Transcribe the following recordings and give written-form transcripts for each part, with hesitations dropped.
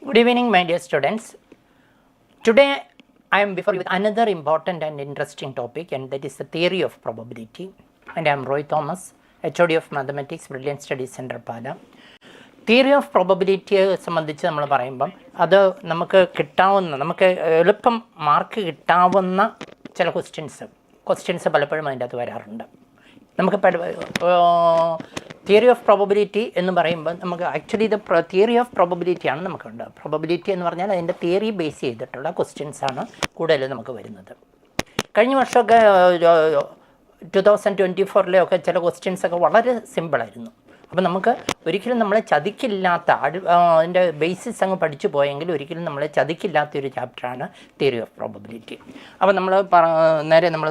Good evening, my dear students. Today I am before you with another important and interesting topic, and that is the theory of probability. And I am Roy Thomas, HOD of Mathematics, Brilliant Studies Center, Pala. Theory of പ്രോബബിലിറ്റിയെ സംബന്ധിച്ച് നമ്മൾ പറയുമ്പം അത് നമുക്ക് എളുപ്പം mark കിട്ടാവുന്ന ചില questions പലപ്പോഴും അതിൻ്റെ അകത്ത് വരാറുണ്ട്. നമുക്ക് തിയറി ഓഫ് പ്രോബബിലിറ്റി എന്ന് പറയുമ്പോൾ നമുക്ക് ആക്ച്വലി ഇത് തിയറി ഓഫ് പ്രോബബിലിറ്റിയാണ് നമുക്കുണ്ട്. പ്രോബബിലിറ്റി എന്ന് പറഞ്ഞാൽ അതിൻ്റെ തിയറി ബേസ് ചെയ്തിട്ടുള്ള ക്വസ്റ്റ്യൻസാണ് കൂടുതലും നമുക്ക് വരുന്നത്. കഴിഞ്ഞ വർഷമൊക്കെ 2024 ചില ക്വസ്റ്റ്യൻസൊക്കെ വളരെ സിമ്പിളായിരുന്നു. അപ്പോൾ നമുക്ക് ഒരിക്കലും നമ്മളെ ചതിക്കില്ലാത്ത അതിൻ്റെ ബേസിസ് അങ്ങ് പഠിച്ചു പോയെങ്കിൽ ഒരിക്കലും നമ്മളെ ചതിക്കില്ലാത്തൊരു ചാപ്റ്ററാണ് തിയറി ഓഫ് പ്രോബബിലിറ്റി. അപ്പോൾ നമ്മൾ നേരെ നമ്മൾ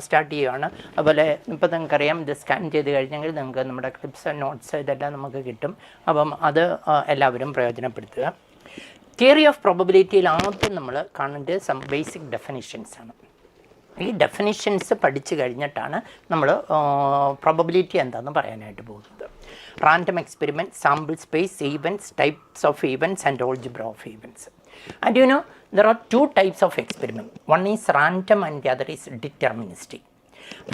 സ്റ്റാർട്ട് ചെയ്യുകയാണ്. അതുപോലെ ഇപ്പോൾ നിങ്ങൾക്കറിയാം, ഇത് സ്കാൻ ചെയ്ത് കഴിഞ്ഞെങ്കിൽ നിങ്ങൾക്ക് നമ്മുടെ ക്ലിപ്സ് നോട്ട്സ് ഇതെല്ലാം നമുക്ക് കിട്ടും. അപ്പം അത് എല്ലാവരും പ്രയോജനപ്പെടുത്തുക. തിയറി ഓഫ് പ്രോബബിലിറ്റിയിൽ ആദ്യം നമ്മൾ കാണേണ്ടത് സം ബേസിക് ഡെഫിനിഷൻസാണ്. ഈ ഡെഫിനിഷൻസ് പഠിച്ചു കഴിഞ്ഞിട്ടാണ് നമ്മൾ പ്രോബബിലിറ്റി എന്താണെന്ന് പറയാനായിട്ട് പോകുന്നത്. Random experiment, sample space, events, types of events and Algebra of Events. And you know, there are two types of experiment. One is random and the other is deterministic.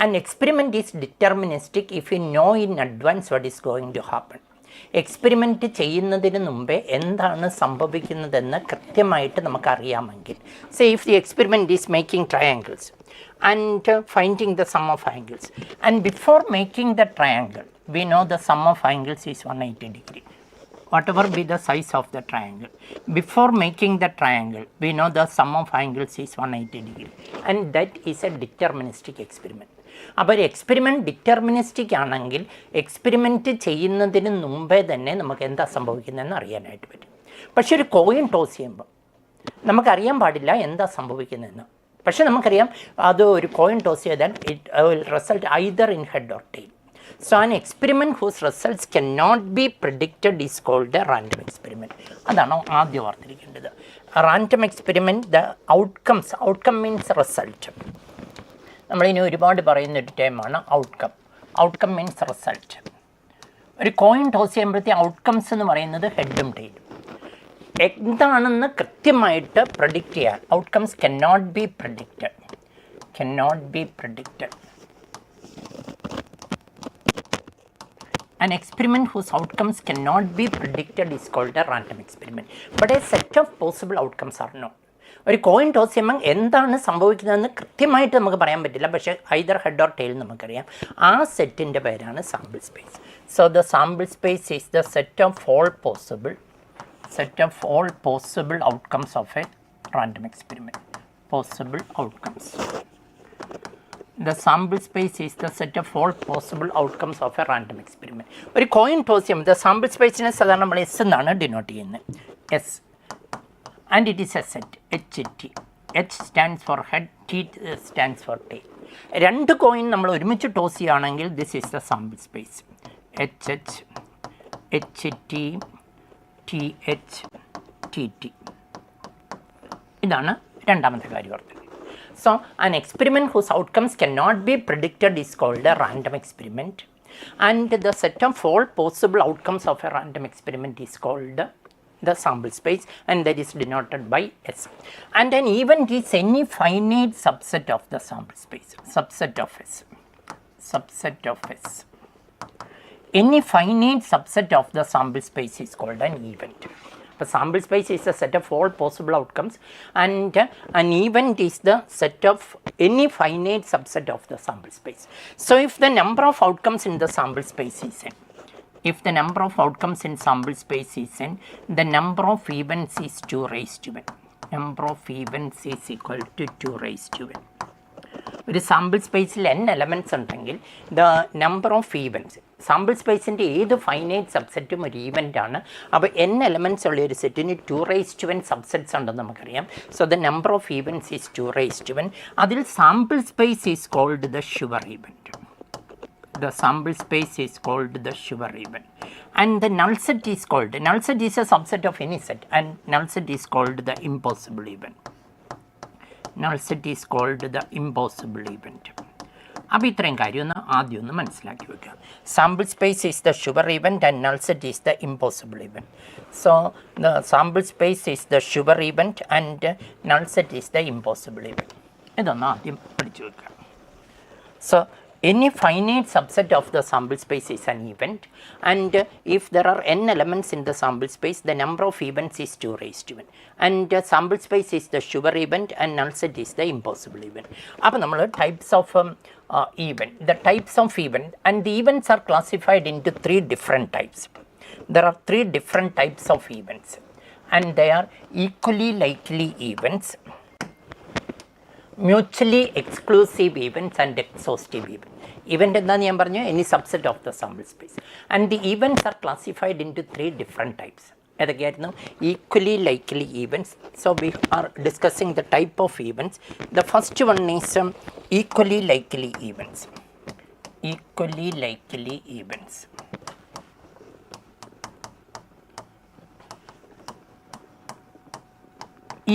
An experiment is deterministic if you know in advance what is going to happen. Experiment ചെയ്യുന്നതിന് മുമ്പേ എന്താണ് സംഭവിക്കുന്നതെന്ന് കൃത്യമായിട്ട് നമുക്കറിയാമെങ്കിൽ, say if the experiment is making triangles and finding the sum of angles, and before making the triangle we know the sum of angles is 180 degree, whatever be the size of the triangle. Before making the triangle we know the sum of angles is 180 degree, and that is a deterministic experiment. അപ്പോൾ ഒരു experiment deterministic ആണെങ്കിൽ experiment ചെയ്യുന്നതിന് മുമ്പേ തന്നെ നമുക്ക് എന്താ സംഭവിക്കുന്നതെന്ന് അറിയാനായിട്ട് പറ്റും. പക്ഷെ ഒരു കോയിൻ ടോസ് ചെയ്യുമ്പോൾ നമുക്കറിയാൻ പാടില്ല എന്താ സംഭവിക്കുന്നതെന്ന്. പക്ഷേ നമുക്കറിയാം അത് ഒരു കോയിൻ ടോസ് ചെയ്താൽ it will result either in head or tail. So an experiment whose results can not be predicted is called a random experiment. അതാണ് ആദ്യം ഓർത്തിരിക്കേണ്ടത്. Random experiment, the outcome means result. നമ്മളിനി ഒരുപാട് പറയുന്നൊരു ടൈമാണ് ഔട്ട്കം മീൻസ് റിസൾട്ട്. ഒരു coin toss ചെയ്യുമ്പോഴത്തെ outcomes എന്ന് പറയുന്നത് ഹെഡും ടെയിലും. എന്താണെന്ന് കൃത്യമായിട്ട് പ്രഡിക്റ്റ് ചെയ്യാൻ outcomes cannot be predicted. An experiment whose outcomes cannot be predicted is called a random experiment, but a set of possible outcomes are known. ഒരു കോയിൻ ടോസ് ചെയ്യുമ്പോൾ എന്താണ് സംഭവിക്കുന്നതെന്ന് കൃത്യമായിട്ട് നമുക്ക് പറയാൻ പറ്റില്ല, പക്ഷേ ഐദർ ഹെഡ് ഓർ ടെയിൽ നമുക്കറിയാം. ആ സെറ്റിൻ്റെ പേരാണ് sample space. So the sample space is the set of all possible outcomes of a random experiment. Possible outcomes. The sample space is the set of all possible outcomes of a random experiment. ഒരു coin toss ചെയ്യുമ്പോൾ the sample space-നെ സാധാരണ നമ്മൾ S എന്നാണ് denote ചെയ്യുന്നത്. S. And it is a set, HT. H stands for head, T stands for tail. രണ്ട് coin നമ്മൾ ഒരുമിച്ച് toss ചെയ്യുകയാണെങ്കിൽ this is the sample space. HH, HT, TH, TT. ഇതാണ് രണ്ടാമത്തെ കാര്യം ഓർത്തത്. So an experiment whose outcomes cannot be predicted is called a random experiment, and the set of all possible outcomes of a random experiment is called the sample space, and that is denoted by S. And an event is any finite subset of the sample space. Subset of S. Any finite subset of the sample space is called an event. The sample space is a set of all possible outcomes, and an event is the set of any finite subset of the sample space. So if the number of outcomes in the sample space is n, the number of events is 2 raised to n. Number of events is equal to 2 raised to n. ഒരു sample സ്പേസിൽ n elements ഉണ്ടെങ്കിൽ the number of events, sample സ്പേസിൻ്റെ ഏത് finite സബ്സെറ്റും ഒരു ഈവൻ്റാണ്. അപ്പോൾ n elements ഉള്ള ഒരു സെറ്റിന് 2 raised to n സബ്സെറ്റ്സ് ഉണ്ടെന്ന് നമുക്കറിയാം. So the number of events is 2 raised to n. അതിൽ sample space is called the sure event. The sample space is called the sure event, and the null set is a subset of any set, and null set is called the impossible event. അപ്പോൾ ഇത്രയും കാര്യം ആദ്യം ഒന്ന് മനസ്സിലാക്കി വെക്കുക. Sample space is the sure event and null set is the impossible event. So the sample space is the sure event and null set is the impossible event. ഇതൊന്ന് ആദ്യം പഠിച്ചു വെക്കുക. So any finite subset of the sample space is an event, and if there are n elements in the sample space, the number of events is 2 raised to n, and sample space is the sure event and null set is the impossible event. അപ്പോൾ നമ്മൾ types of event, the types of event, and the events are classified into 3 different types. There are 3 different types of events, and they are equally likely events, mutually exclusive events and exhaustive events. Event എന്താണെന്ന് ഞാൻ പറഞ്ഞു, any subset of the sample space, and the events are classified into 3 different types. ഏതൊക്കെയായിരുന്നു? equally likely events. So we are discussing the type of events. The first one is equally likely events. Equally likely events.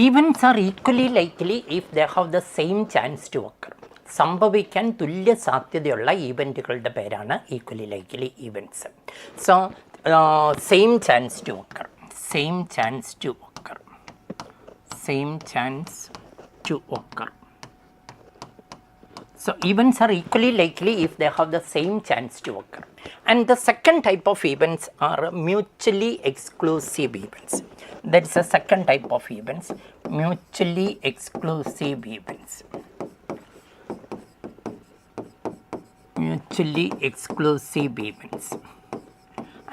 Events are equally likely if they have the same chance to occur. സംഭവിക്കാൻ തുല്യ സാധ്യതയുള്ള ഈവൻറ്റുകളുടെ പേരാണ് equally likely events. So same chance to occur, same chance to occur, same chance to occur. So events are equally likely if they have the same chance to occur. And the second type of events are mutually exclusive events. That is the second type of events, mutually exclusive events. Mutually exclusive events.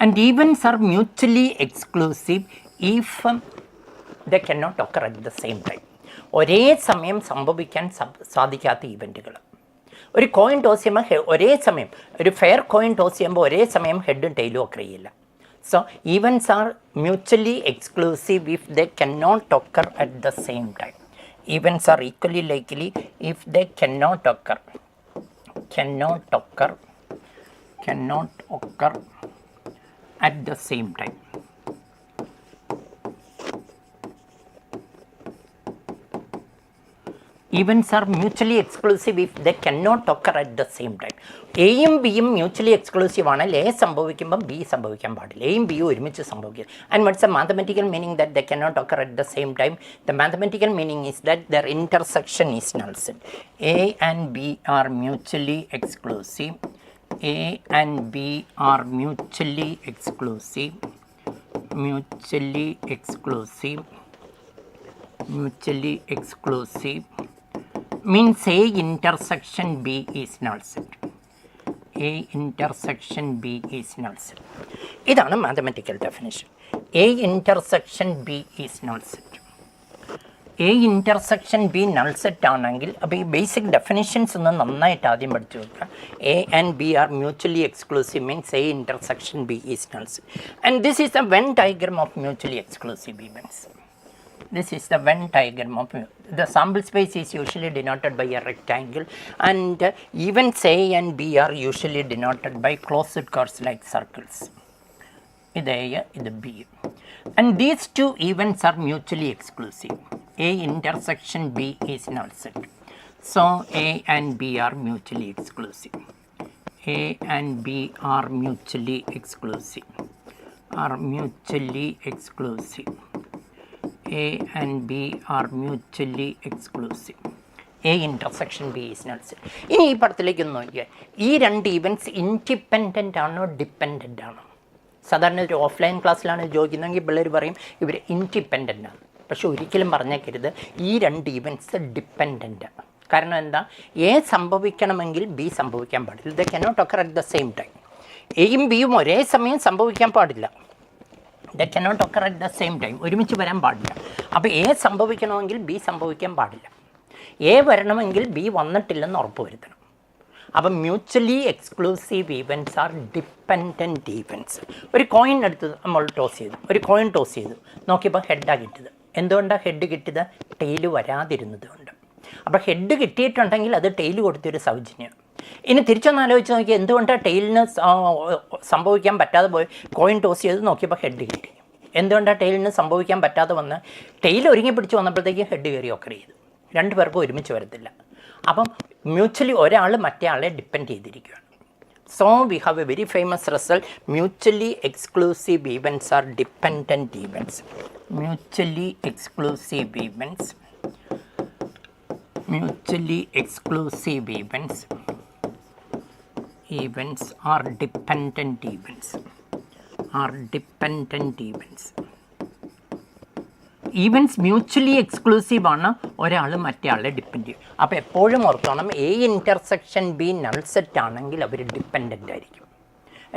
And events are mutually exclusive if they cannot occur at the same time. ഒരേ സമയം സംഭവിക്കാൻ സാധിക്കാത്ത ഇവൻറ്റുകൾ. ഒരു coin toss ചെയ്യുമ്പോൾ ഒരേ സമയം, ഒരു fair coin toss ചെയ്യുമ്പോൾ ഒരേ സമയം ഹെഡും ടെയിലും ഒക്കെ ചെയ്യില്ല. So events R mutually exclusive if they cannot occur at the same time. Events are equally likely if they cannot occur at the same time. Events are mutually exclusive if they cannot occur at the same time. എയും ബിയും mutually exclusive ആണെങ്കിൽ A സംഭവിക്കുമ്പം B സംഭവിക്കാൻ പാടില്ല. എയും ബിയും ഒരുമിച്ച് സംഭവിക്കുക. And what's a mathematical meaning that they cannot occur at the same time? The mathematical meaning is that their intersection is null set. A and B are mutually exclusive. A and B are mutually exclusive. Mutually exclusive. Mutually exclusive means A intersection B is null set. A intersection B is null set. ഇതാണ് mathematical definition. A intersection B is null set. A intersection B null set ആണെങ്കിൽ അപ്പോൾ ഈ basic definitions ഒന്ന് നന്നായിട്ട് ആദ്യം പഠിച്ചു വെക്കുക. A and B are mutually exclusive means A intersection B is null set. And this is the Venn diagram of mutually exclusive events. This is the Venn diagram of the sample space is usually denoted by a rectangle, and events A and B are usually denoted by closed curves like circles. ഇത് A, ഇത് B. And these two events are mutually exclusive. A intersection B is null set. So A and B are mutually exclusive. A and B are mutually exclusive. Are mutually exclusive. A and B are mutually exclusive. A intersection B is null set. ഇനി ഈ പടത്തിലേക്ക് ഒന്ന് നോക്കിയാൽ ഈ രണ്ട് events independent ആണോ dependent ആണോ? സാധാരണ ഒരു ഓഫ്ലൈൻ ക്ലാസ്സിലാണ് ചോദിക്കുന്നതെങ്കിൽ പിള്ളേർ പറയും ഇവർ ഇൻഡിപെൻഡൻ്റ് ആണ്. പക്ഷെ ഒരിക്കലും പറഞ്ഞേക്കരുത് ഈ രണ്ട് ഈവൻറ്റ്സ് ഡിപ്പെൻഡൻ്റ് ആണ്. കാരണം എന്താ? എ സംഭവിക്കണമെങ്കിൽ ബി സംഭവിക്കാൻ പാടില്ല. ദേ cannot occur at the same time. എയും ബിയും ഒരേ സമയം സംഭവിക്കാൻ പാടില്ല. ദേ cannot occur at the same time. ഒരുമിച്ച് വരാൻ പാടില്ല. അപ്പോൾ എ സംഭവിക്കണമെങ്കിൽ ബി സംഭവിക്കാൻ പാടില്ല. എ വരണമെങ്കിൽ ബി വന്നിട്ടില്ലെന്ന് ഉറപ്പ് വരുത്തണം. അപ്പം mutually exclusive events are dependent events. ഒരു കോയിൻ എടുത്ത് നമ്മൾ ടോസ് ചെയ്തു, ഒരു കോയിൻ ടോസ് ചെയ്തു, നോക്കിയപ്പോൾ ഹെഡാണ് കിട്ടിയത്. എന്തുകൊണ്ടാണ് ഹെഡ് കിട്ടിയത്? ടെയിൽ വരാതിരുന്നത് കൊണ്ട്. അപ്പോൾ ഹെഡ് കിട്ടിയിട്ടുണ്ടെങ്കിൽ അത് ടെയിൽ കൊടുത്തൊരു സൗജന്യം. ഇനി തിരിച്ചൊന്ന് ആലോചിച്ച് നോക്കി, എന്തുകൊണ്ടാണ് ടെയിലിന് സംഭവിക്കാൻ പറ്റാതെ പോയി? കോയിൻ ടോസ് ചെയ്ത് നോക്കിയപ്പോൾ ഹെഡ് കിട്ടി. എന്തുകൊണ്ടാണ് ടെയിലിന് സംഭവിക്കാൻ പറ്റാതെ വന്ന് ടെയിൽ ഒരുങ്ങി പിടിച്ച് വന്നപ്പോഴത്തേക്കും ഹെഡ് കയറി ഒക്കർ ചെയ്തു. രണ്ടു പേർക്കും ഒരുമിച്ച് വരത്തില്ല. അപ്പം മ്യൂച്വലി ഒരാൾ മറ്റേ ആളെ ഡിപ്പെൻഡ് ചെയ്തിരിക്കുകയാണ്. So we have a very famous result, mutually exclusive events are dependent events. Mutually exclusive events are dependent events. Events mutually exclusive ആണ്, ഒരാൾ മറ്റേ ആളെ ഡിപ്പെൻഡ് ചെയ്യും. അപ്പോൾ എപ്പോഴും ഓർക്കണം, A intersection B null set ആണെങ്കിൽ അവർ ഡിപ്പെൻഡൻ്റ് ആയിരിക്കും.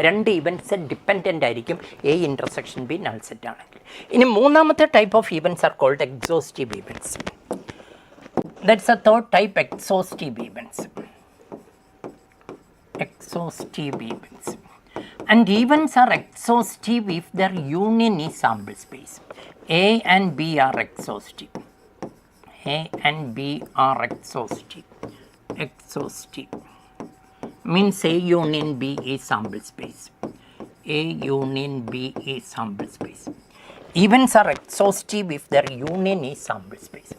രണ്ട് ഇവൻറ്റ്സ് ഡിപ്പെൻഡൻ്റ് ആയിരിക്കും A intersection B null set ആണെങ്കിൽ. ഇനി മൂന്നാമത്തെ type of events are called exhaustive events. That's a third type, exhaustive events. And events are exhaustive if their union is sample space. A and B are exhaustive. Exhaustive means A union B is sample space. Events are exhaustive if their union is sample space.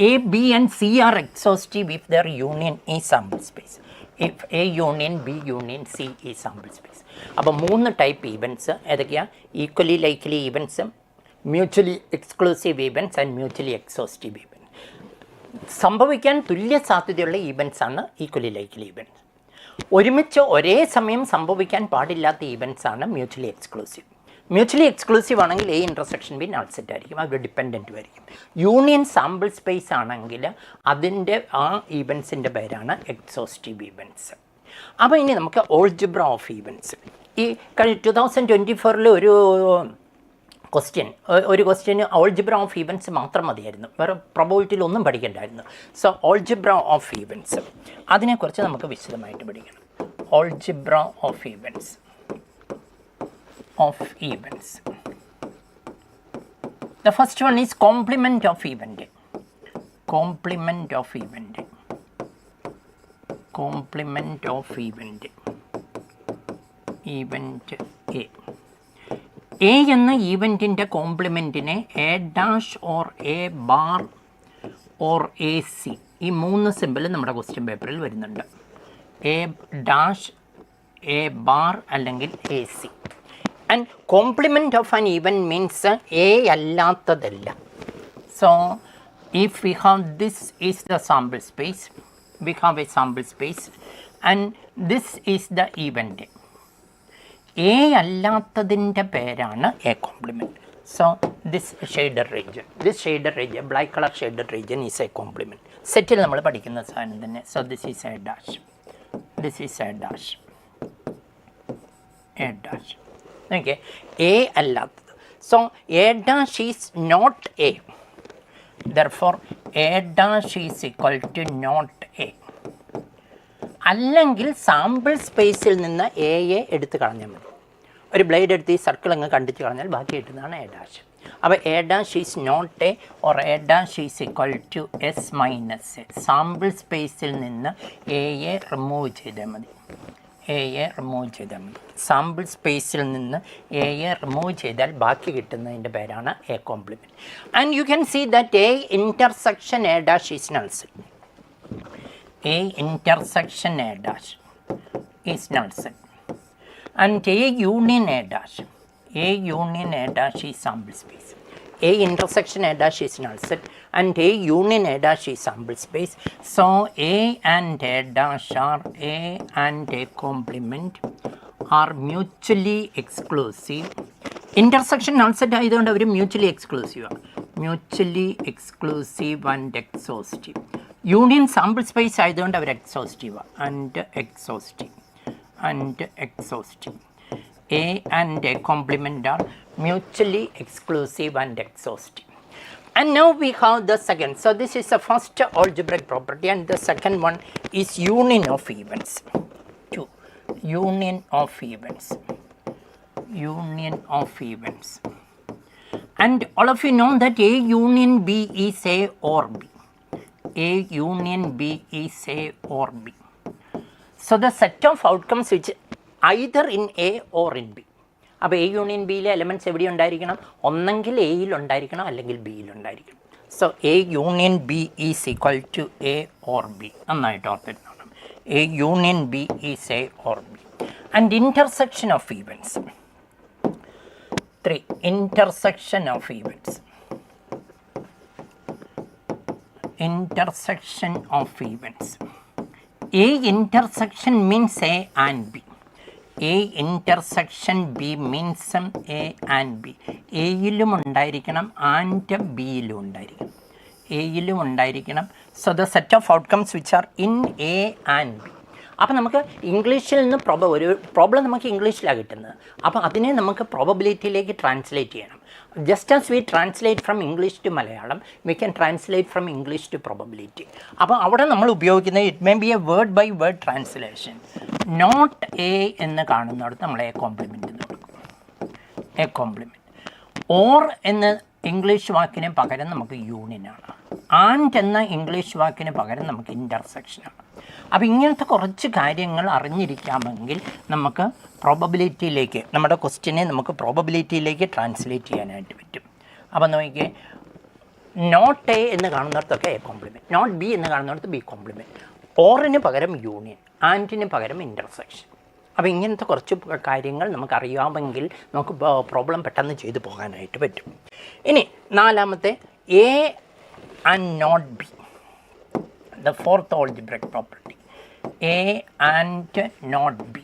A, B and C are exhaustive if their union is sample space. If A union B union C is sample space. അപ്പോൾ മൂന്ന് type events ഏതൊക്കെയാണ്? Equally likely events, mutually exclusive events and mutually exhaustive events. സംഭവിക്കാൻ തുല്യ സാധ്യതയുള്ള events ആണ് equally likely events. ഒരുമിച്ച് ഒരേ സമയം സംഭവിക്കാൻ പാടില്ലാത്ത ഈവൻറ്റ്സ് ആണ് മ്യൂച്വലി എക്സ്ക്ലൂസീവ്. മ്യൂച്വലി എക്സ്ക്ലൂസീവ് ആണെങ്കിൽ A intersection B null set ആയിരിക്കും, അവർ ഡിപ്പെൻഡൻറ്റും ആയിരിക്കും. യൂണിയൻ സാമ്പിൾ സ്പേസ് ആണെങ്കിൽ അതിൻ്റെ ആ ഈവൻറ്റ്സിൻ്റെ പേരാണ് എക്സോസ്റ്റീവ് ഈവൻറ്റ്സ്. അപ്പോൾ ഇനി നമുക്ക് ഓൾജിബ്ര ഓഫ് ഈവൻറ്റ്സ്. ഈ 2024 ഒരു ക്വസ്റ്റ്യന് ഓൾജിബ്ര ഓഫ് ഈവൻറ്റ്സ് മാത്രം മതിയായിരുന്നു, വേറെ പ്രോബബിലിറ്റിയിലൊന്നും പഠിക്കേണ്ടായിരുന്നു. സോ ഓൾജിബ്ര ഓഫ് ഈവൻറ്റ്സ്, അതിനെക്കുറിച്ച് നമുക്ക് വിശദമായിട്ട് പഠിക്കണം. Algebra of events. The first one is complement of event. Complement of event A. A എന്ന ഈവൻറ്റിൻ്റെ കോംപ്ലിമെൻറ്റിനെ A dash or A bar or A C, ഈ മൂന്ന് സിമ്പിൾ നമ്മുടെ ക്വസ്റ്റ്യൻ പേപ്പറിൽ വരുന്നുണ്ട്. എ ഡാഷ്, എ ബാർ അല്ലെങ്കിൽ A C. And complement of an event means A അല്ലാത്തതല്ല. So if we have this is the sample space, we have a sample space and this is the event. A അല്ലാത്തതിൻ്റെ പേരാണ് A compliment. So this shaded region, black color shaded region is a complement. സെറ്റിൽ നമ്മൾ പഠിക്കുന്ന സാധനം തന്നെ. So this is a dash. Okay, A അല്ലാത്തത്. So A dash is not A. Therefore, A dash is equal to not A. അല്ലെങ്കിൽ sample സ്പേസിൽ നിന്ന് എയെ എടുത്ത് കളഞ്ഞാൽ മതി. ഒരു ബ്ലേഡ് എടുത്ത് ഈ സർക്കിൾ അങ്ങ് കണ്ടിച്ച് കളഞ്ഞാൽ ബാക്കി കിട്ടുന്നതാണ് എ ഡാഷ്. അപ്പോൾ A dash is not A or A dash is equal to S minus A. Sample സ്പേസിൽ നിന്ന് എയെ റിമൂവ് ചെയ്താൽ മതി. സാമ്പിൾ സ്പേസിൽ നിന്ന് എയെ റിമൂവ് ചെയ്താൽ ബാക്കി കിട്ടുന്നതിൻ്റെ പേരാണ് A complement. And you can see that A intersection A dash is null set. A intersection A dash is null set and A union A dash is sample space. A intersection A dash is null set and A union A dash is sample space. So A and A dash are A and A complement are mutually exclusive. Intersection null set ആയതുകൊണ്ട് അവർ mutually exclusive and exhaustive. Union sample space ആയതുകൊണ്ട് അവർ exhaustive and exhaustive. A and A complement are mutually exclusive and exhaustive. And now we have the second. So this is the first algebraic property and the second one is union of events. Union of events. And all of you know that A union B is A or B. A union B is A or B. So the set of outcomes which either in A or in B. അപ്പോൾ A union ബിയിലെ elements എവിടെ ഉണ്ടായിരിക്കണം? ഒന്നെങ്കിൽ എയിൽ ഉണ്ടായിരിക്കണം അല്ലെങ്കിൽ ബിയിൽ ഉണ്ടായിരിക്കണം. So A union B is equal to A or B. നന്നായിട്ട് ഓർത്തിരുന്നോണം. A union B is A or B. And intersection of events. 3. Intersection of events. Intersection of events. A intersection means A and B. A intersection B means A and B. A യിലും ഉണ്ടായിരിക്കണം and ബിയിലും ഉണ്ടായിരിക്കണം. എയിലും ഉണ്ടായിരിക്കണം. So the set of outcomes which are in A and B. അപ്പോൾ നമുക്ക് ഇംഗ്ലീഷിൽ നിന്ന് ഒരു problem നമുക്ക് ഇംഗ്ലീഷിലാണ് കിട്ടുന്നത്. അപ്പോൾ അതിനെ നമുക്ക് പ്രോബബിലിറ്റിയിലേക്ക് ട്രാൻസ്ലേറ്റ് ചെയ്യണം. Just as we translate from English to Malayalam, we can translate from English to probability. അപ്പോൾ അവിടെ നമ്മൾ ഉപയോഗിക്കുന്നത് it may be a word by word translation. Not A എന്ന് കാണുന്നിടത്ത് നമ്മൾ എ കോംപ്ലിമെൻ്റ് എന്ന് കൊടുക്കും. A complement. ഓർ എന്ന ഇംഗ്ലീഷ് വാക്കിന് പകരം നമുക്ക് യൂണിയനാണ്. ആൻഡ് എന്ന ഇംഗ്ലീഷ് വാക്കിന് പകരം നമുക്ക് ഇൻ്റർസെക്ഷനാണ്. അപ്പോൾ ഇങ്ങനത്തെ കുറച്ച് കാര്യങ്ങൾ അറിഞ്ഞിരിക്കാമെങ്കിൽ നമുക്ക് പ്രോബബിലിറ്റിയിലേക്ക്, നമ്മുടെ ക്വസ്റ്റ്യനെ നമുക്ക് പ്രോബബിലിറ്റിയിലേക്ക് ട്രാൻസ്ലേറ്റ് ചെയ്യാനായിട്ട് പറ്റും. അപ്പോൾ നോക്കിയേ, നോട്ട് എ എന്ന് കാണുന്നിടത്തൊക്കെ എ കോംപ്ലിമെൻറ്റ്, നോട്ട് ബി എന്ന് കാണുന്നിടത്ത് ബി കോംപ്ലിമെൻറ്റ്, ഓറിന് പകരം യൂണിയൻ, ആൻഡിന് പകരം ഇൻ്റർസെക്ഷൻ. അപ്പോൾ ഇങ്ങനത്തെ കുറച്ച് കാര്യങ്ങൾ നമുക്കറിയാമെങ്കിൽ നമുക്ക് പ്രോബ്ലം പെട്ടെന്ന് ചെയ്തു പോകാനായിട്ട് പറ്റും. ഇനി നാലാമത്തെ A and not B. The fourth algebraic property, A and not B.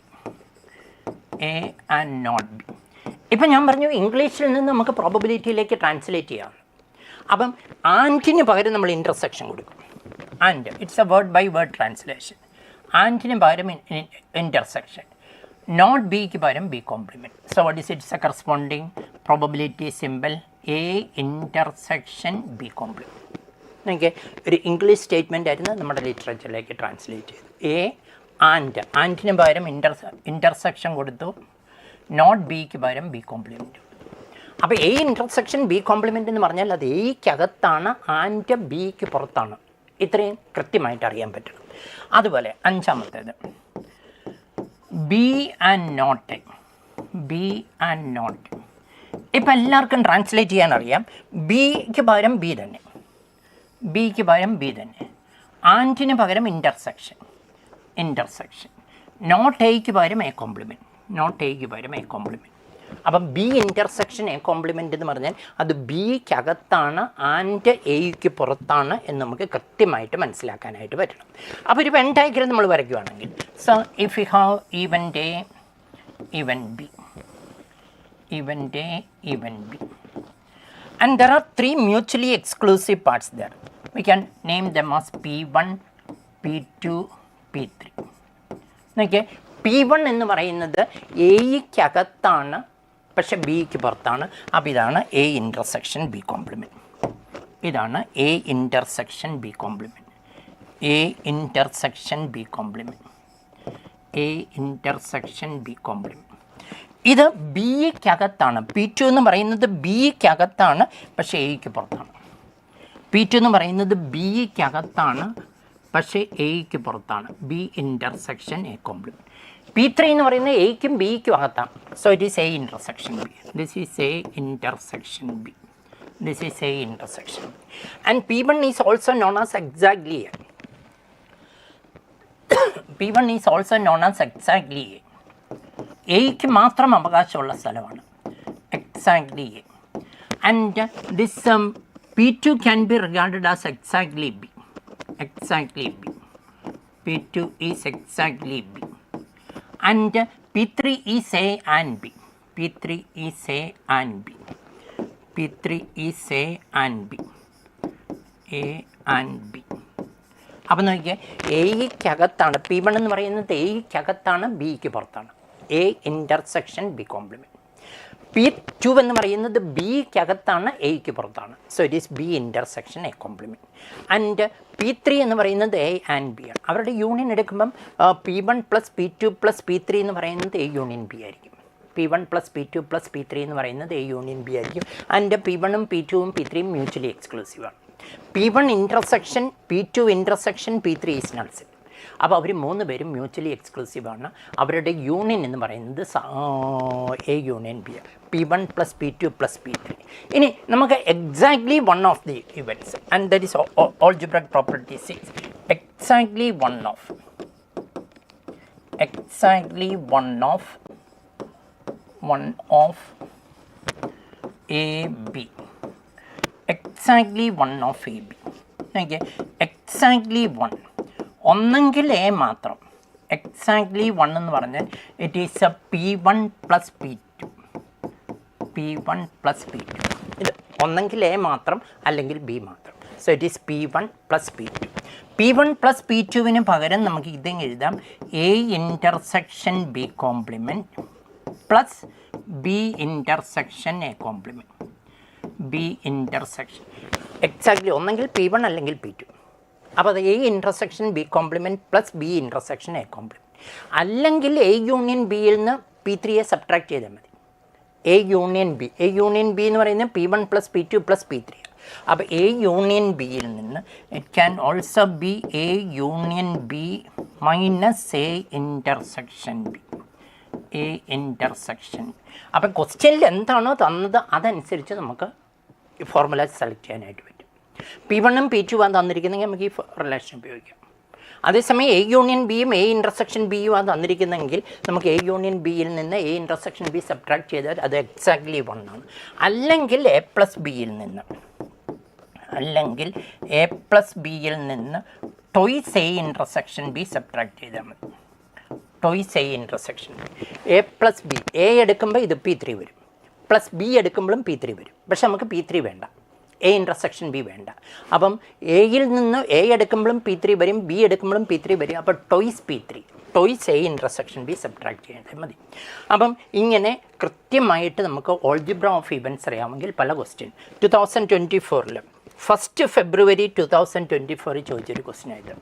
A and not B. ഇപ്പം ഞാൻ പറഞ്ഞു ഇംഗ്ലീഷിൽ നിന്ന് നമുക്ക് പ്രോബബിലിറ്റിയിലേക്ക് ട്രാൻസ്ലേറ്റ് ചെയ്യാം. അപ്പം ആൻഡിന് പകരം നമ്മൾ ഇൻ്റർസെക്ഷൻ കൊടുക്കും. And it's a word by word translation. ആൻഡിന് പകരം ഇൻ്റർസെക്ഷൻ. നോട്ട് ബിക്ക് പകരം B complement. So what is it's a corresponding probability simple A intersection B complement. എനിക്ക് ഒരു ഇംഗ്ലീഷ് സ്റ്റേറ്റ്മെൻ്റ് ആയിരുന്നു നമ്മുടെ ലിറ്ററേച്ചറിലേക്ക് ട്രാൻസ്ലേറ്റ് ചെയ്തു. എ ആൻഡിന് പകരം ഇൻ്റർസെക്ഷൻ കൊടുത്തു. നോട്ട് ബിക്ക് പകരം ബി കോംപ്ലിമെൻറ്റ്. അപ്പോൾ എ ഇൻ്റർസെക്ഷൻ ബി കോംപ്ലിമെൻ്റ് എന്ന് പറഞ്ഞാൽ അത് എയ്ക്കകത്താണ്, ആൻഡ് ബിക്ക് പുറത്താണ്. ഇത്രയും കൃത്യമായിട്ട് അറിയാൻ പറ്റണം. അതുപോലെ അഞ്ചാമത്തേത് B and not A. B and not. ഇപ്പം എല്ലാവർക്കും ട്രാൻസ്ലേറ്റ് ചെയ്യാൻ അറിയാം. ബിക്ക് പകരം ബി തന്നെ, ബിക്ക് പകരം ബി തന്നെ. ആൻഡിന് പകരം ഇൻ്റർസെക്ഷൻ. നോട്ട് എയ്ക്ക് പകരം എ കോംപ്ലിമെൻറ്റ്. നോട്ട് എയ്ക്ക് പകരം എ കോംപ്ലിമെൻറ്റ്. അപ്പം ബി ഇൻ്റർസെക്ഷൻ എ കോംപ്ലിമെൻ്റ് എന്ന് പറഞ്ഞാൽ അത് ബിക്കകത്താണ്, ആൻഡ് എയ്ക്ക് പുറത്താണ് എന്ന് നമുക്ക് കൃത്യമായിട്ട് മനസ്സിലാക്കാനായിട്ട് പറ്റണം. അപ്പോൾ ഒരു വെൻ ഡയഗ്രം നമ്മൾ വരയ്ക്കുകയാണെങ്കിൽ, so if you have event A, event B, event A, event B, and there are three mutually exclusive parts there. We can name them as P1, P2, P3. നോക്കിയേ, P1 എന്ന് പറയുന്നത് എയ്ക്കകത്താണ്, പക്ഷെ ബിക്ക് പുറത്താണ്. അപ്പോൾ ഇതാണ് എ ഇൻ്റർസെക്ഷൻ ബി കോംപ്ലിമെൻറ്റ്. ഇതാണ് A intersection B compliment. A intersection B compliment. A intersection B compliment. ഇത് ബിക്കകത്താണ്. P2 എന്ന് പറയുന്നത് ബിക്കകത്താണ്, പക്ഷേ എയ്ക്ക് പുറത്താണ്. P2 എന്ന് പറയുന്നത് ബിക്കകത്താണ്, പക്ഷേ എയ്ക്ക് പുറത്താണ്. B intersection A compliment. P3 എന്ന് പറയുന്നത് എയ്ക്കും ബിക്കും അകത്താണ്. So it is A intersection B. This is A intersection B. This is A intersection B. And P1 is also known as exactly A. P1 is also known as exactly A. എയ്ക്ക് മാത്രം അവകാശമുള്ള സ്ഥലമാണ് exactly A. And this P2 can be regarded as exactly B. Exactly B. P2 is exactly B. And P3 is A and B. P3 is A and B. P3 is A and B. A and B. അപ്പം നോക്കിയാൽ എയ്ക്കകത്താണ്. P1 എന്ന് പറയുന്നത് എയ്ക്കകത്താണ്, ബിക്ക് പുറത്താണ്. A intersection B compliment. P2 എന്ന് പറയുന്നത് ബിക്കകത്താണ്, എയ്ക്ക് പുറത്താണ്. So it is B intersection A complement. And P3 എന്ന് പറയുന്നത് എ ആൻഡ് ബി ആണ്. അവരുടെ യൂണിയൻ എടുക്കുമ്പം P1 + P2 + P3 എന്ന് പറയുന്നത് എ യൂണിയൻ ബി ആയിരിക്കും. P1 + P2 + P3 എന്ന് പറയുന്നത് എ യൂണിയൻ ബി ആയിരിക്കും. ആൻഡ് P1ഉം P2ഉം P3ഉം മ്യൂച്വലി എക്സ്ക്ലൂസീവാണ്. P1 intersection P2 intersection P3 is not set. അപ്പോൾ അവർ 3 പേരും മ്യൂച്വലി എക്സ്ക്ലൂസീവാണ്. അവരുടെ യൂണിയൻ എന്ന് പറയുന്നത് A union B, P1 + P2 + P3. ഇനി നമുക്ക് exactly one of the events and that is algebraic property 6. exactly one of AB. Exactly one of AB. Okay. Exactly one. ഒന്നെങ്കിൽ A മാത്രം. എക്സാക്ട്ലി വൺ എന്ന് പറഞ്ഞാൽ it is A P1 + P2. P1 + P2. ഇത് ഒന്നെങ്കിൽ A മാത്രം അല്ലെങ്കിൽ B മാത്രം. So it is P1 + P2. P1 + P2വിന് പകരം നമുക്ക് ഇതും എഴുതാം A intersection B compliment plus B intersection A compliment. B intersection exactly ഒന്നെങ്കിൽ P1 അല്ലെങ്കിൽ P2. അപ്പോൾ അത് A intersection B compliment plus B intersection A compliment. അല്ലെങ്കിൽ A യൂണിയൻ ബിയിൽ നിന്ന് P3യെ സബ്ട്രാക്ട് ചെയ്താൽ മതി. A യൂണിയൻ ബി എന്ന് പറയുന്നത് P1 + P2 + P3. അപ്പോൾ A യൂണിയൻ ബിയിൽ നിന്ന് it can also be A union B minus A intersection B. A intersection. അപ്പോൾ ക്വസ്റ്റ്യനിൽ എന്താണോ തന്നത് അതനുസരിച്ച് നമുക്ക് ഈ ഫോർമുല സെലക്ട് ചെയ്യാനായിട്ട് പറ്റും. P1 ഉം P2 ആണ് തന്നിരിക്കുന്നെങ്കിൽ നമുക്ക് ഈ റിലേഷൻ ഉപയോഗിക്കാം. അതേസമയം A യൂണിയൻ ബിയും A ഇൻ്റർസെക്ഷൻ ബിയും ആണ് തന്നിരിക്കുന്നെങ്കിൽ നമുക്ക് A യൂണിയൻ ബിയിൽ നിന്ന് A ഇൻ്റർസെക്ഷൻ ബി സബ്ട്രാക്ട് ചെയ്താൽ അത് എക്സാക്ട്ലി 1 ആണ്. അല്ലെങ്കിൽ A + ബിയിൽ നിന്ന് toys A intersection B subtract ചെയ്താൽ മതി. Toys A intersection A + B. A എടുക്കുമ്പോൾ ഇത് P3 വരും, പ്ലസ് ബി എടുക്കുമ്പോഴും P3 വരും. പക്ഷെ നമുക്ക് P3 വേണ്ട, A ഇൻ്റർസെക്ഷൻ ബി വേണ്ട. അപ്പം എയിൽ നിന്ന് A എടുക്കുമ്പോഴും P3 വരും, ബി എടുക്കുമ്പോഴും P3 വരും. അപ്പോൾ toys P3, toys A intersection B subtract ചെയ്യേണ്ടത് മതി. അപ്പം ഇങ്ങനെ കൃത്യമായിട്ട് നമുക്ക് ഓൾജിബ്ര ഓഫ് ഇവൻറ്റ്സ് അറിയാമെങ്കിൽ പല ക്വസ്റ്റ്യൻ 2024 1 ഫെബ്രുവരി 2024 ചോദിച്ചൊരു ക്വസ്റ്റ്യൻ ആയിട്ട്.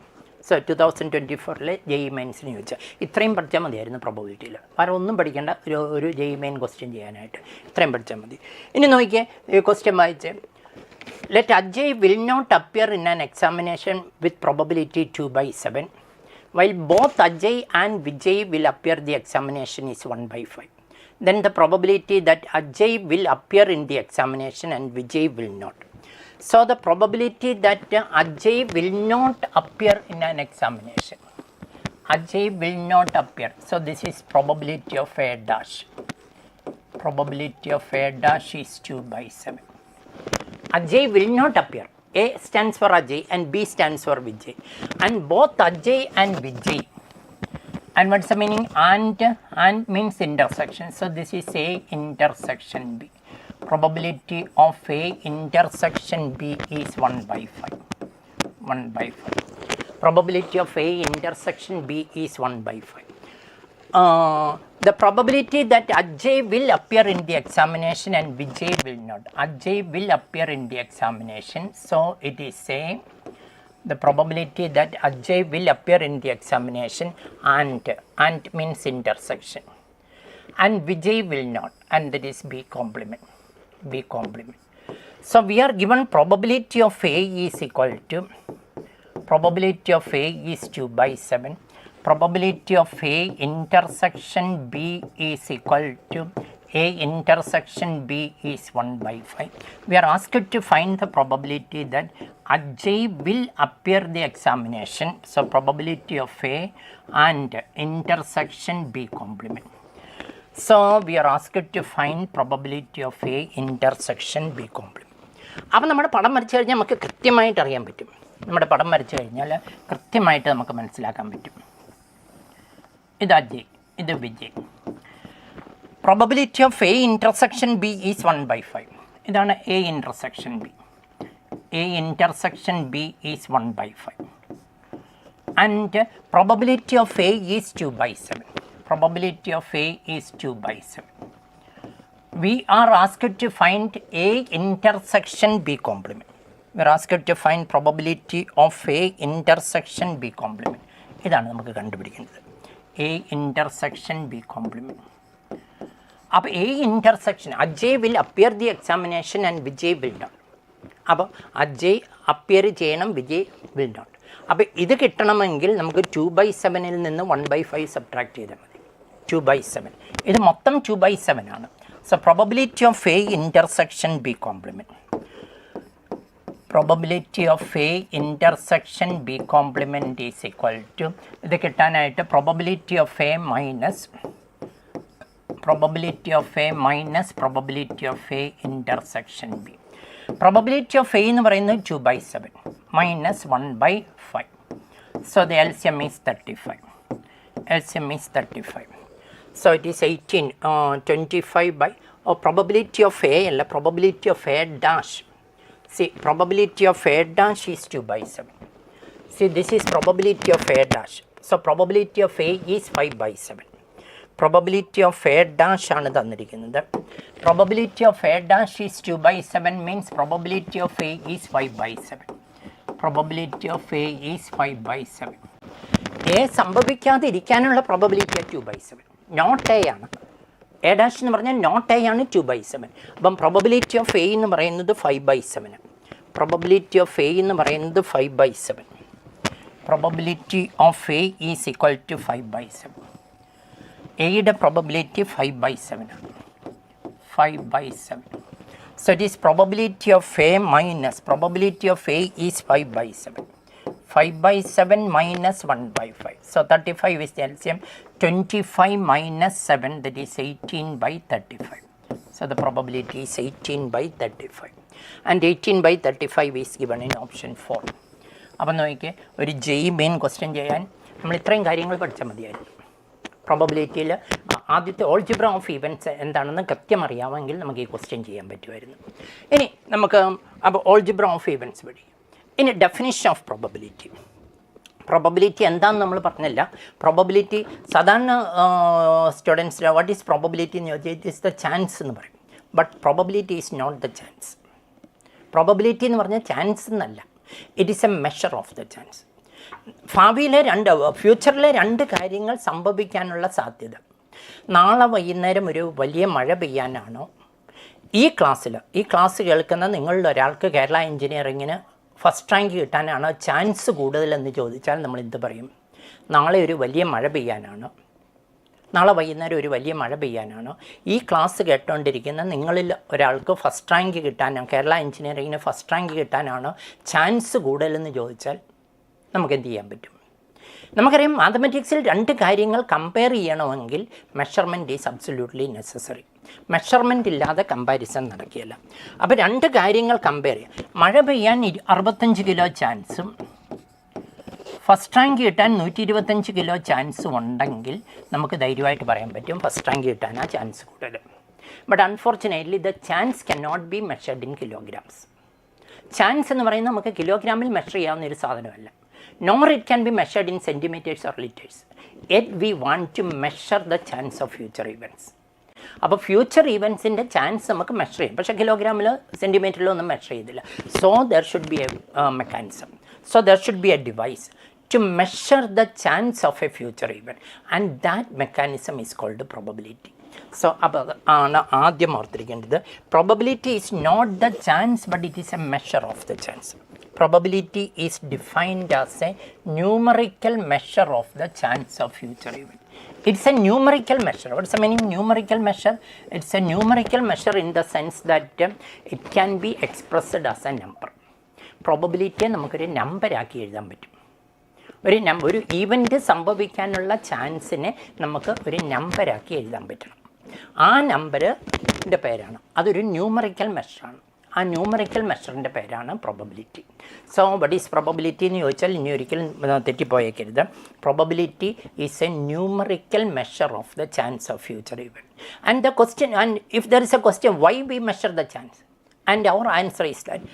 സോ 2024 JEE മെയിൻസിന് ചോദിച്ചാൽ ഇത്രയും പഠിച്ചാൽ മതിയായിരുന്നു പ്രോബബിലിറ്റിയിൽ. വേറെ ഒന്നും പഠിക്കേണ്ട, ഒരു JEE മെയിൻ ക്വസ്റ്റ്യൻ ചെയ്യാനായിട്ട് ഇത്രയും പഠിച്ചാൽ മതി. ഇനി നോക്കിയേ ക്വസ്റ്റ്യൻ വായിച്ച്. Let Ajay will not appear in an examination with probability 2/7, while both Ajay and Vijay will appear the examination is 1/5. Then the probability that Ajay will appear in the examination and Vijay will not. So the probability that Ajay will not appear in an examination. Ajay will not appear. So this is probability of A dash. Probability of A dash is 2/7. Ajay will not appear. A stands for Ajay and B stands for Vijay. And both Ajay and Vijay. And what's the meaning? And means intersection. So this is A intersection B. Probability of A intersection B is 1/5. 1/5. Probability of A intersection B is 1/5. The probability that Ajay will appear in the examination and Vijay will not. Ajay will appear in the examination. So it is saying the probability that Ajay will appear in the examination and means intersection. And Vijay will not. And that is B complement. B complement. So we are given probability of A is equal to, probability of A is 2/7. Probability of A intersection B is equal to A intersection B is 1/5. We are asked to find the probability that Ajay will appear the examination. So probability of A and intersection B complement. So we are asked to find probability of A intersection B complement. അപ്പോൾ നമ്മുടെ പടം വരച്ചു കഴിഞ്ഞാൽ നമുക്ക് കൃത്യമായിട്ട് അറിയാൻ പറ്റും. നമ്മുടെ പടം വരച്ചു കഴിഞ്ഞാൽ കൃത്യമായിട്ട് നമുക്ക് മനസ്സിലാക്കാൻ പറ്റും. ഇത് അജയ്, ഇത് Vijay. Probability of A intersection B is 1/5. ഇതാണ് A intersection B. A intersection B is 1/5. And probability of A is 2/7. Probability of A is 2/7. We are asked to find A intersection B complement. We are asked to find probability of A intersection B complement. ഇതാണ് നമുക്ക് കണ്ടുപിടിക്കേണ്ടത്. A intersection B complement. അപ്പോൾ A intersection, Ajay will appear the examination and Vijay will not. അപ്പോൾ Ajay appear ചെയ്യണം, Vijay will not. അപ്പോൾ ഇത് കിട്ടണമെങ്കിൽ നമുക്ക് 2/7 നിന്ന് 1/5 സബ്ട്രാക്ട് ചെയ്താൽ മതി. 2/7 ഇത് മൊത്തം 2/7 ആണ്. So probability of A intersection B complement, probability of A intersection B complement is equal to, ഇത് കിട്ടാനായിട്ട് probability of A minus probability of A minus probability of A intersection B. Probability of A എന്ന് പറയുന്നത് 2/7 minus 1/5. So the LCM is 35. LCM is 35. So it is 18, 25 by probability of A അല്ല, probability of A dash. See, probability of A dash is 2/7. See, this is probability of A dash. So probability of A is 5/7. Probability of A dash ആണ് തന്നിരിക്കുന്നത്. Probability of A dash is 2/7 means probability of A is 5/7. Probability of A is 5/7. A സംഭവിക്കാതിരിക്കാനുള്ള probability 2/7. Not A ആണ്. A dash എന്ന് പറഞ്ഞാൽ not A ആണ് 2/7. അപ്പം probability of A എന്ന് പറയുന്നത് 5/7. പ്രോബബിലിറ്റി ഓഫ് എ എന്ന് പറയുന്നത് 5/7. Probability of A is equal to 5/7. എയുടെ പ്രോബബിലിറ്റി 5/7 ആണ്. 5/7. So it is probability of A minus probability of A is 5/7. 5/7 minus 1/5. So 35 is the LCM. 25 minus 7, that is 18/35. So the probability is 18/35. And 18/35 is given in option 4. അപ്പം നോക്കിക്കേ, ഒരു JEE Main question ചെയ്യാൻ നമ്മൾ ഇത്രയും കാര്യങ്ങൾ പഠിച്ചാൽ മതിയായിരുന്നു. പ്രോബബിലിറ്റിയിൽ ആദ്യത്തെ ഓൾജിബ്ര ഓഫ് ഇവൻറ്റ്സ് എന്താണെന്ന് കൃത്യം അറിയാമെങ്കിൽ നമുക്ക് ഈ ക്വസ്റ്റ്യൻ ചെയ്യാൻ പറ്റുമായിരുന്നു. ഇനി നമുക്ക് അപ്പോൾ ഓൾജിബ്ര ഓഫ് ഇവൻറ്റ്സ് വഴി ഇനി ഡെഫിനിഷൻ ഓഫ് പ്രോബബിലിറ്റി. പ്രോബബിലിറ്റി എന്താണെന്ന് നമ്മൾ പറഞ്ഞില്ല. പ്രോബബിലിറ്റി സാധാരണ സ്റ്റുഡൻസിന് വാട്ട് ഈസ് പ്രോബബിലിറ്റി എന്ന് ചോദിച്ചാൽ ഇറ്റ് ഈസ് ദ ചാൻസ് എന്ന് പറയും. But probability is not the chance. Probability എന്ന് പറഞ്ഞാൽ ചാൻസ് എന്നല്ല, it is a measure of the chance. ഭാവിയിലെ ഫ്യൂച്ചറിലെ രണ്ട് കാര്യങ്ങൾ സംഭവിക്കാനുള്ള സാധ്യത. നാളെ വൈകുന്നേരം ഒരു വലിയ മഴ പെയ്യാനാണോ, ഈ ക്ലാസ് കേൾക്കുന്ന നിങ്ങളിൽ ഒരാൾക്ക് കേരള എഞ്ചിനീയറിങ്ങിന് ഫസ്റ്റ് റാങ്ക് കിട്ടാനാണോ ചാൻസ് കൂടുതലെന്ന് ചോദിച്ചാൽ നമ്മൾ എന്ത് പറയും? നാളെ ഒരു വലിയ മഴ പെയ്യാനാണോ, നാളെ വൈകുന്നേരം ഒരു വലിയ മഴ പെയ്യാനാണോ, ഈ ക്ലാസ് കേട്ടുകൊണ്ടിരിക്കുന്ന നിങ്ങളിൽ ഒരാൾക്ക് ഫസ്റ്റ് റാങ്ക് കിട്ടാനാണ്, കേരള എഞ്ചിനീയറിങ്ങിന് ഫസ്റ്റ് റാങ്ക് കിട്ടാനാണോ ചാൻസ് കൂടുതലെന്ന് ചോദിച്ചാൽ നമുക്ക് എന്ത് ചെയ്യാൻ പറ്റും? നമുക്കറിയാം മാത്തമാറ്റിക്സിൽ രണ്ട് കാര്യങ്ങൾ കമ്പയർ ചെയ്യണമെങ്കിൽ measurement is absolutely necessary. Measurement ഇല്ലാതെ കമ്പാരിസൺ നടക്കുകയില്ല. അപ്പോൾ രണ്ട് കാര്യങ്ങൾ കമ്പയർ ചെയ്യാം. മഴ പെയ്യാൻ 65 കിലോ ചാൻസും ഫസ്റ്റ് റാങ്ക് കിട്ടാൻ 125 കിലോ ചാൻസും ഉണ്ടെങ്കിൽ നമുക്ക് ധൈര്യമായിട്ട് പറയാൻ പറ്റും ഫസ്റ്റ് റാങ്ക് കിട്ടാനാ ചാൻസ് കൂടുതൽ. But unfortunately the chance can not be measured in kilograms. Chance എന്ന് പറയുന്നത് നമുക്ക് കിലോഗ്രാമിൽ മെഷർ ചെയ്യാവുന്ന ഒരു സാധനമല്ല. nor it can be measured in centimeters or liters. Yet we want to measure the chance of future events. അപ്പോൾ future ഇവൻസിൻ്റെ chance നമുക്ക് measure ചെയ്യാം, പക്ഷേ കിലോഗ്രാമിൽ സെൻറ്റിമീറ്ററിലോ ഒന്നും മെഷർ ചെയ്തില്ല. So there should be A mechanism, so there should be A device to measure the chance of a future event, and that mechanism is called probability. So അപ്പോൾ ആണ് ആദ്യം ഓർത്തിരിക്കേണ്ടത്. Probability is not the chance, but it is a measure of the chance. Probability is defined as a numerical measure of the chance of future event. It's a numerical measure. What's the meaning numerical measure? It's a numerical measure in the sense that it can be expressed as a number. Probability നമുക്കൊരു നമ്പറാക്കി എഴുതാൻ പറ്റും. ഒരു event സംഭവിക്കാനുള്ള ചാൻസിനെ നമുക്ക് ഒരു നമ്പറാക്കി എഴുതാൻ പറ്റണം. ആ നമ്പറിൻ്റെ പേരാണ്, അതൊരു ന്യൂമറിക്കൽ മെഷറാണ്. ആ ന്യൂമറിക്കൽ മെഷറിൻ്റെ പേരാണ് probability. So what is probability എന്ന് ചോദിച്ചാൽ ഇനി ഒരിക്കലും തെറ്റിപ്പോയേക്കരുത്. Probability is a numerical measure of the chance of future event. And the question, and if there is a question why we measure the chance, and our answer is that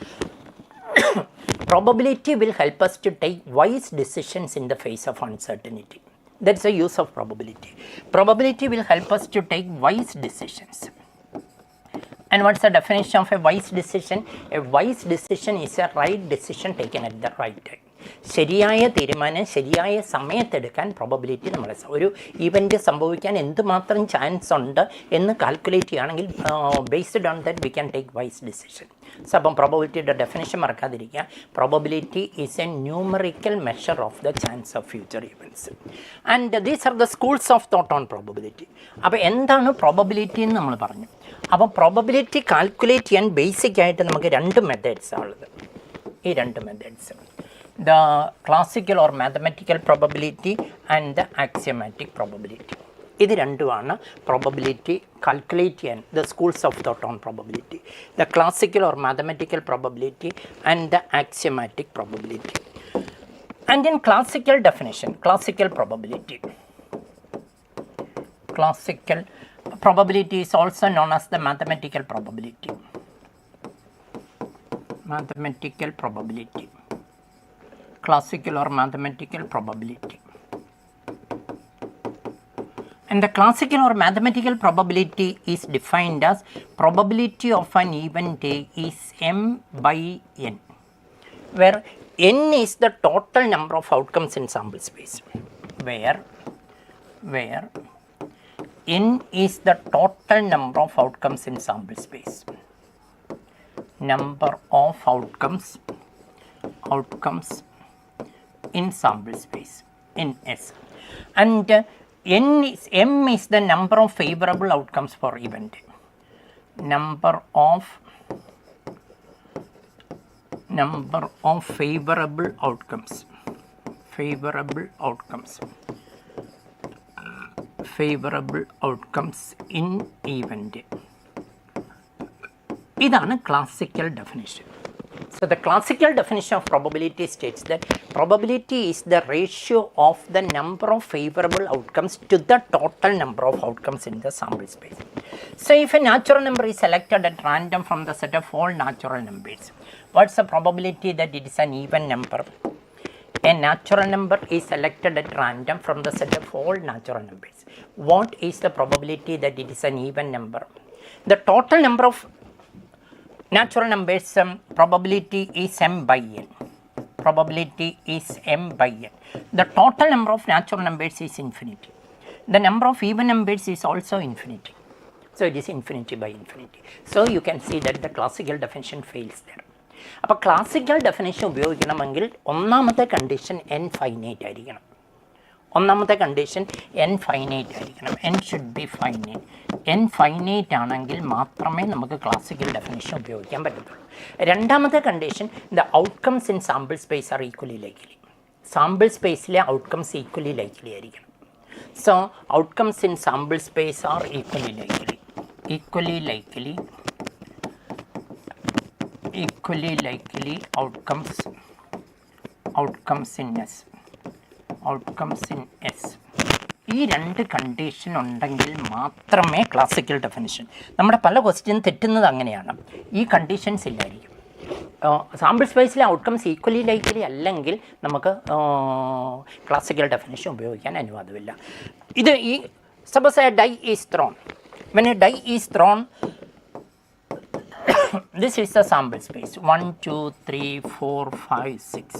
probability will help us to take wise decisions in the face of uncertainty. That's the use of probability. Probability will help us to take wise decisions. And what's the definition of a wise decision? A wise decision is a right decision taken at the right time. ശരിയായ തീരുമാനം ശരിയായ സമയത്തെടുക്കാൻ probability നമ്മളെ ഒരു event സംഭവിക്കാൻ എന്തുമാത്രം chance ഉണ്ട് എന്ന് calculate ചെയ്യുകയാണെങ്കിൽ based on that we can take vice decision. So അപ്പം പ്രോബബിലിറ്റിയുടെ ഡെഫിനേഷൻ മറക്കാതിരിക്കുക. Probability is a numerical measure of the chance of future events and these are the schools of thought on probability. അപ്പോൾ എന്താണ് probability എന്ന് നമ്മൾ പറഞ്ഞു. അപ്പോൾ probability calculate ചെയ്യാൻ ബേസിക്കായിട്ട് നമുക്ക് രണ്ട് മെത്തേഡ്സാണ് ഉള്ളത്. ഈ രണ്ട് methods, the classical or mathematical probability and the axiomatic probability. ഇത് രണ്ടുമാണ് പ്രോബബിലിറ്റി കാൽക്കുലേറ്റ് ചെയ്യാൻ the schools of thought on probability, the classical or mathematical probability and the axiomatic probability. And in classical definition, classical probability is also known as the mathematical probability. Classical or mathematical probability. And the classical or mathematical probability is defined as probability of an event A is m by n, where n is the total number of outcomes in sample space, where n is the total number of outcomes in sample space, number of outcomes in sample space in S, and m is the number of favorable outcomes for event, number of favorable outcomes in event. ഇതാണ് classical definition. So the classical definition of probability states that probability is the ratio of the number of favorable outcomes to the total number of outcomes in the sample space. So if a natural number is selected at random from the set of all natural numbers, what's the probability that it is an even number? A natural number is selected at random from the set of all natural numbers. What is the probability that it is an even number? The total number of natural numbers probability is m by n. The total number of natural numbers is infinity. The number of even numbers is also infinity. So it is infinity by infinity. So you can see that the classical definition fails there. അപ്പോൾ classical definition ഉപയോഗിക്കണമെങ്കിൽ ഒന്നാമത്തെ condition n finite ആയിരിക്കണം. n should be finite. n finite ആണെങ്കിൽ മാത്രമേ നമുക്ക് classical definition ഉപയോഗിക്കാൻ പറ്റത്തുള്ളൂ. രണ്ടാമത്തെ condition, the outcomes in sample space R equally likely. Sample സ്പേസിലെ ഔട്ട്കംസ് ഈക്വലി ലൈക്ലി ആയിരിക്കണം. So outcomes in sample space R equally likely outcomes in S. ഈ രണ്ട് കണ്ടീഷൻ ഉണ്ടെങ്കിൽ മാത്രമേ ക്ലാസിക്കൽ ഡെഫിനിഷൻ. നമ്മുടെ പല ക്വസ്റ്റ്യൻ തെറ്റുന്നത് അങ്ങനെയാണ്, ഈ കണ്ടീഷൻസ് ഇല്ലായിരിക്കും. സാമ്പിൾ സ്പേസിലെ ഔട്ട്കംസ് ഈക്വലി ലൈക്ലി അല്ലെങ്കിൽ നമുക്ക് ക്ലാസിക്കൽ ഡെഫിനിഷൻ ഉപയോഗിക്കാൻ അനുവാദമില്ല. ഇത് ഈ suppose a die is thrown. When a die is thrown, this is the sample space 1 2 3 4 5 6.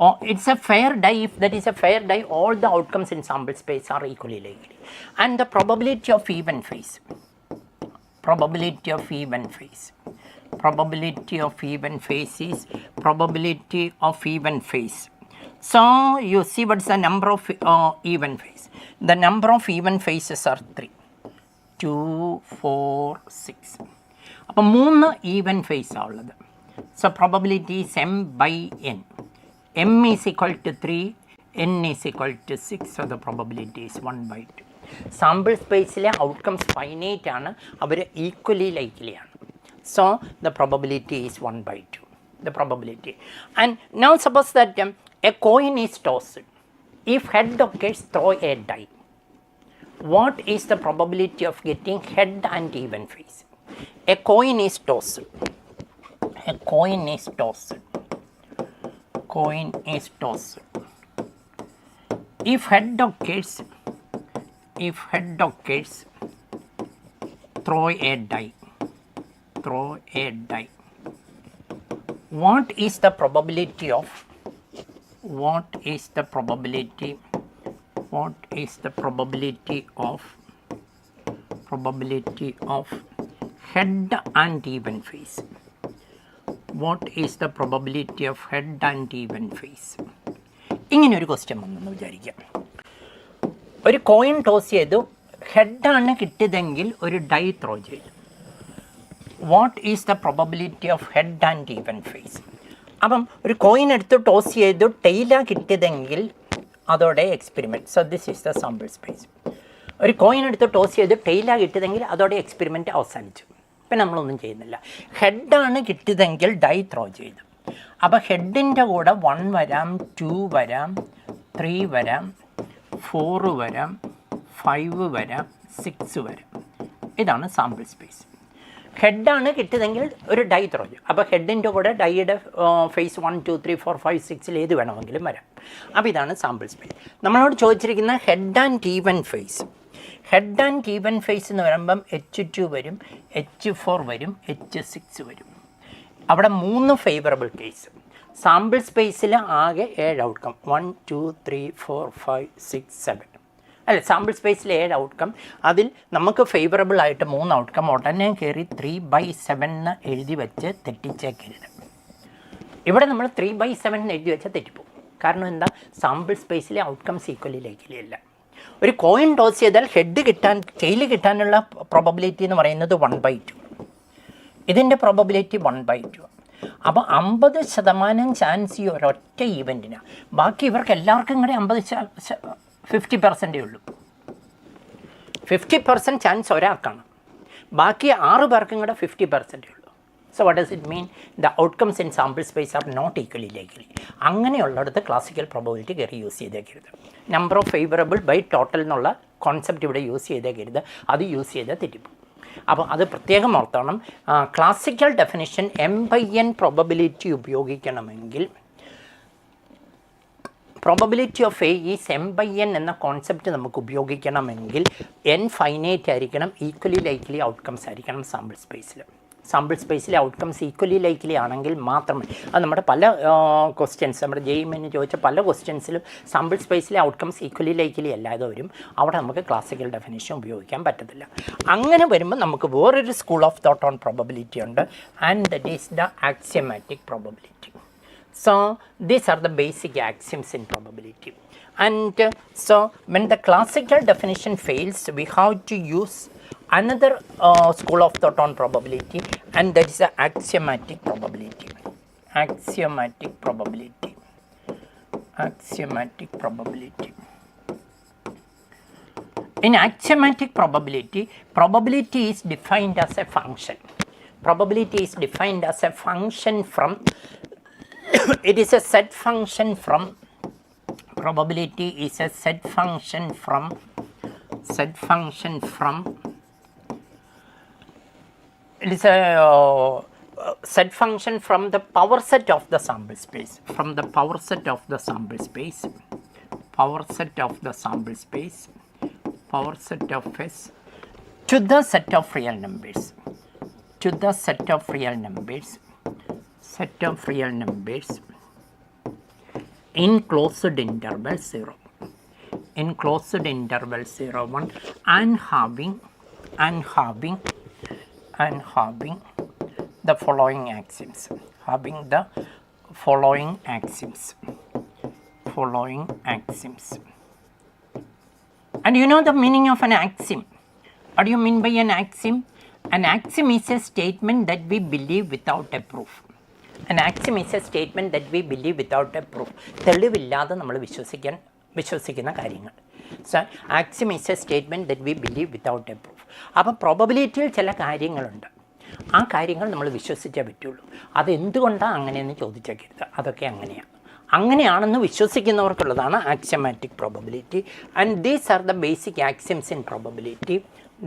Oh, it's a fair die. If that is a fair die, all the outcomes in sample space are equally likely. And the probability of even phase is probability of even phase. So you see what's the number of even phase. The number of even phases are 3 2 4 6. അപ്പോൾ 3 even face ആണ് ഉള്ളത്. So probability is m by n. m is equal to 3, n is equal to 6. So the probability is 1 by 2. Sample സ്പേസിലെ outcomes finite ആണ്, അവർ equally ലൈക്ലിയാണ്. So the probability is 1 by 2. The probability. And now suppose that a coin is tossed. If head occurs, throw a die. What is the probability of getting head and even phase? A coin is tossed. If head occurs, throw a die. What is the probability of what is the probability of head and even face? What is the probability of head and even face? ഇങ്ങനെ ഒരു question വന്നെന്ന് വിചാരിക്കാം. ഒരു coin toss ചെയ്തു, ഹെഡാണ് കിട്ടിയതെങ്കിൽ ഒരു die throw ചെയ്തു. What is the probability of head and even face? അപ്പം ഒരു കോയിൻ എടുത്ത് ടോസ് ചെയ്തു, ടെയിലാണ് കിട്ടിയതെങ്കിൽ അതോടെ experiment. So this is the sample space. ഒരു കോയിൻ എടുത്ത് ടോസ് ചെയ്ത് ടെയിലാണ് കിട്ടിയതെങ്കിൽ അതോടെ എക്സ്പെരിമെൻറ്റ് അവസാനിച്ചു. ഇപ്പം നമ്മളൊന്നും ചെയ്യുന്നില്ല. ഹെഡാണ് കിട്ടിയതെങ്കിൽ ഡൈ ത്രോ ചെയ്തു. അപ്പോൾ ഹെഡിൻ്റെ കൂടെ 1 വരാം, 2 വരാം, 3 വരാം, 4 വരാം, 5 വരാം, 6 വരാം. ഇതാണ് സാമ്പിൾ സ്പേസ്. ഹെഡാണ് കിട്ടിയതെങ്കിൽ ഒരു ഡൈ ത്രോ ചെയ്യും. അപ്പോൾ ഹെഡിൻ്റെ കൂടെ ഡൈയുടെ ഫേസ് 1, 2, 3, 4, 5, 6 ഏത് വേണമെങ്കിലും വരാം. അപ്പോൾ ഇതാണ് സാമ്പിൾ സ്പേസ്. നമ്മളോട് ചോദിച്ചിരിക്കുന്ന head and even face. Head and even face എന്ന് പറയുമ്പം H2 വരും, H4 വരും, H6 വരും. അവിടെ 3 ഫേവറബിൾ കേസ്. സാമ്പിൾ സ്പേസിൽ ആകെ 7 ഔട്ട്കം. 1, 2, 3, 4, 5, 6, 7. അല്ല, സാമ്പിൾ സ്പേസിൽ 7 ഔട്ട്കം. അതിൽ നമുക്ക് ഫേവറബിൾ ആയിട്ട് 3 ഔട്ട്കം. ഉടനെ കയറി 3/7 എന്ന് എഴുതി വെച്ച് തെറ്റിച്ചേക്കരുത്. ഇവിടെ നമ്മൾ 3/7 എന്ന് എഴുതി വെച്ചാൽ തെറ്റിപ്പോകും. കാരണം എന്താ, സാമ്പിൾ സ്പേസിലെ ഔട്ട്കംസ് ഈക്വലിലേക്കില്ല. ഒരു കോയിൻ ടോസ് ചെയ്താൽ ഹെഡ് കിട്ടാൻ, ടെയിൽ കിട്ടാനുള്ള പ്രോബബിലിറ്റി എന്ന് പറയുന്നത് 1/2. ഇതിൻ്റെ പ്രോബബിലിറ്റി 1/2. അപ്പോൾ 50% ചാൻസ് ഈ ഒരൊറ്റ ഈവൻറ്റിനാണ്. ബാക്കി ഇവർക്ക് എല്ലാവർക്കും കൂടെ 50% ഉള്ളൂ. 50% ചാൻസ് ഒരാൾക്കാണ്. ബാക്കി 6 പേർക്കും കൂടെ 50% ഉള്ളൂ. So what does it mean? The outcomes in sample space are not equally likely. അങ്ങനെയുള്ളിടത്ത് ക്ലാസിക്കൽ പ്രോബബിലിറ്റി കയറി യൂസ് ചെയ്തേക്കരുത്. Number of favourable by total എന്നുള്ള കോൺസെപ്റ്റ് ഇവിടെ യൂസ് ചെയ്തേക്കരുത്. അത് യൂസ് ചെയ്താൽ തെറ്റിപ്പോകും. അപ്പോൾ അത് പ്രത്യേകം ഓർത്തണം. ക്ലാസിക്കൽ ഡെഫിനിഷൻ M/N പ്രോബബിലിറ്റി ഉപയോഗിക്കണമെങ്കിൽ probability of A is M/N എന്ന കോൺസെപ്റ്റ് നമുക്ക് ഉപയോഗിക്കണമെങ്കിൽ n ഫൈനൈറ്റ് ആയിരിക്കണം, ഈക്വലി ലൈക്ലി ഔട്ട്കംസ് ആയിരിക്കണം സാമ്പിൾ സ്പേസിൽ. സാമ്പിൾ സ്പേസിലെ ഔട്ട്കംസ് ഈക്വലി ലൈക്ലി ആണെങ്കിൽ മാത്രമേ, അത് നമ്മുടെ പല ക്വസ്റ്റ്യൻസ്, നമ്മുടെ JEE Main ചോദിച്ച പല ക്വസ്റ്റ്യൻസിലും സാമ്പിൾ സ്പേസിലെ ഔട്ട്കംസ് ഈക്വലി ലൈക്ലി അല്ലാതെ വരും. അവിടെ നമുക്ക് ക്ലാസിക്കൽ ഡെഫിനിഷൻ ഉപയോഗിക്കാൻ പറ്റത്തില്ല. അങ്ങനെ വരുമ്പോൾ നമുക്ക് വേറൊരു school of thought on probability ഉണ്ട്, and that is the axiomatic probability. So these are the basic axioms in probability. And so when the classical definition fails, we have to use another school of thought on probability, and that is the axiomatic probability. Axiomatic probability. Axiomatic probability. In axiomatic probability, probability is defined as a function. Probability is defined as a function from it is a set function from, probability is a set function from it is a set function from the power set of the sample space, from the power set of the sample space, power set of the sample space, power set of S to the set of real numbers, to the set of real numbers, set of real numbers in closed interval 0, in closed interval 0, 1, and having the following axioms, having the following axioms. And you know the meaning of an axiom. What do you mean by an axiom? An axiom is a statement that we believe without a proof. An axiom is a statement that we believe without a proof. തെളിവില്ലാതെ നമ്മൾ വിശ്വസിക്കുന്ന കാര്യങ്ങൾ. So axiom is A statement that we believe without A proof. അപ്പം പ്രോബബിലിറ്റിയിൽ ചില കാര്യങ്ങളുണ്ട്, ആ കാര്യങ്ങൾ നമ്മൾ വിശ്വസിച്ചേ പറ്റുള്ളൂ. അതെന്തുകൊണ്ടാണ് അങ്ങനെയെന്ന് ചോദിച്ചേക്കരുത്. അതൊക്കെ അങ്ങനെയാണെന്ന് വിശ്വസിക്കുന്നവർക്കുള്ളതാണ് axiomatic probability. And these are the basic axioms in probability.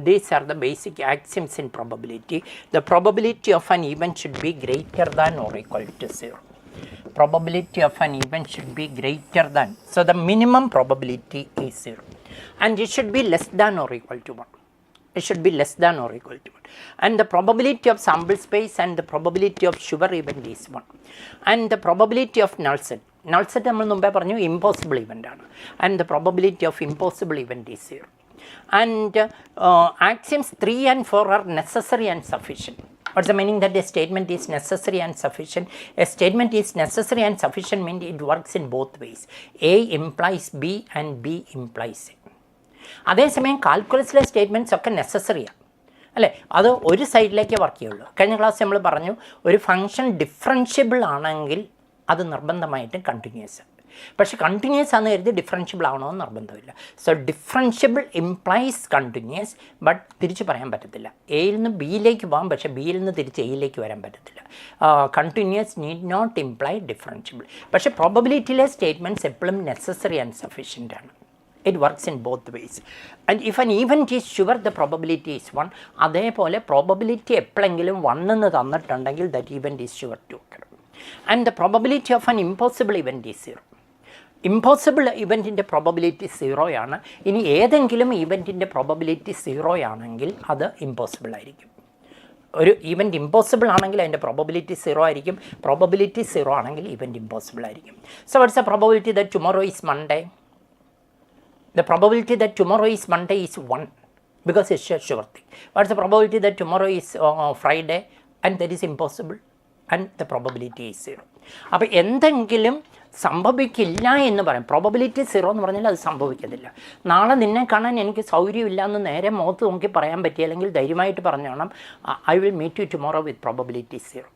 These are the basic axioms in probability. The probability of an event should be greater than or equal to 0. Probability of an event should be greater than. So the minimum probability is 0. And it should be less than or equal to 1. It should be less than or equal to 1. And the probability of sample space and the probability of sure event is 1. And the probability of null set. null set നമ്മൾ മുമ്പേ പറഞ്ഞു impossible event ആണ്, and the probability of impossible event is 0. And axioms 3 and 4 are necessary and sufficient. What's the meaning that a statement is necessary and sufficient? A statement is necessary and sufficient means it works in both ways. A implies B and B implies A. അതേസമയം കാൽക്കുലസിലെ statements ഒക്കെ നെസസറിയാണ് അല്ലേ, അത് ഒരു സൈഡിലേക്കേ work ചെയ്യുള്ളൂ. കഴിഞ്ഞ class നമ്മൾ പറഞ്ഞു ഒരു ഫംഗ്ഷൻ ഡിഫറൻഷ്യബിൾ ആണെങ്കിൽ അത് നിർബന്ധമായിട്ടും കണ്ടിന്യൂസ്. പക്ഷേ കണ്ടിന്യൂസ് ആണെന്ന് കരുതി ഡിഫറൻഷ്യബിൾ ആവണമെന്ന് നിർബന്ധമില്ല. So differentiable implies continuous, but തിരിച്ച് പറയാൻ പറ്റത്തില്ല. എയിൽ നിന്ന് ബിയിലേക്ക് പോകാം, പക്ഷേ ബിയിൽ നിന്ന് തിരിച്ച് എയിലേക്ക് വരാൻ പറ്റത്തില്ല. Continuous need not imply differentiable. പക്ഷേ പ്രോബബിലിറ്റിയിലെ സ്റ്റേറ്റ്മെൻറ്റ്സ് എപ്പോഴും നെസസറി ആൻഡ് സഫീഷ്യൻ്റ് ആണ്. It works in both ways. And if an event is sure, the probability is 1. അതേപോലെ പ്രോബബിലിറ്റി എപ്പോഴെങ്കിലും 1 എന്ന് തന്നിട്ടുണ്ടെങ്കിൽ that event is sure to occur. And the probability of an impossible event is 0. Impossible ഇവൻറ്റിൻ്റെ probability 0 ആണ്. ഇനി ഏതെങ്കിലും ഇവൻറ്റിൻ്റെ probability 0 ആണെങ്കിൽ അത് ഇമ്പോസിബിൾ ആയിരിക്കും. ഒരു ഇവൻറ്റ് ഇമ്പോസിബിൾ ആണെങ്കിൽ അതിൻ്റെ പ്രോബബിലിറ്റി 0 ആയിരിക്കും. പ്രോബബിലിറ്റി 0 ആണെങ്കിൽ ഇവൻറ്റ് ഇമ്പോസിബിൾ ആയിരിക്കും. So what's the probability that tomorrow is Monday? The probability that tomorrow is Monday is 1 because it's a sure thing. What's the probability that tomorrow is Friday and that is impossible and the probability is 0. അപ്പോൾ എന്തെങ്കിലും സംഭവിക്കില്ല എന്ന് പറയും. Probability 0 എന്ന് പറഞ്ഞാൽ അത് സംഭവിക്കത്തില്ല. നാളെ നിന്നെ കാണാൻ എനിക്ക് സൗകര്യമില്ല എന്ന് നേരെ മുഖത്ത് നോക്കി പറയാൻ പറ്റിയില്ലെങ്കിൽ ധൈര്യമായിട്ട് പറഞ്ഞോണം I will meet you tomorrow with probability 0.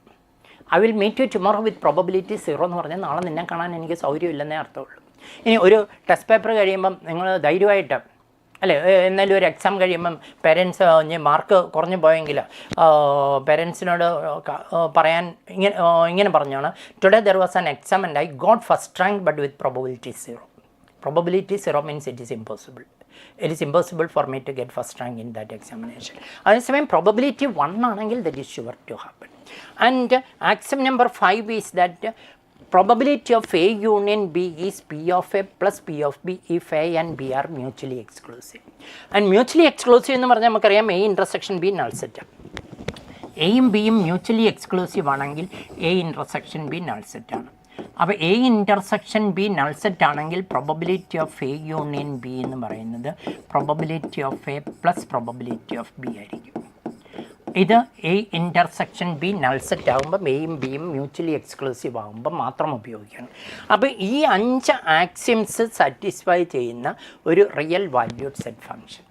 I will meet you tomorrow with probability 0 എന്ന് പറഞ്ഞാൽ നാളെ നിന്നെ കാണാൻ എനിക്ക് സൗകര്യമില്ലെന്നേ അർത്ഥമുള്ളൂ. ഇനി ഒരു ടെസ്റ്റ് പേപ്പർ കഴിയുമ്പം നിങ്ങൾ ധൈര്യമായിട്ട് അല്ലേ, എന്നാലും ഒരു എക്സാം കഴിയുമ്പം പേരൻസ് മാർക്ക് കുറഞ്ഞു പോയെങ്കിൽ പേരൻസിനോട് പറയാൻ ഇങ്ങനെ പറഞ്ഞാണ് today there was an exam and I got first rank but with probability 0. Probability 0 means it is impossible. It is impossible for me to get first rank in that examination. അതേസമയം probability 1 ആണെങ്കിൽ that is sure to happen. And axiom number 5 is that probability of A union B is P of A plus P of B if A and B are mutually exclusive. And mutually exclusive എന്ന് പറഞ്ഞാൽ നമുക്കറിയാം A intersection B null set. എയും ബിയും mutually exclusive ആണെങ്കിൽ A intersection B null set ആണ്. അപ്പോൾ A intersection B null set ആണെങ്കിൽ probability of A union B എന്ന് പറയുന്നത് probability of A plus probability of B ആയിരിക്കും. ഇത് A intersection B null set ആകുമ്പം എയും ബിയും മ്യൂച്വലി എക്സ്ക്ലൂസീവ് ആകുമ്പം മാത്രം ഉപയോഗിക്കണം. അപ്പോൾ ഈ 5 ആക്സിയംസ് സാറ്റിസ്ഫൈ ചെയ്യുന്ന ഒരു റിയൽ വാല്യൂഡ് സെറ്റ് ഫംഗ്ഷൻ.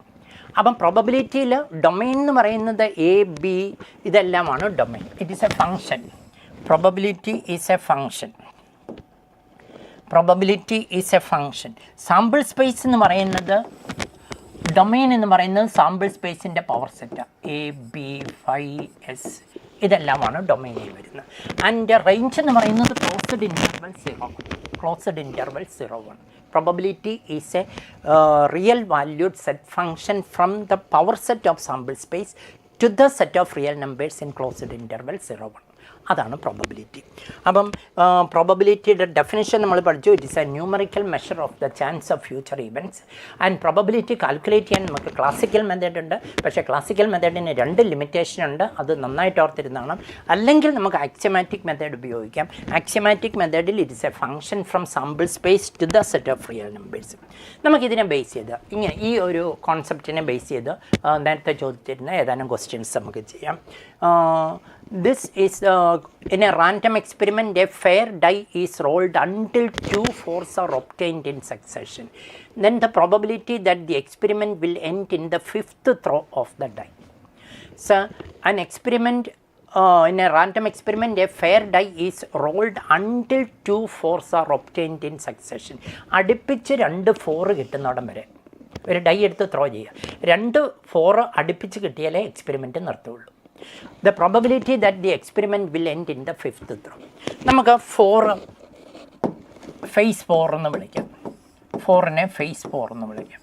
അപ്പം പ്രോബബിലിറ്റിയിൽ ഡൊമൈൻ എന്ന് പറയുന്നത് എ ബി ഇതെല്ലാമാണ് domain. It is a function. Probability is a function. Probability is a function. Sample space എന്ന് പറയുന്നത് ഡൊമൈൻ എന്ന് പറയുന്നത് സാമ്പിൾ സ്പേസിൻ്റെ power set A B 5S ഇതെല്ലാമാണ് ഡൊമൈനിൽ വരുന്നത്. ആൻഡ് റേഞ്ച് എന്ന് പറയുന്നത് closed interval 0, closed interval 0, 1. Probability is a real valued set function from the power set of sample space to the set of real numbers in closed interval 0, 1. അതാണ് probability. അപ്പം പ്രോബബിലിറ്റിയുടെ definition നമ്മൾ പഠിച്ചു. It is a numerical measure of the chance of future events. And probability calculate ചെയ്യാൻ നമുക്ക് classical method ഉണ്ട്. പക്ഷേ classical മെത്തേഡിന് 2 limitation ഉണ്ട്. അത് നന്നായിട്ട് ഓർത്തിരുന്നതാണ്. അല്ലെങ്കിൽ നമുക്ക് ആക്സിയോമാറ്റിക് മെത്തേഡ് ഉപയോഗിക്കാം. ആക്സിയോമാറ്റിക് മെത്തേഡിൽ it is a function from sample space to the set of real numbers. നമുക്കിതിനെ ബേസ് ചെയ്ത് ഇങ്ങനെ ഈ ഒരു കോൺസെപ്റ്റിനെ ബേസ് ചെയ്ത് നേരത്തെ ചോദിച്ചിരുന്ന ഏതാനും ക്വസ്റ്റ്യൻസ് നമുക്ക് ചെയ്യാം. This is in a random experiment a fair die is rolled until 2 fours are obtained in succession. Then the probability that the experiment will end in the 5th throw of the die. So an experiment in a random experiment a fair die is rolled until 2 fours are obtained in succession. അടുപ്പിച്ച് 2 4 കിട്ടുന്നിടം വരെ ഒരു dye എടുത്ത് throw ചെയ്യുക. 2 4 അടുപ്പിച്ച് കിട്ടിയാലേ experiment നിർത്തുള്ളൂ. The probability that the experiment will end in the 5th throw. നമുക്ക് 4 phase 4 എന്ന് വിളിക്കാം. 4നെ phase 4 എന്ന് വിളിക്കാം.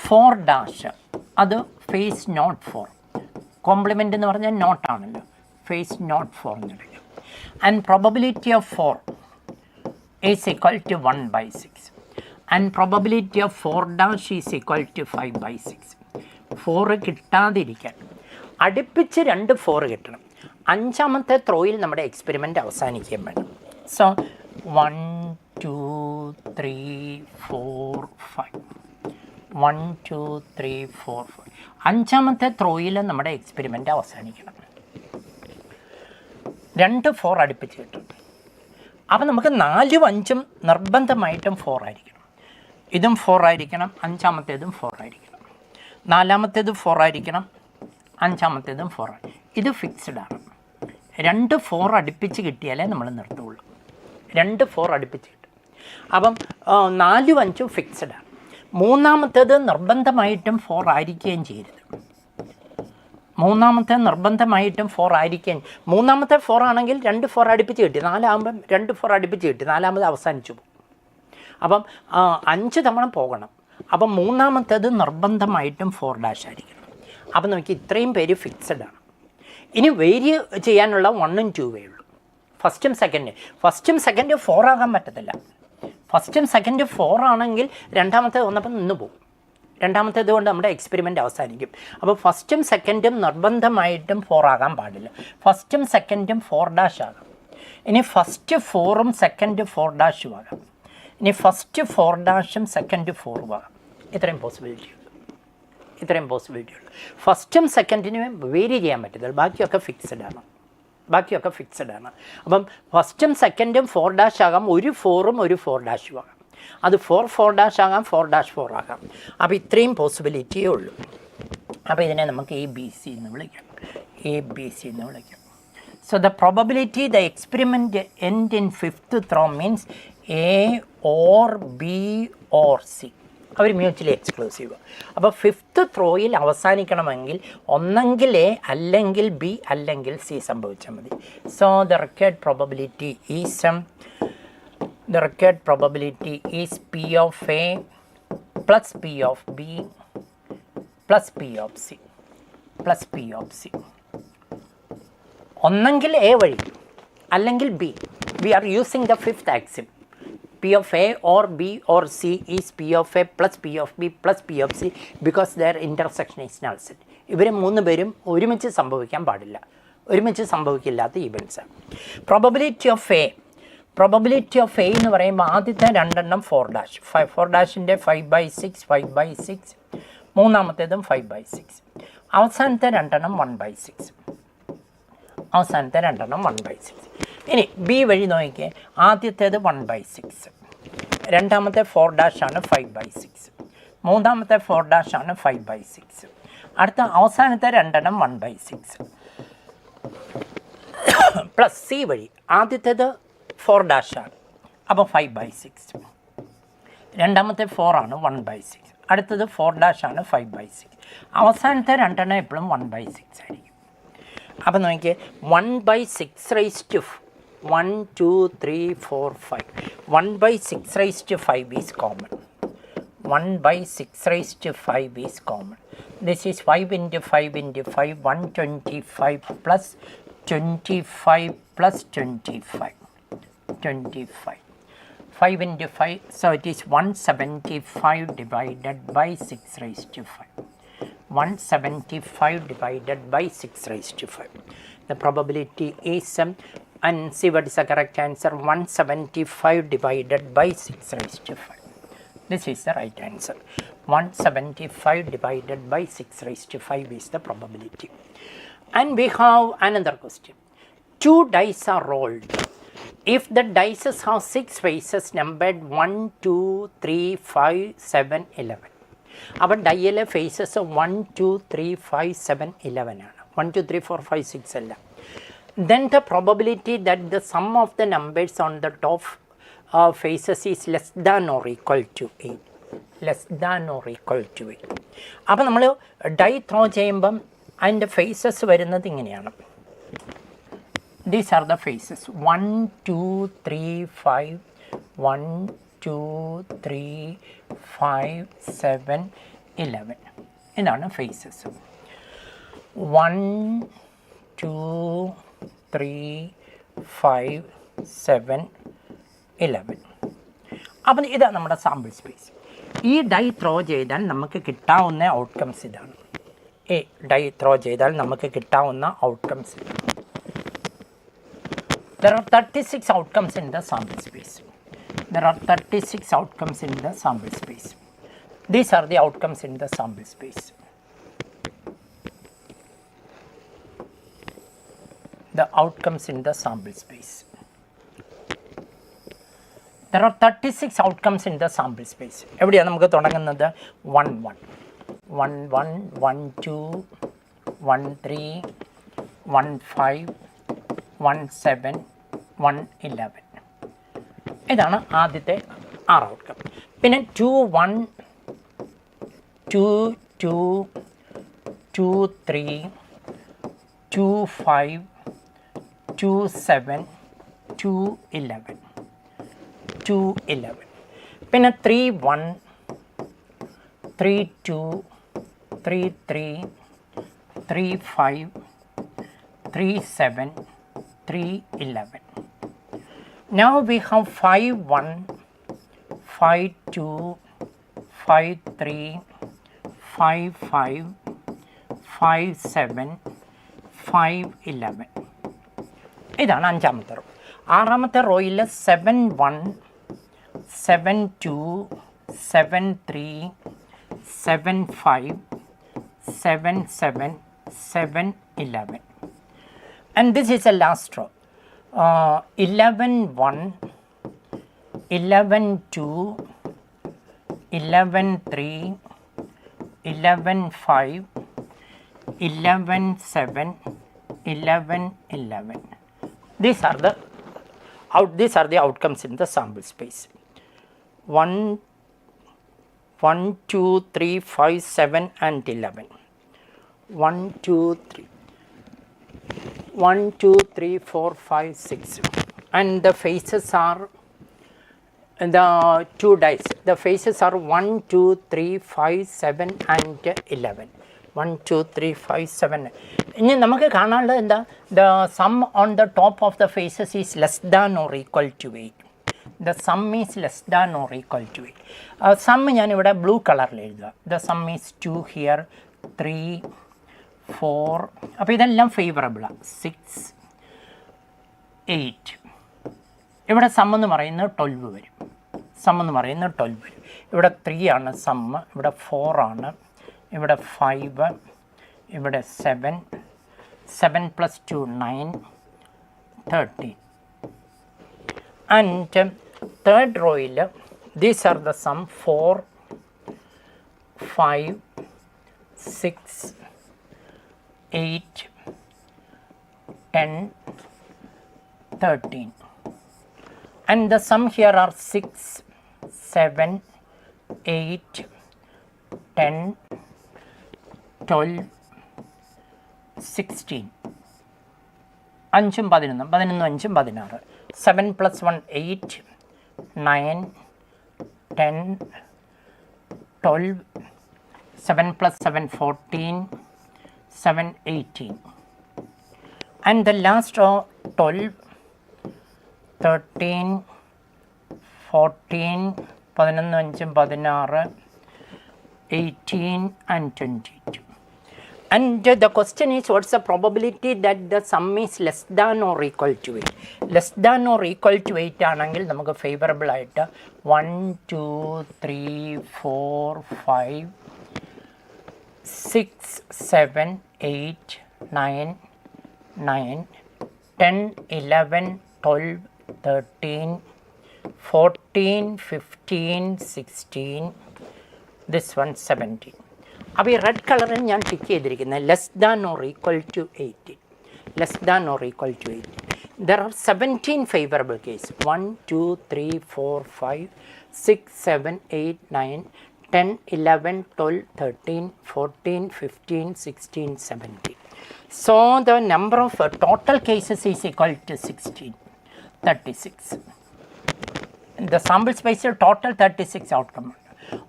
4 ഡാഷ് അത് phase not 4. കോംപ്ലിമെൻ്റ് എന്ന് പറഞ്ഞാൽ നോട്ട് ആണല്ലോ. phase not 4 എന്ന് വിളിക്കാം. And probability of 4 is equal to 1/6. And probability of 4 dash is equal to 5/6. 4 കിട്ടാതിരിക്കാൻ അടുപ്പിച്ച് 2 4 കിട്ടണം. 5ാമത്തെ ത്രോയിൽ നമ്മുടെ എക്സ്പെരിമെൻ്റ് അവസാനിക്കുകയും വേണം. സോ 1 2 3 4 5 1 2 3 4 5 അഞ്ചാമത്തെ ത്രോയിൽ നമ്മുടെ എക്സ്പെരിമെൻ്റ് അവസാനിക്കണം. 2 4 അടുപ്പിച്ച് കിട്ടും. അപ്പം നമുക്ക് 4 5 നിർബന്ധമായിട്ടും 4 ആയിരിക്കണം. ഇതും 4 ആയിരിക്കണം, അഞ്ചാമത്തേതും 4 ആയിരിക്കണം, നാലാമത്തേത് 4 ആയിരിക്കണം, അഞ്ചാമത്തേതും 4 ആണ്. ഇത് ഫിക്സ്ഡ് ആണ്. 2 4 അടുപ്പിച്ച് കിട്ടിയാലേ നമ്മൾ നിർത്തുകയുള്ളൂ. 2 4 അടുപ്പിച്ച് കിട്ടും. അപ്പം 4 5 ഫിക്സ്ഡ് ആണ്. മൂന്നാമത്തേത് നിർബന്ധമായിട്ടും 4 ആയിരിക്കുകയും ചെയ്യരുത്. മൂന്നാമത്തെ നിർബന്ധമായിട്ടും 4 ആയിരിക്കുകയും, മൂന്നാമത്തെ 4 ആണെങ്കിൽ 2 4 അടുപ്പിച്ച് കിട്ടി, 4 ആകുമ്പം 2 4 അടുപ്പിച്ച് കിട്ടി, നാലാമത് അവസാനിച്ചു പോകും. അപ്പം 5 തവണ പോകണം. അപ്പം മൂന്നാമത്തേത് നിർബന്ധമായിട്ടും 4' ആയിരിക്കണം. അപ്പം നമുക്ക് ഇത്രയും പേര് ഫിക്സഡ് ആണ്. ഇനി വേരി ചെയ്യാനുള്ള 1ഉം 2വേ ഉള്ളൂ. ഫസ്റ്റും സെക്കൻഡ് 4 ആകാൻ പറ്റത്തില്ല. ഫസ്റ്റും സെക്കൻഡ് 4 ആണെങ്കിൽ രണ്ടാമത്തേത് വന്നപ്പോൾ നിന്ന് പോകും. രണ്ടാമത്തേത് കൊണ്ട് നമ്മുടെ എക്സ്പെരിമെൻ്റ് അവസാനിക്കും. അപ്പോൾ ഫസ്റ്റും സെക്കൻഡും നിർബന്ധമായിട്ടും 4 ആകാൻ പാടില്ല. ഫസ്റ്റും സെക്കൻഡും 4' ആകാം. ഇനി ഫസ്റ്റ് 4ഉം സെക്കൻഡ് 4' ആകാം. ഇനി ഫസ്റ്റ് 4' സെക്കൻഡ് 4 ആകാം. ഇത്രയും പോസിബിലിറ്റി ഉള്ളൂ. ഫസ്റ്റും സെക്കൻഡിനും വേരി ചെയ്യാൻ പറ്റത്തില്ല. ബാക്കിയൊക്കെ ഫിക്സഡ് ആണ്. അപ്പം ഫസ്റ്റും സെക്കൻഡും 4' ആകാം, ഒരു 4ഉം ഒരു 4' ആകാം. അത് 4 ആകാം, 4' ആകാം. അപ്പോൾ ഇത്രയും പോസിബിലിറ്റിയേ ഉള്ളൂ. അപ്പോൾ ഇതിനെ നമുക്ക് ABC എന്ന് വിളിക്കാം. So the probability the experiment end in 5th throw means A or B or C. അവർ മ്യൂച്വലി എക്സ്ക്ലൂസീവ്. അപ്പോൾ 5th ത്രോയിൽ അവസാനിക്കണമെങ്കിൽ ഒന്നെങ്കിൽ A അല്ലെങ്കിൽ B അല്ലെങ്കിൽ C സംഭവിച്ചാൽ മതി. So the required probability is P of A plus P of B plus P of C. ഒന്നെങ്കിൽ A വഴി അല്ലെങ്കിൽ B. We are using the 5th axiom. P of A or B or C is P of A plus P of B plus P of C because their intersection is null set. ഇവർ 3 പേരും ഒരുമിച്ച് സംഭവിക്കാൻ പാടില്ല. ഒരുമിച്ച് സംഭവിക്കില്ലാത്ത ഈവൻസാണ്. Probability of A എന്ന് പറയുമ്പോൾ ആദ്യത്തെ 2 4', 4'ൻ്റെ 5/6, മൂന്നാമത്തേതും 5/6, അവസാനത്തെ 2 1/6. ഇനി B വഴി നോക്കിക്കേ. ആദ്യത്തേത് 1/6, രണ്ടാമത്തെ 4' ആണ് 5/6, മൂന്നാമത്തെ 4' ആണ് 5/6, അടുത്ത അവസാനത്തെ 2 1/6 പ്ലസ് C വഴി ആദ്യത്തേത് 4' ആണ്, അപ്പോൾ 5/6, രണ്ടാമത്തെ 4 ആണ് 1/6, അടുത്തത് 4' ആണ് 5/6, അവസാനത്തെ 2 എപ്പോഴും 1/6 ആയിരിക്കും. അപ്പോൾ നോക്കിയേ 1/6 1 2 3 4 5 1/6 is common. 1/6 is common. This is 5 into 5 into 5 125 plus 25 plus 25 5 into 5, so it is 175 divided by 6/5. 175 divided by 6/5. The probability is and see what is the correct answer. 175 divided by 6/5. This is the right answer. 175 divided by 6/5 is the probability. And we have another question. 2 dice are rolled. If the dice have 6 faces numbered 1 2 3 5 7 11. അപ്പോൾ ഡൈയിലെ faces 1 2 3 5 7 11 ആണ്. 1 2 3 4 5 6 അല്ല. Then the probability that the sum of the numbers on the top faces is less than or equal to 8. അപ്പോൾ നമ്മൾ dye throw ചെയ്യുമ്പം അതിൻ്റെ faces വരുന്നത് ഇങ്ങനെയാണ്. These are the faces 1 2 3 5 1 2 3 5 7 11. ഇതാണ് ഫേസസ്. 1 2 3 5 7 11. അപ്പം ഇതാണ് നമ്മുടെ സാമ്പിൾ സ്പേസ്. ഈ ഡൈ ത്രോ ചെയ്താൽ നമുക്ക് കിട്ടാവുന്ന ഔട്ട്കംസ് ഇതാണ്. ഡൈ ത്രോ ചെയ്താൽ നമുക്ക് കിട്ടാവുന്ന ഔട്ട്കംസ് ഇതാണ്. There are 36 outcomes in the sample space. There are 36 outcomes in the sample space. These are the outcomes in the sample space. The outcomes in the sample space. There are 36 outcomes in the sample space. എവിടെയാണ് നമുക്ക് തുടങ്ങുന്നത്? 1 1 1 1 1 2 1 3 1 5 1 7 1 11. ഇതാണ് ആദ്യത്തെ 6 outcome. പിന്നെ 2 1 2 2 2 3 2 5 2 7 2 11. 2 11. പിന്നെ 3 1 3 2 3 3 3 5 3 7 3 11. Now we have 5 1 5 2 5 3 5 5 5 7 5 11. ഇതാണ് അഞ്ചാമത്തെ raw. ആറാമത്തെ റോയിൽ 7 1 7 2 7 3 7 5 7 7 7 11. And this is the last row. 11 1 11 2 11 3 11 5 11 7 11 11. These are the outcomes in the sample space. 1 1 2 3 5 7 and 11. 1 2 3 1 2 3 4 5 6. And the faces are the two dice. The faces are 1 2 3 5 7 and 11. 1 2 3 5 7. ഇനി നമുക്ക് കാണാനുള്ളത് എന്താ? The sum on the top of the faces is less than or equal to 8. The sum is less than or equal to 8. Sum ഞാനിവിടെ blue കളറിൽ എഴുതുക. The sum is 2 here, 3 4. അപ്പോൾ ഇതെല്ലാം ഫേവറബിളാണ്. 6 8. ഇവിടെ സം എന്ന് പറയുന്നത് 12 വരും. സം എന്ന് പറയുന്നത് 12 വരും. ഇവിടെ 3 ആണ് സം, ഇവിടെ 4 ആണ്, ഇവിടെ 5, ഇവിടെ 7 7 plus 2 9 13. And third row, these are the sum 4 5 6 8 10 13. And the sum here are 6 7 8 10 12 16. 5 11 11 5 16. 7 plus 1 8 9 10 12. 7 plus 7 14 7 18. And the last row 12 13 14 11 5 16 18 and 22. And the question is, what's the probability that the sum is less than or equal to 8? Less than or equal to 8 ആണെങ്കിൽ നമുക്ക് favourable ആയിട്ട് 1 2 3 4 5 6 7 8 9 9 10 11 12 13 14 15 16. This one 17. അപ്പോൾ ഈ red കളറിൽ ഞാൻ tick ചെയ്തിരിക്കുന്നത് less than or equal to 18. Less than or equal to 18. There are 17 favorable cases. 1 2 3 4 5 6 7 8 9 10 11 12 13 14 15 16 17. So the number of total cases is equal to 16, 36. The sample space total 36 outcome,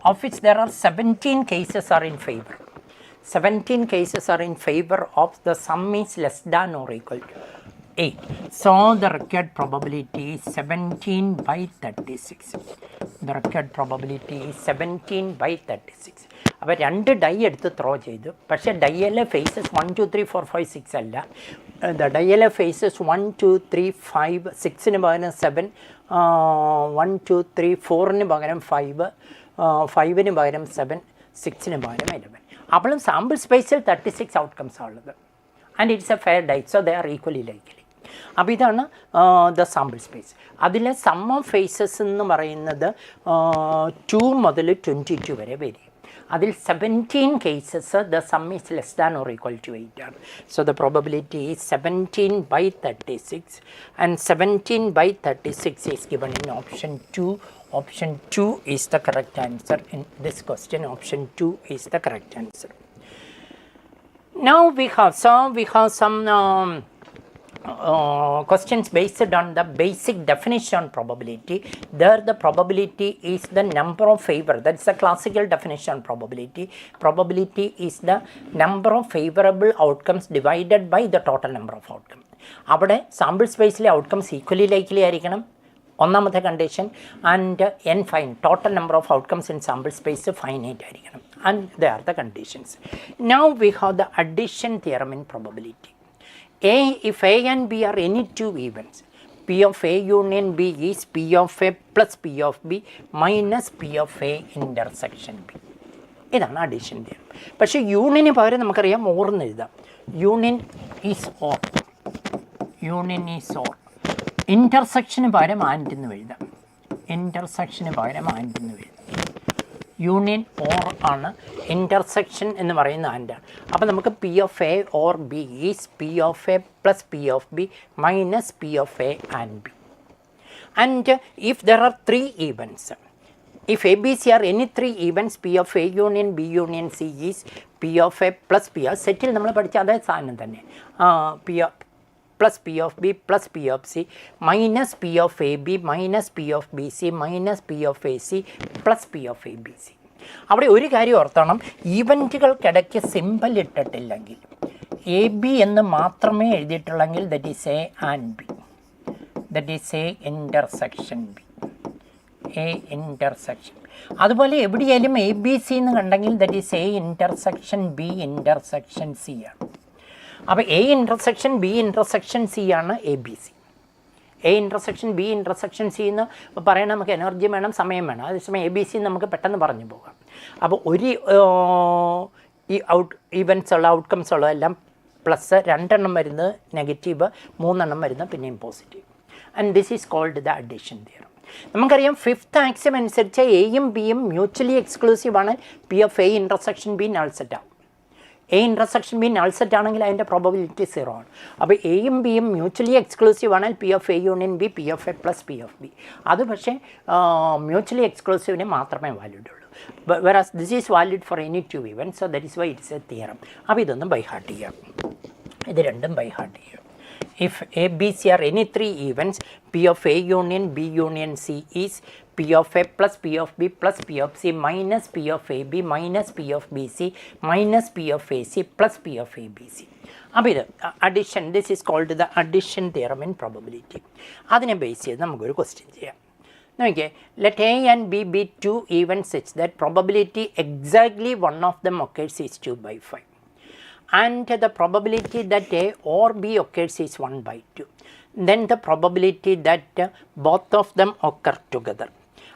of which there are 17 cases are in favor. 17 cases are in favor of the sum is less than or equal to 8. So the required probability is 17 by 36. The required probability is 17 by 36. അപ്പോൾ 2 dye എടുത്ത് throw ചെയ്തു. പക്ഷേ ഡൈയിലെ faces 1 2 3 4 5 6 അല്ല, the dial faces 1, 2, 3, 5, 6 പകരം 7, 1, 2, 3, 4 പകരം 5, 5 പകരം 7, 6 പകരം 11. അപ്പോഴും സാമ്പിൾ സ്പേസിൽ 36 ഔട്ട്കംസ് ഉള്ളത്. And it's a fair die, so they are equally likely. അപ്പോൾ ഇതാണ് ദ സാമ്പിൾ സ്പേസ്. അതിലെ സം ഓഫ് ഫേസസ് എന്ന് പറയുന്നത് 2 മുതൽ 22 വരെ വരും. അതിൽ 17 cases the sum is less than or equal to 8 ആണ്. So the probability is 17/36 and 17/36 is given in option 2. Option 2 is the correct answer in this question. Option 2 is the correct answer. Now we have some questions based on the basic definition probability. There the probability is the number of favor. That's the classical definition probability. Probability is the number of favorable outcomes divided by the total number of outcomes. അവിടെ sample സ്പേസിലെ outcomes equally likely ആയിരിക്കണം, ഒന്നാമത്തെ condition. And n fine, total number of outcomes in sample space finite ആയിരിക്കണം. And the are the conditions. Now we have the addition theorem in probability. If A and B are any two events, P of A union B is P of A plus P of B minus P of A intersection B. ഇതാണ് addition theorem. പക്ഷേ യൂണിയന് പകരം നമുക്കറിയാം ഓർന്ന് എഴുതാം. Union is or, union is or. ഇൻ്റർസെക്ഷന് പകരം and എന്ന് എഴുതാം. ഇൻ്റർസെക്ഷന് പകരം ആൻഡ് എന്ന് എഴുതാം. യൂണിയൻ ഓർ ആണ്, ഇൻ്റർസെക്ഷൻ എന്ന് പറയുന്ന ആൻഡാണ്. അപ്പോൾ നമുക്ക് P of A or B is P of A plus P of B minus P of A and B. And if there are 3 events, if A, B, C are any 3 events, P of A union B union C is P of A plus P of സെറ്റിൽ നമ്മൾ പഠിച്ച അതേ സാധനം തന്നെ. P plus P of B plus P of C minus P of AB minus P of BC minus P of AC plus P of ABC. അവിടെ ഒരു കാര്യം ഓർത്തണം, ഈവൻറ്റുകൾക്കിടയ്ക്ക് സിമ്പൽ ഇട്ടിട്ടില്ലെങ്കിൽ, എ ബി എന്ന് മാത്രമേ എഴുതിയിട്ടുള്ളെങ്കിൽ that is A and B, that is A intersection B, A intersection. അതുപോലെ എവിടെയായാലും എ ബി സി എന്ന് കണ്ടെങ്കിൽ that is A intersection B intersection C ആണ്. അപ്പോൾ A intersection B intersection C ആണ് A B C. A intersection B intersection C എന്ന് പറയാൻ നമുക്ക് എനർജി വേണം, സമയം വേണം. അതേസമയം എ ബി സി നമുക്ക് പെട്ടെന്ന് പറഞ്ഞു പോകാം. അപ്പോൾ ഒരു ഈ ഈവൻസ് ഉള്ള ഔട്ട്കംസ് ഉള്ള എല്ലാം പ്ലസ്, 2 എണ്ണം വരുന്നത് നെഗറ്റീവ്, 3 എണ്ണം വരുന്നത് പിന്നെയും positive. And this is called the addition theorem. നമുക്കറിയാം 5th ആക്സിയം അനുസരിച്ച് എയും ബിയും മ്യൂച്വലി എക്സ്ക്ലൂസീവ് ആണ്. P of A intersection B null set ആവും. A intersection B null set ആണെങ്കിൽ അതിൻ്റെ പ്രോബബിലിറ്റി 0 ആണ്. അപ്പോൾ എയും ബിയും മ്യൂച്വലി എക്സ്ക്ലൂസീവ് ആണെങ്കിൽ P of A union B P of A plus P of B. അത് പക്ഷേ മ്യൂച്വലി എക്സ്ക്ലൂസീവിന് മാത്രമേ വാലിഡ് ഉള്ളൂ. whereas this is valid for any 2 events, so that is why it is a theorem. അപ്പോൾ ഇതൊന്നും by heart ചെയ്യാം, ഇത് രണ്ടും by heart ചെയ്യാം. If A, B, C are any 3 events, P of A union B union C is P of A plus P of B plus P of C minus P of AB minus P of BC minus P of AC plus P of ABC. അപ്പോൾ ഇത് addition, this is called the addition theorem in probability. അതിനെ base ചെയ്ത് നമുക്കൊരു question ചെയ്യാം. നോക്കിയേ, let A and B be 2 events such that probability exactly one of them occurs is 2/5. And the probability that A or B occurs is 1/2. Then the probability that both of them occur together.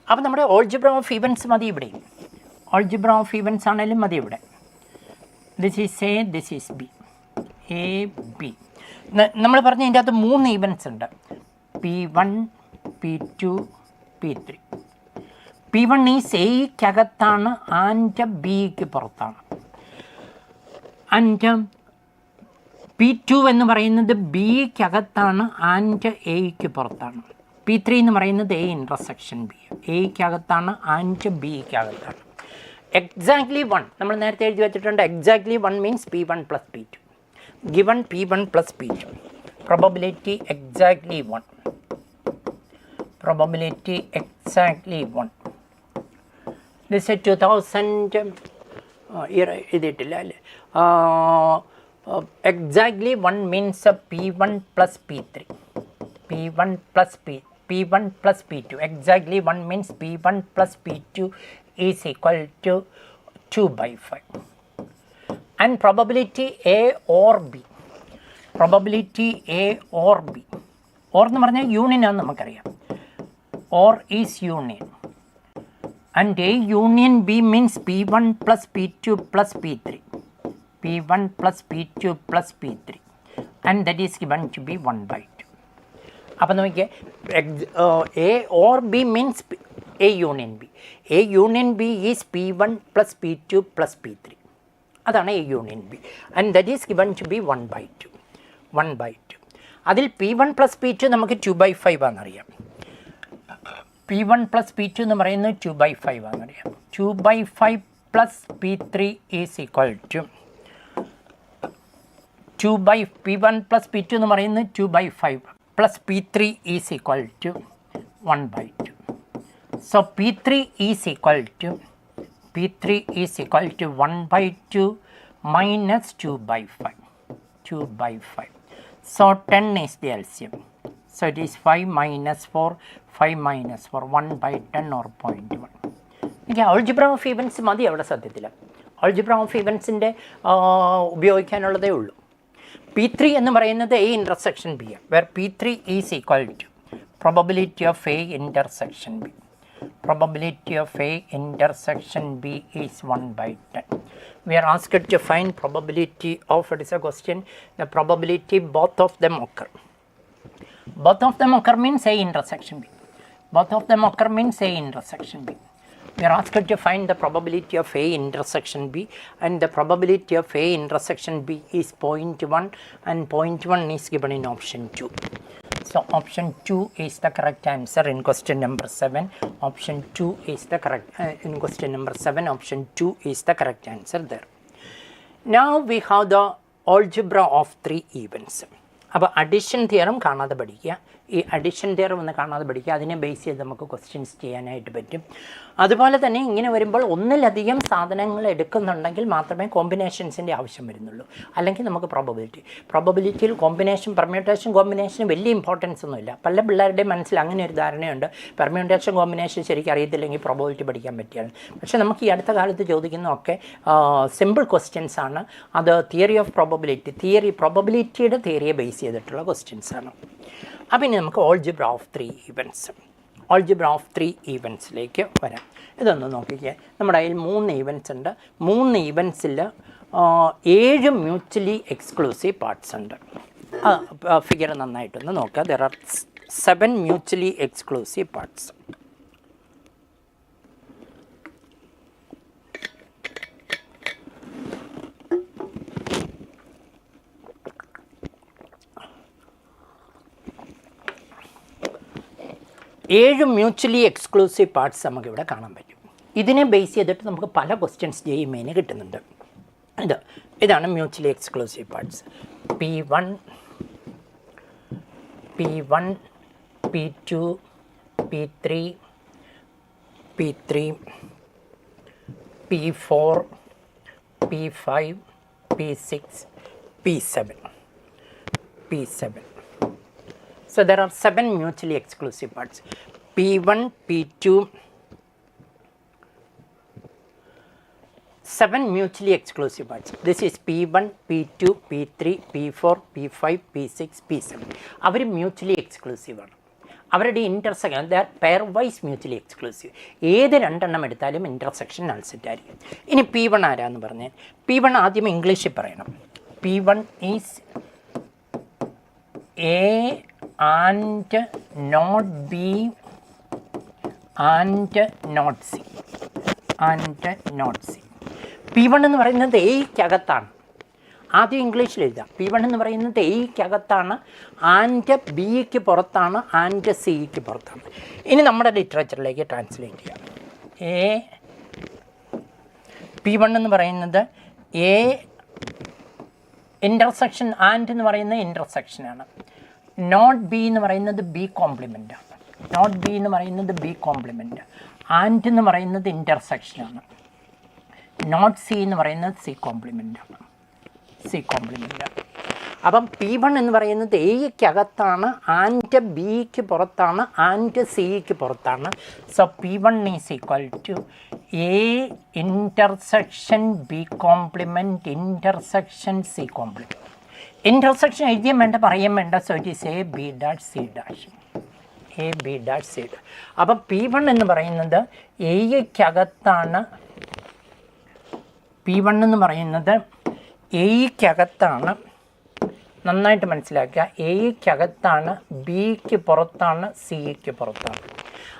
അപ്പോൾ നമ്മുടെ algebra of events മതി ഇവിടെ, algebra of events ആണെങ്കിലും മതി ഇവിടെ. This is A, this is B, A B. നമ്മൾ പറഞ്ഞ ഇതിൻ്റെ അകത്ത് 3 ഇവൻറ്റ്സ് ഉണ്ട്, P1 P2 P3. P1 is എയ്ക്കകത്താണ് and ബിക്ക് പുറത്താണ്. ആൻഡ് P2 എന്ന് പറയുന്നത് ബിക്കകത്താണ് ആൻഡ് എയ്ക്ക് പുറത്താണ്. P3 എന്ന് പറയുന്നത് എ ഇൻ്റർസെക്ഷൻ ബി, എയ്ക്കകത്താണ് ആൻഡ് ബിക്കകത്താണ്. എക്സാക്ട്ലി 1 നമ്മൾ നേരത്തെ എഴുതി വെച്ചിട്ടുണ്ട്. Exactly 1 means P1 plus P2. Given P1 plus P2. Probability exactly 1. Probability exactly 1. This is 2000 year ഇതിട്ടില്ല അല്ലേ. Exactly 1 means P1 plus P3. P1 plus P2. Exactly 1 means P1 plus P2 is equal to 2/5. And probability A or B. Probability A or B. Or എന്ന് പറഞ്ഞാൽ യൂണിയനാണെന്ന് നമുക്കറിയാം. Or is union and A union B means P1 plus P2 plus P3. P1 plus P2 plus P3 and that is given to be 1/2. അപ്പോൾ നമുക്ക് A or B means A union B. A union B is P1 plus P2 plus P3. അതാണ് A union B and that is given to be 1/2. 1/2. അതിൽ P1 plus P2 നമുക്ക് 2/5 ആണെന്നറിയാം. P1 plus P2 എന്ന് പറയുന്നത് 2/5 ആണെന്നറിയാം. 2/5 plus P3 is equal to P1 plus P2 എന്ന് പറയുന്നത് 2/5 plus P3 is equal to 1/2. So P3 is equal to 1/2 minus 2/5. 2/5. So 10 is the LCM. So it is 5 minus 4, 5 minus 4, 1/10 or 0.1. Okay, Algebra of Events മതി അവിടെ സത്യത്തിൽ. Algebra of Eventsൻ്റെ ഉപയോഗിക്കാനുള്ളതേ ഉള്ളൂ. P3 എന്ന് പറയുന്നത് A intersection B, where P3 is equal to probability of A intersection B. Probability of A intersection B is 1/10. We are asked to find probability of, it is a question, the probability both of them occur. Both of them occur means A intersection B. Both of them occur means A intersection B. We are asked to find the probability of A intersection B, and the probability of A intersection B is 0.1 and 0.1 is given in option 2. So option 2 is the correct answer in question number 7. Option 2 is the correct in question number 7. Option 2 is the correct answer there. Now we have the algebra of 3 events. അപ്പോൾ addition theorem കാണാതെ പഠിക്കുക. ഈ addition theorem ഒന്ന് കാണാതെ പഠിക്കുക. അതിനെ base ചെയ്ത് നമുക്ക് ക്വസ്റ്റ്യൻസ് ചെയ്യാനായിട്ട് പറ്റും. അതുപോലെ തന്നെ ഇങ്ങനെ വരുമ്പോൾ ഒന്നിലധികം സാധനങ്ങൾ എടുക്കുന്നുണ്ടെങ്കിൽ മാത്രമേ കോമ്പിനേഷൻസിൻ്റെ ആവശ്യം വരുന്നുള്ളൂ. അല്ലെങ്കിൽ നമുക്ക് പ്രോബബിലിറ്റിയിൽ കോമ്പിനേഷൻ, പെർമ്യൂട്ടേഷൻ കോമ്പിനേഷന് വലിയ ഇമ്പോർട്ടൻസ് ഒന്നുമില്ല. പല പിള്ളേരുടെയും മനസ്സിൽ അങ്ങനെ ഒരു ധാരണയുണ്ട്, പെർമ്യൂട്ടേഷൻ കോമ്പിനേഷൻ ശരിക്കും അറിയത്തില്ലെങ്കിൽ പ്രോബബിലിറ്റി പഠിക്കാൻ പറ്റിയാണ്. പക്ഷേ നമുക്ക് ഈ അടുത്ത കാലത്ത് ചോദിക്കുന്നതൊക്കെ സിമ്പിൾ ക്വസ്റ്റ്യൻസ് ആണ്. അത് തിയറി ഓഫ് പ്രോബബിലിറ്റി, പ്രോബബിലിറ്റിയുടെ തിയറിയെ ബേസ് ചെയ്തിട്ടുള്ള ക്വസ്റ്റ്യൻസ് ആണ്. അപ്പം ഇനി നമുക്ക് algebra of 3 events, algebra of 3 ഇവൻറ്റ്സിലേക്ക് വരാം. ഇതൊന്ന് നോക്കിക്കേ. നമ്മുടെ കയ്യിൽ 3 ഇവൻറ്റ്സ് ഉണ്ട്. 3 ഇവൻറ്റ്സിൽ 7 മ്യൂച്വലി എക്സ്ക്ലൂസീവ് പാർട്സ് ഉണ്ട്. ഫിഗർ നന്നായിട്ടൊന്ന് നോക്കുക. There are 7 mutually exclusive parts. ഏഴ് മ്യൂച്വലി എക്സ്ക്ലൂസീവ് പാർട്സ് നമുക്കിവിടെ കാണാൻ പറ്റും. ഇതിനെ ബേസ് ചെയ്തിട്ട് നമുക്ക് പല ക്വസ്റ്റ്യൻസ് JEE Main കിട്ടുന്നുണ്ട്. ഇതാണ് mutually exclusive parts. P1, P2, P3, P4, P5, P6, P7. So there are 7 mutually exclusive parts. P1, P2, 7 mutually exclusive parts. This is P1, P2, P3, P4, P5, P6, P7. Our mutually exclusive ആണ്. അവരുടെ intersection, the pairwise mutually exclusive. ഏത് രണ്ടെണ്ണം എടുത്താലും intersection നൾസിറ്റ് ആയിരിക്കും. ഇനി P1 ആരാന്ന് പറഞ്ഞാൽ, P1 ആദ്യം ഇംഗ്ലീഷിൽ പറയണം. P1 is A and not B and not C. P1 എന്ന് പറയുന്നത് എയ്ക്കകത്താണ്. ആദ്യം ഇംഗ്ലീഷിൽ എഴുതാം. P1 എന്ന് പറയുന്നത് എയ്ക്കകത്താണ്, ആൻഡ് ബിക്ക് പുറത്താണ്, ആൻഡ് സിക്ക് പുറത്താണ്. ഇനി നമ്മുടെ ലിറ്ററേച്ചറിലേക്ക് ട്രാൻസ്ലേറ്റ് ചെയ്യാം. P1 എന്ന് പറയുന്നത് എ ഇൻ്റർസെക്ഷൻ, ആൻഡ് എന്ന് പറയുന്നത് ഇൻ്റർസെക്ഷനാണ്. നോട്ട് ബി എന്ന് പറയുന്നത് ബി കോംപ്ലിമെൻ്റാണ്. ആൻഡ് എന്ന് പറയുന്നത് ഇൻ്റർസെക്ഷനാണ്. നോട്ട് സി എന്ന് പറയുന്നത് സി കോംപ്ലിമെൻ്റാണ്. അപ്പം P1 എന്ന് പറയുന്നത് എയ്ക്കകത്താണ്, ആൻഡ് ബിക്ക് പുറത്താണ്, ആൻഡ് സിക്ക് പുറത്താണ്. So P1 is equal to A intersection B complement intersection C complement. Intersection എഴുതിയും വേണ്ട പറയുകയും വേണ്ട. So it is A B dash C dash, A B dash C dash. അപ്പം P1 എന്ന് പറയുന്നത് എയ്ക്കകത്താണ്, P1 എന്ന് പറയുന്നത് എയ്ക്കകത്താണ്, നന്നായിട്ട് മനസ്സിലാക്കുക, എയ്ക്കകത്താണ്, ബിക്ക് പുറത്താണ്, സിക്ക് പുറത്താണ്.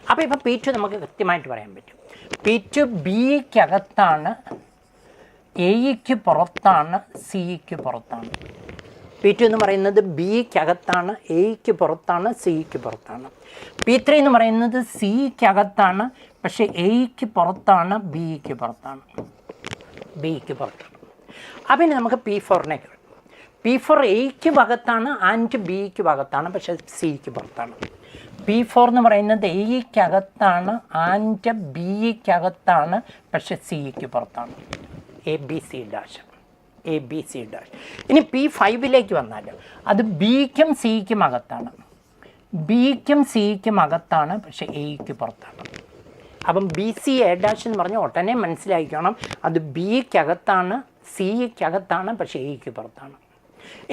അപ്പോൾ ഇപ്പോൾ P2 നമുക്ക് കൃത്യമായിട്ട് പറയാൻ പറ്റും. P2 ബിക്കകത്താണ്, എയ്ക്ക് പുറത്താണ്, സിക്ക് പുറത്താണ്. P2 എന്ന് പറയുന്നത് ബിക്കകത്താണ്, എയ്ക്ക് പുറത്താണ്, സിക്ക് പുറത്താണ്. P3 എന്ന് പറയുന്നത് സിക്കകത്താണ്, പക്ഷേ എയ്ക്ക് പുറത്താണ്, ബിക്ക് പുറത്താണ്, ബിക്ക് പുറത്താണ്. അപ്പം ഇനി നമുക്ക് P4നെ കയറും. P4 എയ്ക്ക് ഭാഗത്താണ് ആൻഡ് ബിക്ക് ഭാഗത്താണ്, പക്ഷേ സിക്ക് പുറത്താണ്. P4 എന്ന് പറയുന്നത് എയ്ക്കകത്താണ് ആൻഡ് ബിക്കകത്താണ്, പക്ഷേ സിക്ക് പുറത്താണ്. A B C dash, A B C dash. ഇനി P5ലേക്ക് വന്നാൽ അത് ബിക്കും സിക്കും അകത്താണ്, ബിക്കും സിക്കും അകത്താണ്, പക്ഷേ എയ്ക്ക് പുറത്താണ്. അപ്പം ബി സി എ ഡാഷ് എന്ന് പറഞ്ഞാൽ ഉടനെ മനസ്സിലാക്കണം, അത് ബിക്കകത്താണ്, സിക്കകത്താണ്, പക്ഷേ എയ്ക്ക് പുറത്താണ്.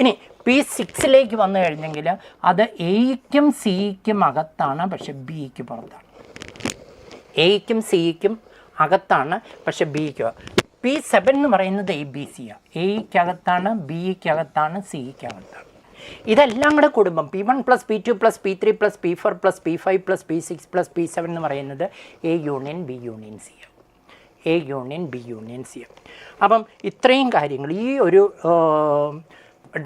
ഇനി P6ലേക്ക് വന്നു കഴിഞ്ഞെങ്കിൽ അത് എയ്ക്കും സിക്കും അകത്താണ്, പക്ഷെ ബിക്ക് പുറത്താണ്. എയ്ക്കും സിക്കും അകത്താണ്, പക്ഷെ ബിക്ക്. P7 എന്ന് പറയുന്നത് എ ബി സിയാണ്, എയ്ക്കകത്താണ്, ബിക്കകത്താണ്, സിക്കകത്താണ്. ഇതെല്ലാം കൂടെ കൂടുമ്പം P1 + P2 + P3 + P4 + P5 + P6 + P7 എന്ന് പറയുന്നത് A union B union C ആണ്, A union B union C ആണ്. അപ്പം ഇത്രയും കാര്യങ്ങൾ ഈ ഒരു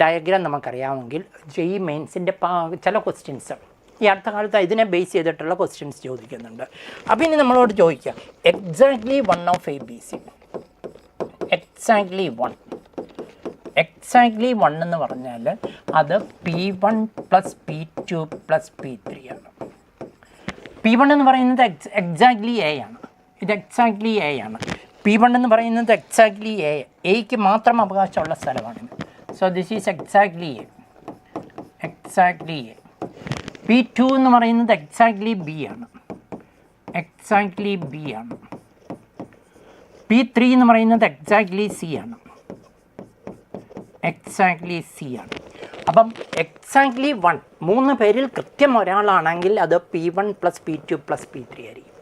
ഡയഗ്രാം നമുക്കറിയാമെങ്കിൽ JEE മെയിൻസിൻ്റെ ചില ക്വസ്റ്റ്യൻസ് ഈ അടുത്ത കാലത്ത് ഇതിനെ ബേസ് ചെയ്തിട്ടുള്ള ക്വസ്റ്റ്യൻസ് ചോദിക്കുന്നുണ്ട്. അപ്പോൾ ഇനി നമ്മളോട് ചോദിക്കാം exactly one of A B C, exactly one, exactly one എന്ന് പറഞ്ഞാൽ അത് P1 + P2 + P3 ആണ്. P1 എന്ന് പറയുന്നത് എക്സാക്ട്ലി എ ആണ്, ഇത് എക്സാക്ട്ലി എ ആണ്. P1 എന്ന് പറയുന്നത് എക്സാക്ട്ലി എ, എയ്ക്ക് മാത്രം അവകാശമുള്ള സ്ഥലമാണിത്. So this is exactly A, exactly A. P2 എന്ന് പറയുന്നത് എക്സാക്ട്ലി ബി ആണ്, എക്സാക്ട്ലി ബി ആണ്. P3 എന്ന് പറയുന്നത് എക്സാക്ട്ലി സി ആണ്, എക്സാക്ട്ലി സി ആണ്. അപ്പം എക്സാക്ട്ലി വൺ, മൂന്ന് പേരിൽ കൃത്യം ഒരാളാണെങ്കിൽ അത് P1 + P2 + P3 ആയിരിക്കും.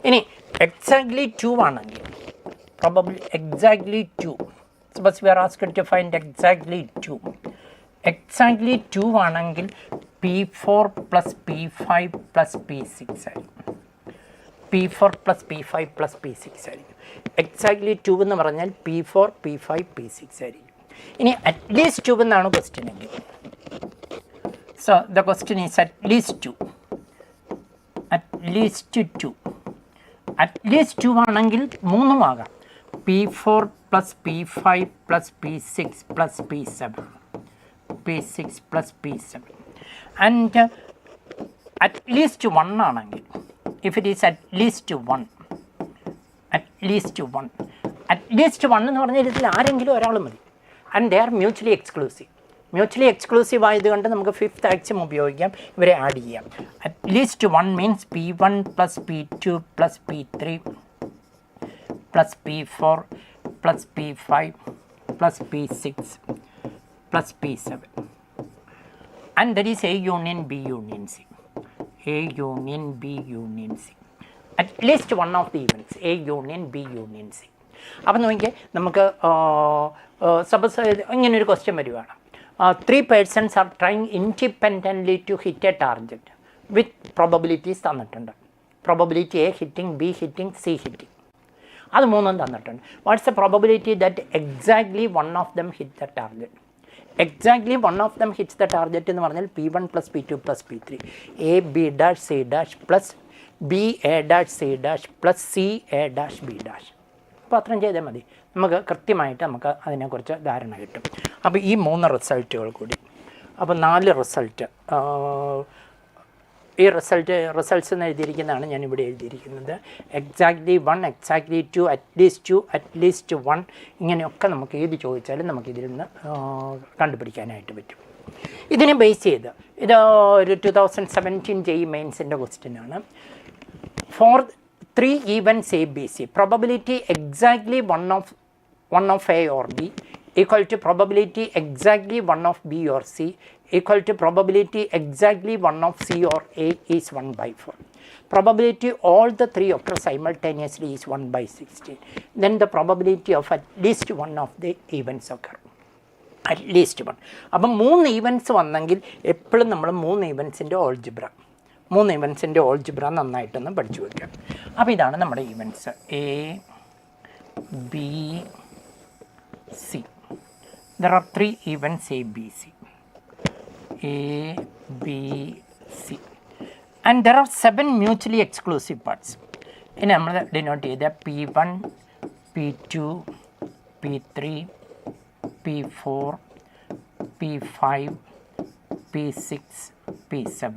ഇനി എക്സാക്ട്ലി 2 ആണെങ്കിൽ probably exactly 2. Suppose we are asked to find exactly 2. Exactly 2 ആണെങ്കിൽ P4 + P5 + P6 ആയിരിക്കും, P4 + P5 + P6 ആയിരിക്കും. എക്സാക്ട്ലി 2 എന്ന് പറഞ്ഞാൽ P4, P5, P6 ആയിരിക്കും. ഇനി അറ്റ്ലീസ്റ്റ് 2 എന്നാണ് ക്വസ്റ്റ്യൻ എങ്കിൽ, so the question is at least 2, at least 2. At least 2 ആണെങ്കിൽ മൂന്നും ആകാം, P4 + P5 + P6 + P7, P6 + P7. And at least 1 ആണെങ്കിൽ, if it is at least 1, at least 1, at least 1 എന്ന് പറഞ്ഞാൽ ഇതിൽ ആരെങ്കിലും ഒരാൾ മതി. And they are mutually exclusive, mutually exclusive ആയതുകൊണ്ട് നമുക്ക് ഫിഫ്ത്ത് ആക്സിയം ഉപയോഗിക്കാം, ഇവരെ ആഡ് ചെയ്യാം. At least 1 means P1 + P2 + P3 + P4 + P5 + P6 + P7. And that is A union B union C. A union B union C. At least one of the events, A union B union C. അപ്പം നോക്കിയാൽ നമുക്ക് suppose ഇങ്ങനൊരു question വരുവാണ്, 3 persons are trying independently to hit a target with probabilities തന്നിട്ടുണ്ട്. Probability A hitting, B hitting, C hitting. അത് മൂന്നും തന്നിട്ടുണ്ട്. What's the probability that exactly one of them hit the target? Exactly one of them hits the target എന്ന് പറഞ്ഞാൽ P1 + P2 + P3, A B dash C dash + B A dash C dash + C A dash B dash. അപ്പോൾ അത്രയും ചെയ്താൽ മതി, നമുക്ക് കൃത്യമായിട്ട് നമുക്ക് അതിനെക്കുറിച്ച് ധാരണ കിട്ടും. അപ്പോൾ ഈ 3 റിസൾട്ടുകൾ കൂടി, അപ്പോൾ 4 റിസൾട്ട്, ഈ റിസൾട്ട്സ് എന്ന് എഴുതിയിരിക്കുന്നതാണ് ഞാനിവിടെ എഴുതിയിരിക്കുന്നത്. എക്സാക്ട്ലി 1, എക്സാക്ട്ലി 2, അറ്റ്ലീസ്റ്റ് 1, ഇങ്ങനെയൊക്കെ നമുക്ക് ഏത് ചോദിച്ചാലും നമുക്കിതിൽ നിന്ന് കണ്ടുപിടിക്കാനായിട്ട് പറ്റും. ഇതിനെ ബേസ് ചെയ്ത് ഇത് ഒരു 2017 JEE മെയിൻസിൻ്റെ ക്വസ്റ്റ്യനാണ്. For 3 events A, B, C, probability exactly one of A or B, equal to probability exactly 1 of B or C equal to probability exactly 1 of C or A is 1 by 4. Probability all the three occur simultaneously is 1 by 16. Then the probability of at least one of the events occur. At least one. അപ്പം 3 events വന്നെങ്കിൽ എപ്പോഴും നമ്മൾ 3 ഇവൻസിൻ്റെ algebra നന്നായിട്ടൊന്ന് പഠിച്ചു വയ്ക്കാം. അപ്പോൾ ഇതാണ് നമ്മുടെ events A, B, C. There are 3 events A, B, C. A, B, C. And there are 7 mutually exclusive parts. ഇനി നമ്മൾ ഡിനോട്ട് ചെയ്ത P1, P2, P3, P4, P5, P6, P7.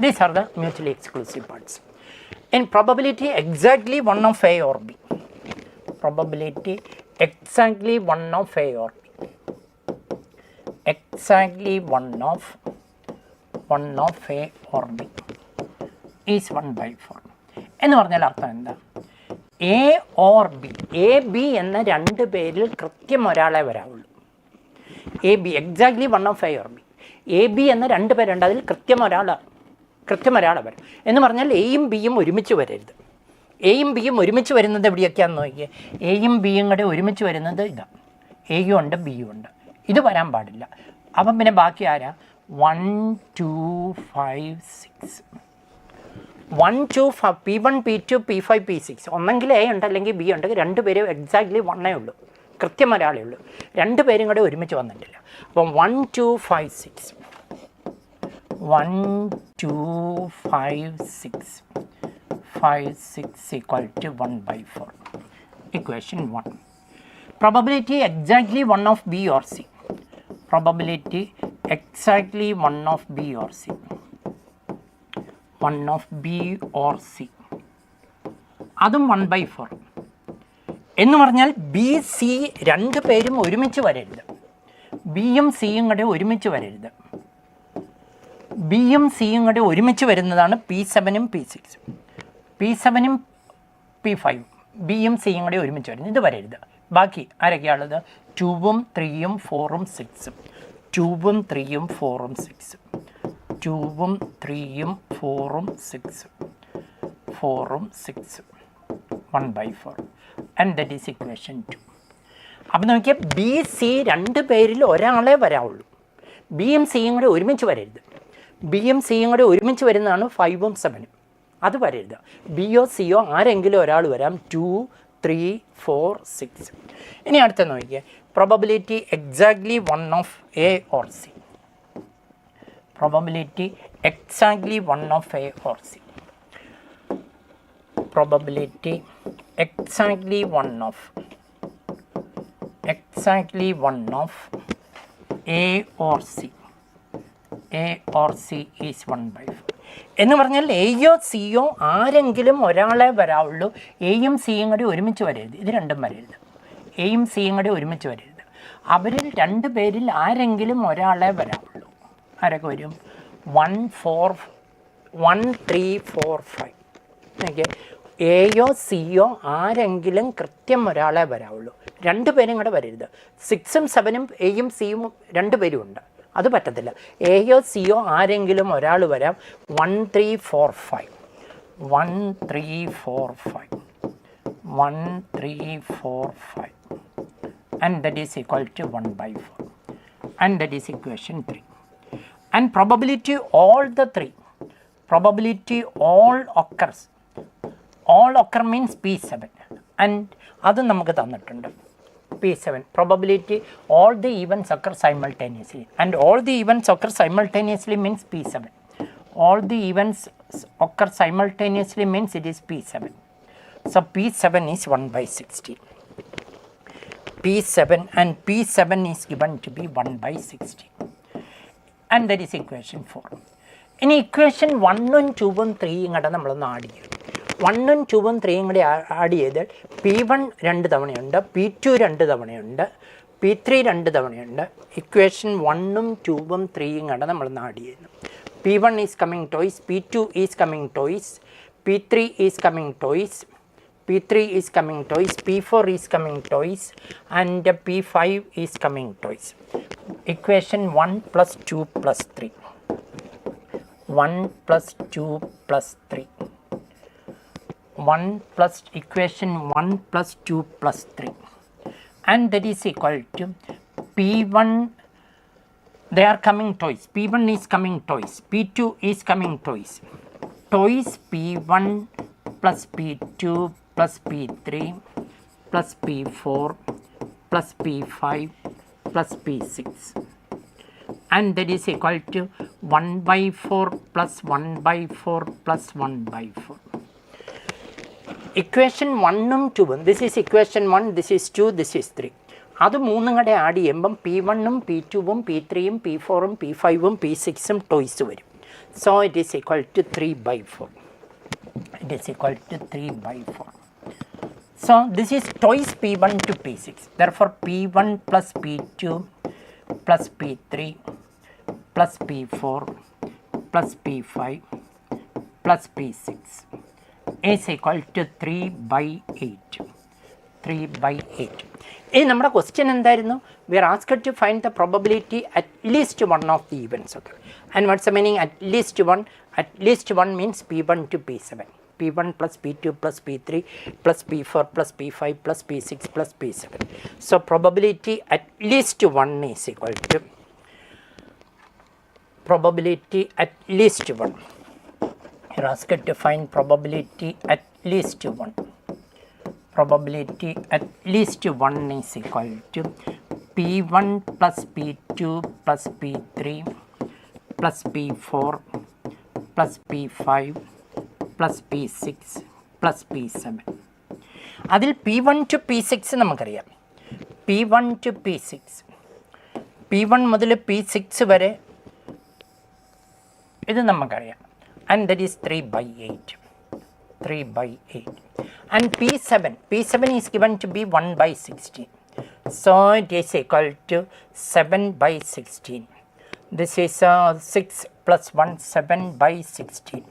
These are the mutually exclusive parts. In probability exactly 1 of A or B. Probability exactly 1 of A or B. Exactly 1 of A or B is 1 by 4. എന്ന് പറഞ്ഞാൽ അർത്ഥം എന്താ? A or B, A, B എന്ന രണ്ട് പേരിൽ കൃത്യം ഒരാളെ വരാവുള്ളൂ. A, B exactly 1 of A or B. A, B എന്ന രണ്ട് പേരുണ്ട്, അതിൽ കൃത്യം ഒരാളെ വരും. എന്ന് പറഞ്ഞാൽ എയും ബിയും ഒരുമിച്ച് വരരുത്. എയും ബിയും ഒരുമിച്ച് വരുന്നത് എവിടെയൊക്കെയാണെന്ന് നോക്കിയേ. എയും ബിയും കൂടെ ഒരുമിച്ച് വരുന്നത് ഇതാണ്. എയും ഉണ്ട് ബിയും ഉണ്ട്. ഇത് വരാൻ പാടില്ല. അപ്പം പിന്നെ ബാക്കി ആരാ? 1, 2, 5, 6. 1, 2, P1, P2, P5, P6. ഒന്നെങ്കിൽ എ ഉണ്ട് അല്ലെങ്കിൽ ബി ഉണ്ട്. രണ്ടുപേരും എക്സാക്ട്ലി 1 ഉള്ളൂ, കൃത്യം ഒരാളേ ഉള്ളൂ. രണ്ടുപേരും കൂടെ ഒരുമിച്ച് വന്നിട്ടില്ല. അപ്പം 1, 2, 5, 6. 1, 2, 5, 6. 5, 6 equal to 1 by 4. Equation 1. Probability exactly 1 of B or C. Probability exactly 1 of B or C. 1 of B or C. അതും 1 by 4. എന്ന് പറഞ്ഞാൽ ബി സി രണ്ട് പേരും ഒരുമിച്ച് വരരുത്. ബിയും സിയും കൂടെ ഒരുമിച്ച് വരരുത്. ബിയും സിയും കൂടെ ഒരുമിച്ച് വരുന്നതാണ് P7ഉം P6. P7ഉം P5. ബിയും സിയും കൂടെ ഒരുമിച്ച് വരുന്നത്, ഇത് വരരുത്. ബാക്കി ആരൊക്കെയാണുള്ളത്? 2ഉം 3ഉം 4ഉം 6ഉം. 2ഉം 3ഉം 4ഉം 6ഉം. 2ഉം 3ഉം 4ഉം 6ഉം. 4ഉം 6ഉം. 1 by 4. And that is equation 2. അപ്പം നോക്കിയാൽ ബി സി രണ്ട് പേരിൽ ഒരാളെ വരാവുള്ളൂ. ബിയും സിയും കൂടെ ഒരുമിച്ച് വരരുത്. ബിയും സിയും കൂടെ ഒരുമിച്ച് വരുന്നതാണ് 5ഉം 7ഉം. അത് വരരുത്. ബിയോ സിയോ ആരെങ്കിലും ഒരാൾ വരാം. 2, 3, 4, 6. ഇനി അടുത്ത നോക്കിയാൽ probability exactly 1 of A or C. Probability exactly 1 of A or C. Probability exactly 1 of A or C. A or C is 1 by 4. എന്ന് പറഞ്ഞാൽ എയോ സിയോ ആരെങ്കിലും ഒരാളെ വരാവുള്ളൂ. എയും സിയും കൂടി ഒരുമിച്ച് വരരുത്. ഇത് രണ്ടും വരരുത്. എയും സിയും കൂടി ഒരുമിച്ച് വരരുത്. അവരിൽ രണ്ട് പേരിൽ ആരെങ്കിലും ഒരാളെ വരാവുള്ളൂ. ആരൊക്കെ വരും? 1, 3, 4, 5. ഓക്കെ, എയോ സിയോ ആരെങ്കിലും കൃത്യം ഒരാളെ വരാവുള്ളൂ. രണ്ട് പേരും കൂടെ വരരുത്. 6ഉം 7ഉം എയും സിയും രണ്ട് പേരും ഉണ്ട്, അത് പറ്റത്തില്ല. എയോ സിയോ ആരെങ്കിലും ഒരാൾ വരാം. 1, 3, 4, 5. 1, 3, 4, 5. 1, 3, 4, 5. And that is equal to 1 by 4. And that is equation 3. And probability all the three. Probability all occurs. All occur means P7. And അത് നമുക്ക് തന്നിട്ടുണ്ട്. P7 probability all the events occur simultaneously. And all the events occur simultaneously means P7. All the events occur simultaneously means it is P7. So P7 is 1 by 16. P7 and P7 is given to be 1 by 16. And that is equation 4. In equation 1ഉം 2ഉം 3ഉം കൂടെ നമ്മളൊന്ന് add ചെയ്യും. 1ഉം 2ഉം 3ഉം കൂടി add ചെയ്താൽ P1 2 തവണയുണ്ട്, P2 2 തവണയുണ്ട്, P3 2 തവണയുണ്ട്. Equation 1ഉം 2ഉം 3ഉം കൂടെ നമ്മളൊന്ന് ആഡ് ചെയ്യുന്നു. P1 is coming twice, P2 is coming twice, P3 is coming twice, P3 is coming twice, P4 is coming twice, and P5 is coming twice. Equation 1 plus 2 plus 3. 1 plus 2 plus 3. 1 plus equation 1 plus 2 plus 3. And that is equal to P1, they are coming twice. P1 is coming twice. P2 is coming twice. Twice P1 plus P2 plus P3 plus P4 plus P5 plus P6. And that is equal to 1 by 4 plus 1 by 4 plus 1 by 4. Equation 1 and 2, this is equation 1, this is 2, this is 3. അത് മൂന്നും കൂടെ add ചെയ്യുമ്പം P1ഉം P2ഉം P3ഉം P4ഉം P5ഉം P6ഉം ടോയ്സ് വരും. So it is equal to 3 by 4. It is equal to 3 by 4. So this is twice P1 to P6. Therefore P1 plus P2 plus P3 plus P4 plus P5 plus P6 is equal to 3 by 8. 3 by 8. In our question, we are asked to find the probability at least one of the events occur. And what's the meaning at least one? At least one means P1 to P7. P1 plus P2 plus P3 plus P4 plus P5 plus P6 plus P7. So probability at least one is equal to probability at least one. You are asked to find probability at least one. Probability at least 1 is equal to P1 plus P2 plus P3 plus P4 plus P5 plus P6 plus P7. അതിൽ P1 to P6 നമുക്കറിയാം. P1 to P6. P1 മുതൽ P6 വരെ ഇത് നമുക്കറിയാം. And that is 3 by 8. 3 by 8. And P7 is given to be 1 by 16. So it is equal to 7 by 16. This is 6 plus 1, 7 by 16.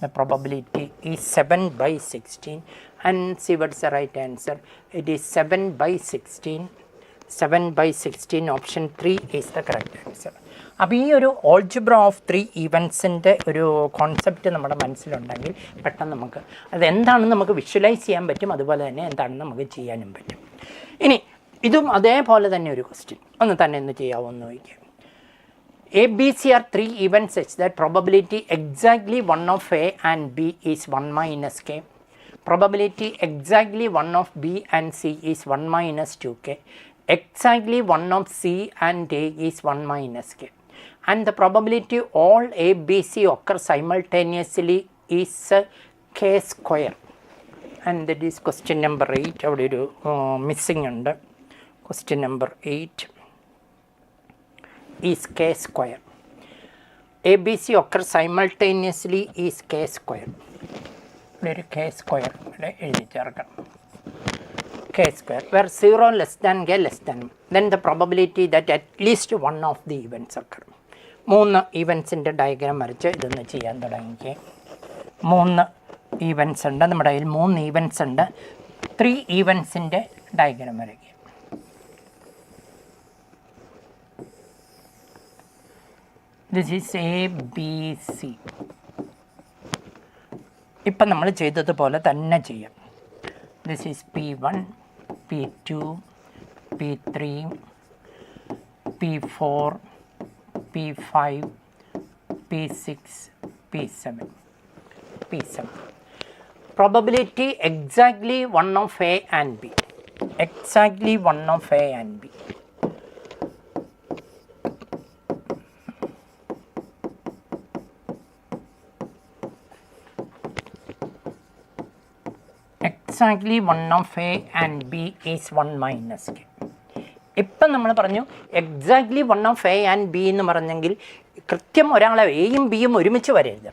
The probability is 7 by 16. And see what's the right answer. It is 7 by 16. 7 by 16, option 3 is the correct answer. അപ്പോൾ ഈ ഒരു algebra of 3 ഈവൻസിൻ്റെ ഒരു concept നമ്മുടെ മനസ്സിലുണ്ടെങ്കിൽ പെട്ടെന്ന് നമുക്ക് അതെന്താണെന്ന് നമുക്ക് visualise ചെയ്യാൻ പറ്റും, അതുപോലെ തന്നെ എന്താണെന്ന് നമുക്ക് ചെയ്യാനും പറ്റും. ഇനി ഇതും അതേപോലെ തന്നെ ഒരു ക്വസ്റ്റ്യൻ ഒന്ന് ചെയ്യാമോ എന്ന് ചോദിക്കാം. ABC are 3 events such that probability exactly one of A and B is 1 minus K. Probability exactly one of B and C is 1 minus 2K. Exactly one of C and A is 1 minus K. And the probability all A, B, C occur simultaneously is K square. And that is question number 8. അവിടെ ഒരു missing ഉണ്ട്. Question number 8 is K square. A, B, C occur simultaneously is K square. ഇവിടെ ഒരു K square ഇവിടെ എഴുതി ചേർക്കണം. K square where 0 less than K less than. Then the probability that at least one of the events occur. 3 ഈവൻസിൻ്റെ diagram വരച്ച് ഇതൊന്ന് ചെയ്യാൻ തുടങ്ങി. 3 events ഉണ്ട് നമ്മുടെ കയ്യിൽ. 3 ഈവൻസ് ഉണ്ട്. 3 ഈവൻസിൻ്റെ ഡയഗ്രാം വരയ്ക്കുക. This is ABC. ഇപ്പം നമ്മൾ ചെയ്തതുപോലെ തന്നെ ചെയ്യാം. This is P1, P2, P3, P4, P5, P6, P7. Probability exactly one of A and B. Exactly one of A and B. Exactly one of A and B is 1 minus K. ഇപ്പം നമ്മൾ പറഞ്ഞു exactly one of A and B എന്ന് പറഞ്ഞെങ്കിൽ കൃത്യം ഒരാളെ എയും ബിയും ഒരുമിച്ച് വരരുത്.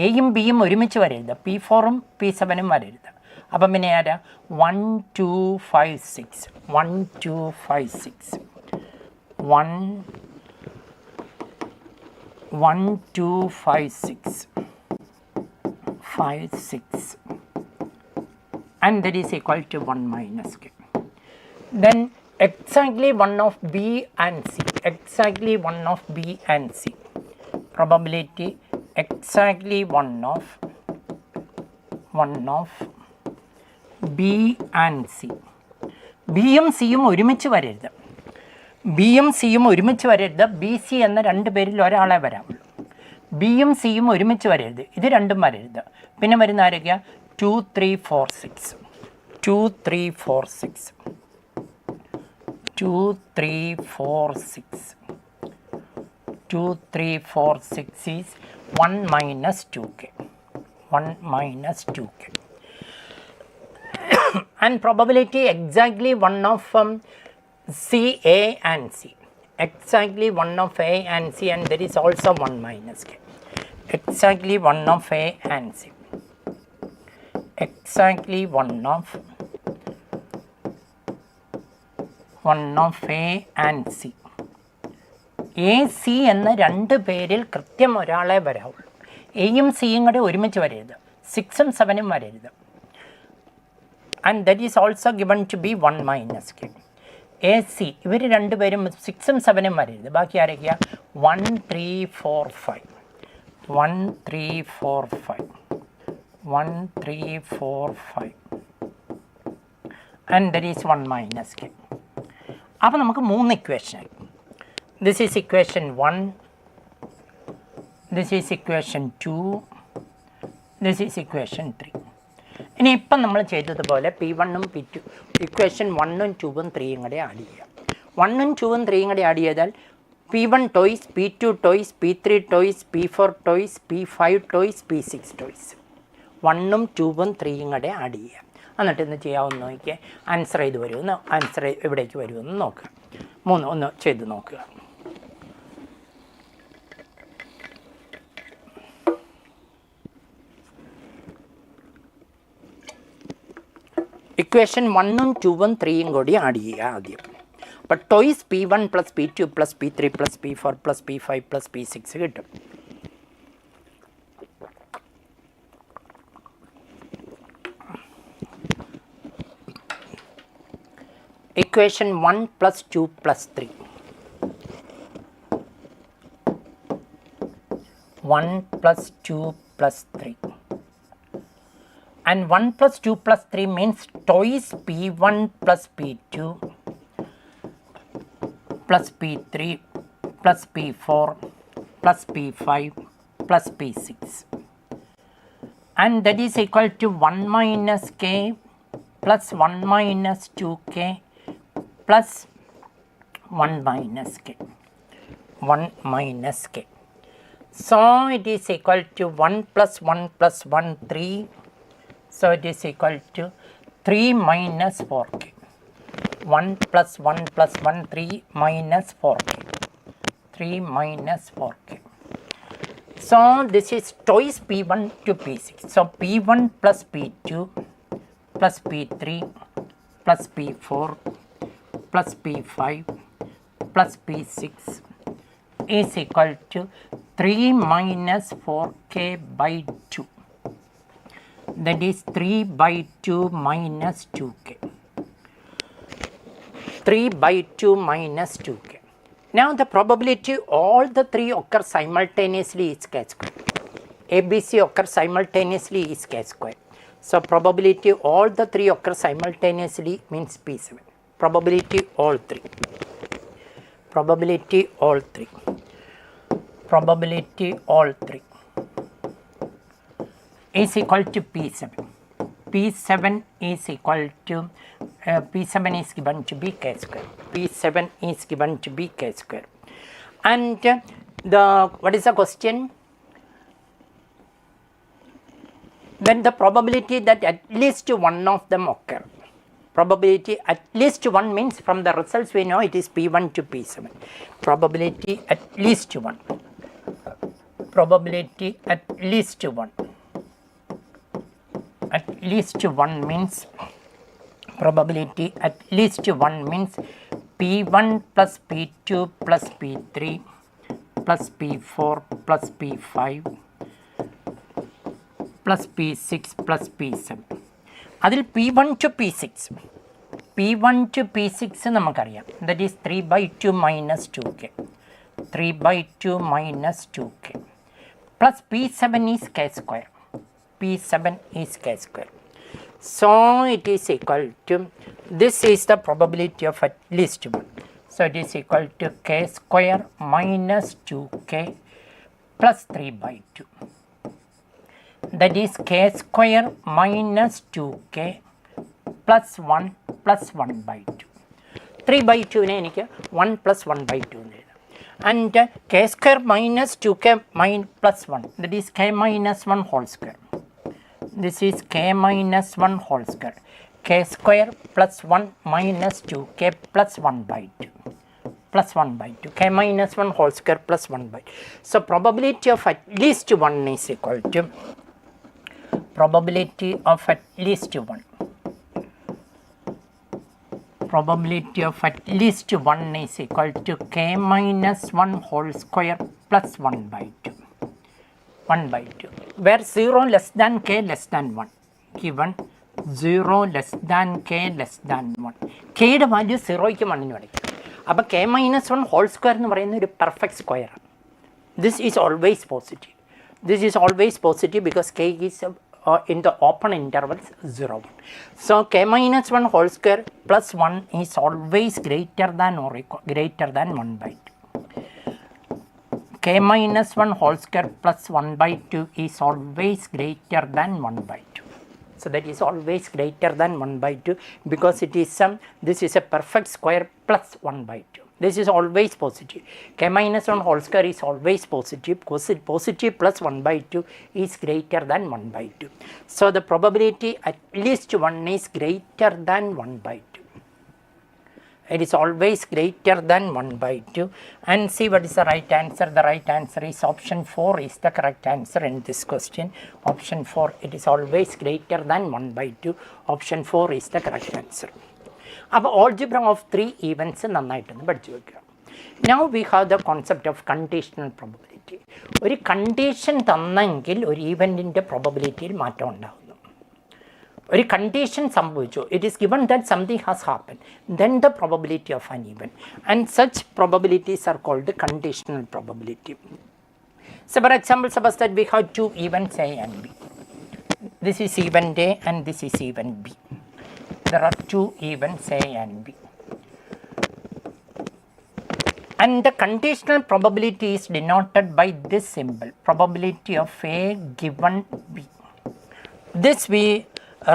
എയും ബിയും ഒരുമിച്ച് വരരുത്. P4ഉം P7ഉം വരരുത്. അപ്പം പിന്നെ ആരാ 1 2 5 6 1 2 5 6 1 1 2 5 6 5 6 and that is equal to 1 minus k. Then exactly one of B and C, exactly one of B and C, probability exactly one of B and C. ബിയും സിയും ഒരുമിച്ച് വരരുത്, ബിയും സിയും ഒരുമിച്ച് വരരുത്, ബി സി എന്ന രണ്ട് പേരിൽ ഒരാളെ വരാമുള്ളൂ. ബിയും സിയും ഒരുമിച്ച് വരരുത്, ഇത് രണ്ടും വരരുത്. പിന്നെ വരുന്ന ആരൊക്കെയാണ്? 2 3 4 6, 2 3 4 6, 2 3 4 6, 2 3 4 6 is 1 minus 2k, 1 minus 2k. And probability exactly one of C, A and C, exactly one of A and C, and there is also 1 minus k, exactly one of A and C, exactly one of A and C. A, C എന്ന രണ്ട് പേരിൽ കൃത്യം ഒരാളെ വരാവുള്ളൂ. എയും സിയും കൂടെ ഒരുമിച്ച് വരരുത്, 6ഉം 7ഉം വരരുത്. And that is also given to be 1 minus k. A, C ഇവർ രണ്ടുപേരും 6ഉം 7ഉം വരരുത്. ബാക്കി ആരൊക്കെയാണ്? 1 3 4 5, 1 3 4 5, 1 3 4 5, and that is 1 minus k. അപ്പോൾ നമുക്ക് 3 ഇക്വേഷനായി. This is equation 1, this is equation 2, this is equation 3. ഇനി ഇപ്പം നമ്മൾ ചെയ്തതുപോലെ P1ഉം P2 ഇക്വേഷൻ 1ഉം 2ഉം 3ഉം കൂടെ ആഡ് ചെയ്യാം. 1ഉം 2ഉം 3ഉം കൂടെ ആഡ് ചെയ്താൽ P1 ടോയ്സ്, P2 ടോയ്സ്, P3 ടോയ്സ്, P4 ടോയ്സ്, P5 ടോയ്സ്, P6 ടോയ്സ്. 1ഉം 2ഉം 3ഉം കൂടെ ആഡ് ചെയ്യാം. എന്നിട്ട് ഇന്ന് ചെയ്യാവുന്ന നോക്കിയാൽ ആൻസർ ചെയ്ത് വരുമെന്ന്, ആൻസർ എവിടേക്ക് വരുമെന്ന് നോക്കുക. 3 ഒന്ന് ചെയ്ത് നോക്കുക. ഇക്വേഷൻ 1ഉം 2ഉം 3ഉം കൂടി ആഡ് ചെയ്യുക ആദ്യം. അപ്പോൾ toys P1 plus P2 plus P3 plus P4 plus P5 plus P6 കിട്ടും. Equation 1 plus 2 plus 3, 1 plus 2 plus 3. And 1 plus 2 plus 3 means twice P1 plus P2 plus P3 plus P4 plus P5 plus P6. And that is equal to 1 minus k plus 1 minus 2k plus 1 minus k, 1 minus k. So it is equal to 1 plus 1 plus 1, 3. So it is equal to 3 minus 4k. 1 plus 1 plus 1, 3 minus 4k. 3 minus 4k. So this is twice P1 to P6. So P1 plus P2 plus P3 plus P4 plus P5 plus P6 is equal to 3 minus 4k by 2. That is 3 by 2 minus 2k. 3 by 2 minus 2k. Now the probability all the three occur simultaneously is k square. ABC occur simultaneously is k square. So probability all the three occur simultaneously means P7. Probability all three. Probability all three. Probability all three is equal to P7. P7 is equal to P7 is given to be k square. P7 is given to be k square. And the what is the question? Then the probability that at least one of them occur. Probability at least one means from the results we know it is P1 to P7. Probability at least one. Probability at least one. At least one means probability at least one means P1 plus P2 plus P3 plus P4 plus P5 plus P6 plus P7. അതിൽ P1 to P6 നമുക്കറിയാം. That is 3/2 minus 2k 3/2 minus 2k plus P7 is k square. P7 is k square. So it is equal to, this is the probability of at least one. So it is equal to k square minus 2k plus 3/2. That is k square minus 2k plus 1 plus 1/2. 3/2 എനിക്ക് 1 plus 1/2 എന്ന് എഴുതാം. And k square minus 2k plus 1, that is k minus 1 whole square. This is k minus 1 whole square. K square plus 1 minus 2k plus 1/2. Plus 1/2. K minus 1 whole square plus 1/2. So probability of at least 1 is equal to probability of at least 1. Probability of at least 1 is equal to k minus 1 whole square plus 1/2. 1/2, where 0 less than k less than 1, given 0 less than k less than 1. k യുടെ value 0യ്ക്ക് 1നും ഇടയ്ക്ക്. അപ്പോൾ k minus 1 whole square എന്ന് പറയുന്ന ഒരു perfect സ്ക്വയറാണ്. This is always positive. This is always positive because k is in the open intervals 0, 1. So k minus 1 whole square plus 1 is always greater than or greater than 1/2. K minus 1 whole square plus 1/2 is always greater than 1/2. So that is always greater than 1/2 because it is this is a perfect square plus 1/2. This is always positive. K minus 1 whole square is always positive. Positive plus 1/2 is greater than 1/2. So the probability at least 1 is greater than 1/2. It is always greater than 1/2. And see what is the right answer. The right answer is option 4 is the correct answer in this question. Option 4, it is always greater than 1/2. Option 4 is the correct answer. അപ്പോൾ algebra of 3 events നന്നായിട്ടൊന്ന് പഠിച്ചു വെക്കുക. Now we have the concept of conditional probability. ഒരു condition തന്നെങ്കിൽ ഒരു ഈവൻറ്റിൻ്റെ പ്രോബബിലിറ്റിയിൽ മാറ്റം ഉണ്ടാകുന്നു. ഒരു കണ്ടീഷൻ സംഭവിച്ചു, it is given that something has happen, then the probability of an event, and such probabilities are called conditional probability. So for example, suppose that we have two events A and B. This is event A and this is event B. There are two events A and B. And the conditional probability is denoted by this symbol, probability of A given B. This we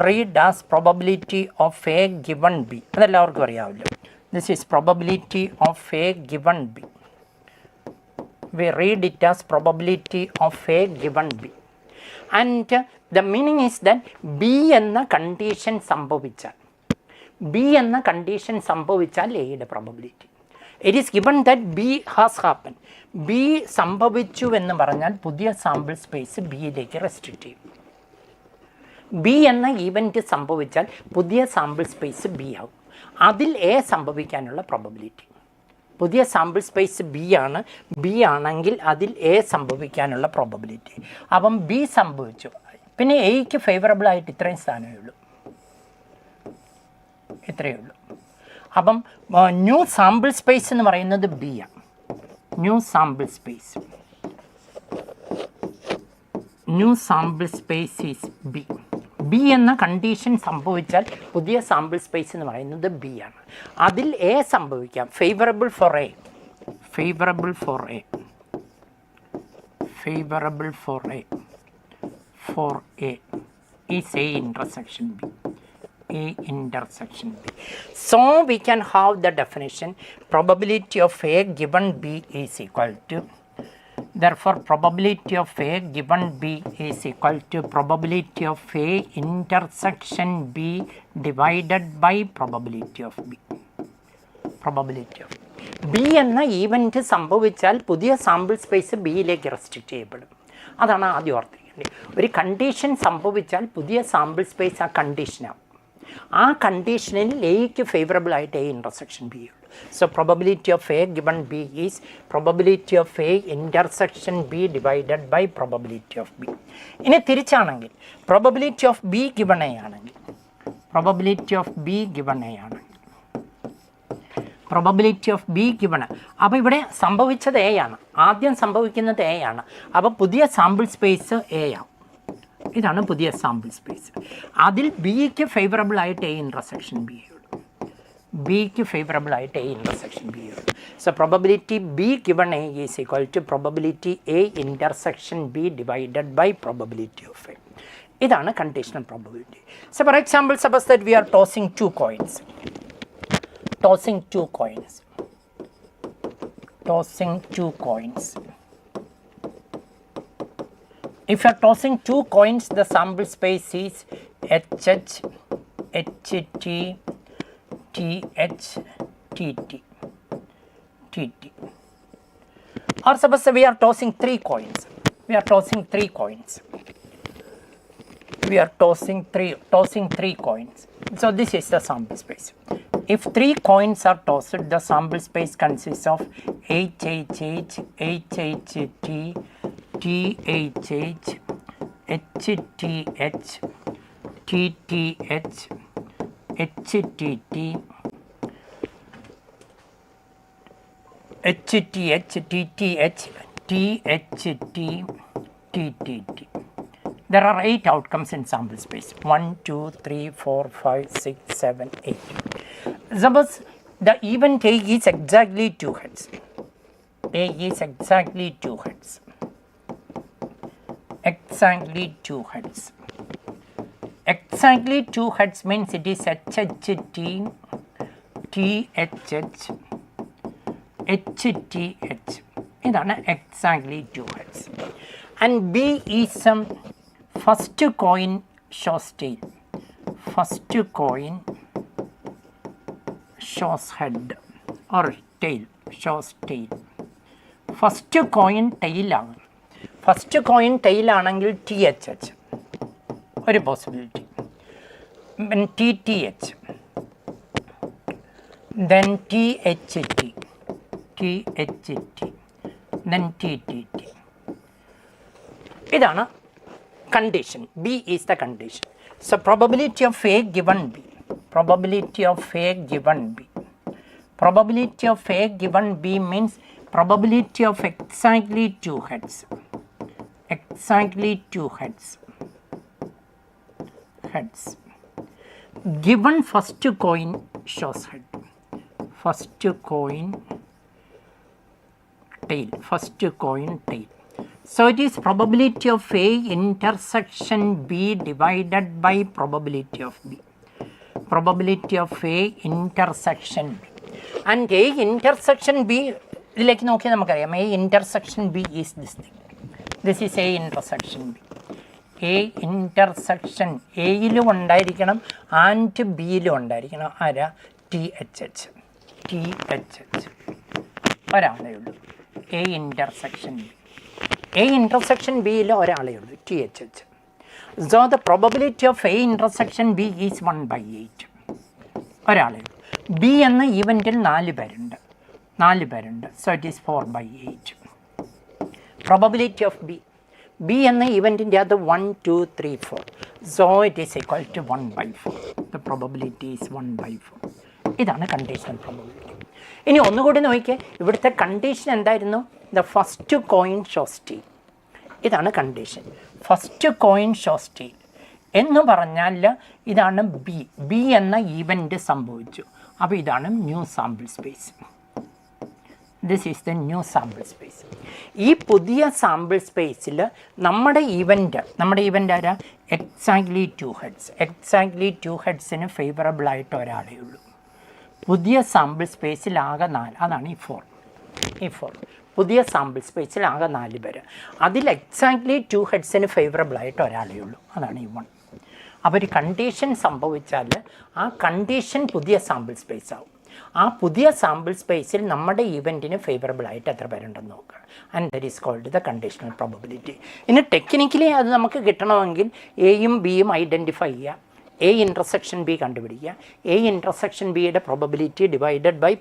read as probability of A given B. അതെല്ലാവർക്കും അറിയാമല്ലോ. This is probability of A given B. We read it as probability of A given B. And the meaning is that B എന്ന condition സംഭവിച്ചാൽ, B എന്ന condition സംഭവിച്ചാൽ എയുടെ probability. It is given that B has happen. B സംഭവിച്ചു എന്ന് പറഞ്ഞാൽ പുതിയ sample space ബിയിലേക്ക് restrict ചെയ്യും. ബി എന്ന ഈവൻറ്റ് സംഭവിച്ചാൽ പുതിയ സാമ്പിൾ സ്പേസ് ബി ആവും. അതിൽ എ സംഭവിക്കാനുള്ള പ്രോബബിലിറ്റി. പുതിയ സാമ്പിൾ സ്പേസ് ബി ആണ്, ബി ആണെങ്കിൽ അതിൽ എ സംഭവിക്കാനുള്ള പ്രോബബിലിറ്റി. അപ്പം ബി സംഭവിച്ചു, പിന്നെ എയ്ക്ക് ഫേവറബിൾ ആയിട്ട് ഇത്രയും സ്ഥാനമേ ഉള്ളൂ, ഇത്രയേ ഉള്ളൂ. അപ്പം ന്യൂ സാമ്പിൾ സ്പേസ് എന്ന് പറയുന്നത് ബി ആണ്. New sample space, new sample space is B. B എന്ന കണ്ടീഷൻ സംഭവിച്ചാൽ പുതിയ സാമ്പിൾ സ്പേസ് എന്ന് പറയുന്നത് ബി ആണ്. അതിൽ എ സംഭവിക്കാം. Favourable for A, favourable for A, favourable for A, for A is A intersection B, A intersection B. So we can have the definition, probability of A given B is equal to, therefore probability of A given B is equal to probability of A intersection B divided by probability of B. Probability of B എന്ന event സംഭവിച്ചാൽ പുതിയ sample space ബിയിലേക്ക് restrict ചെയ്യപ്പെടും. അതാണ് ആദ്യം ഓർത്തിരിക്കേണ്ടത്. ഒരു condition സംഭവിച്ചാൽ പുതിയ sample space ആ കണ്ടീഷനാവും. ആ കണ്ടീഷനിൽ എയ്ക്ക് ഫേവറബിൾ ആയിട്ട് എ ഇൻ്റർസെക്ഷൻ ബി ഉള്ളൂ. So probability of A given B is probability of A intersection B divided by probability of B. ഇനി തിരിച്ചാണെങ്കിൽ probability of B given A ആണെങ്കിൽ probability of B given A ആണ്. Probability of B given. അപ്പോൾ ഇവിടെ സംഭവിച്ചത് A ആണ്, ആദ്യം സംഭവിക്കുന്നത് എ ആണ്. അപ്പോൾ പുതിയ സാമ്പിൾ സ്പേസ് എ ആണ്. ഇതാണ് പുതിയ സാമ്പിൾ സ്പേസ്. അതിൽ ബിക്ക് ഫേവറബിൾ ആയിട്ട് എ ഇൻ്റർസെക്ഷൻ ബി ഉള്ളൂ. ബിക്ക് ഫേവറബിൾ ആയിട്ട് എ ഇൻ്റർസെക്ഷൻ ബി ഉള്ളൂ. So probability B given A is equal to probability A intersection B divided by probability of A. ഇതാണ് conditional probability. So for example, suppose that we are tossing two coins. Tossing two coins. If you are tossing two coins, the sample space is HH, HT, TH, TT. Or suppose we are tossing three coins. We are tossing three coins. So this is the sample space. If three coins are tossed, the sample space consists of HHH, HHT, THH, HTH, TTH, HTT, HTH, TTH, THT, TTT. There are 8 outcomes in sample space. 1, 2, 3, 4, 5, 6, 7, 8. Suppose the event A is exactly 2 heads. A is exactly 2 heads. Exactly 2 heads. Exactly 2 heads means it is HHT, THH, HTH. ഇതാണ് exactly 2 heads. And B is some first coin shows tail. First coin shows head or tail, shows tail. First coin tail ആണ്. First coin tail ആണെങ്കിൽ THH ഒരു possibility. TTH, then THT, then TTT. ഇതാണ് condition. B is the condition. So probability of A given B. Probability of A given B. Probability of A given B means probability of exactly 2 heads. Exactly 2 heads. Given first coin shows head. First coin tail. First coin tail. So it is probability of A intersection B divided by probability of B. Probability of A intersection B. And A intersection B, ഇതിലേക്ക് നോക്കിയാൽ നമുക്കറിയാം A intersection B is this thing. This is A intersection B. A intersection എയിലും ഉണ്ടായിരിക്കണം and ബിയിലും ഉണ്ടായിരിക്കണം. ആരാ? THH. ഒരാളേ ഉള്ളൂ. A intersection B. A intersection B യിൽ ഒരാളേ ഉള്ളൂ, THH. So the probability of A intersection B is 1/8. ഒരാളേ ഉള്ളൂ. B എന്ന ഈവൻറ്റിൽ 4 പേരുണ്ട്. So it is 4/8. Probability of B. B എന്ന ഈവൻറ്റിൻ്റെ അത് 1, 2, 3, 4. So it is equal to 1/4. The probability is 1/4. ഇതാണ് കണ്ടീഷണൽ പ്രോബബിലിറ്റി. ഇനി ഒന്നുകൂടി നോക്കിയേ, ഇവിടുത്തെ കണ്ടീഷൻ എന്തായിരുന്നു? The first coin shows tail. ഇതാണ് condition. First coin shows tail എന്ന് പറഞ്ഞാൽ ഇതാണ് ബി എന്ന ഈവൻറ്റ് സംഭവിച്ചു. അപ്പോൾ ഇതാണ് new sample space. This is the new sample space. ഈ പുതിയ സാമ്പിൾ സ്പേസിൽ നമ്മുടെ ഈവൻ്റ് ആരാ? Exactly 2 heads. എക്സാക്ട്ലി 2 ഹെഡ്സിന് ഫേവറബിളായിട്ട് ഒരാളേ ഉള്ളൂ. പുതിയ സാമ്പിൾ സ്പേസിലാകെ 4. അതാണ് ഈ 4. പുതിയ സാമ്പിൾ സ്പേസിലാകെ 4 പേര്. അതിൽ എക്സാക്ട്ലി 2 ഹെഡ്സിന് ഫേവറബിളായിട്ട് ഒരാളേ ഉള്ളൂ. അതാണ് ഈ 1. അപ്പോൾ ഒരു കണ്ടീഷൻ സംഭവിച്ചാൽ ആ കണ്ടീഷൻ പുതിയ സാമ്പിൾ സ്പേസ് ആവും. ആ പുതിയ സാമ്പിൾ സ്പേസിൽ നമ്മുടെ ഈവൻറ്റിന് ഫേവറബിളായിട്ട് എത്ര പേരുണ്ടെന്ന് നോക്കുക. And that is called the conditional probability. ഇനി ടെക്നിക്കലി അത് നമുക്ക് കിട്ടണമെങ്കിൽ എയും ബിയും ഐഡൻറ്റിഫൈ ചെയ്യുക, A intersection B കണ്ടുപിടിക്കുക. A intersection Bയുടെ പ്രോബബിലിറ്റി ഡിവൈഡഡ് ബൈ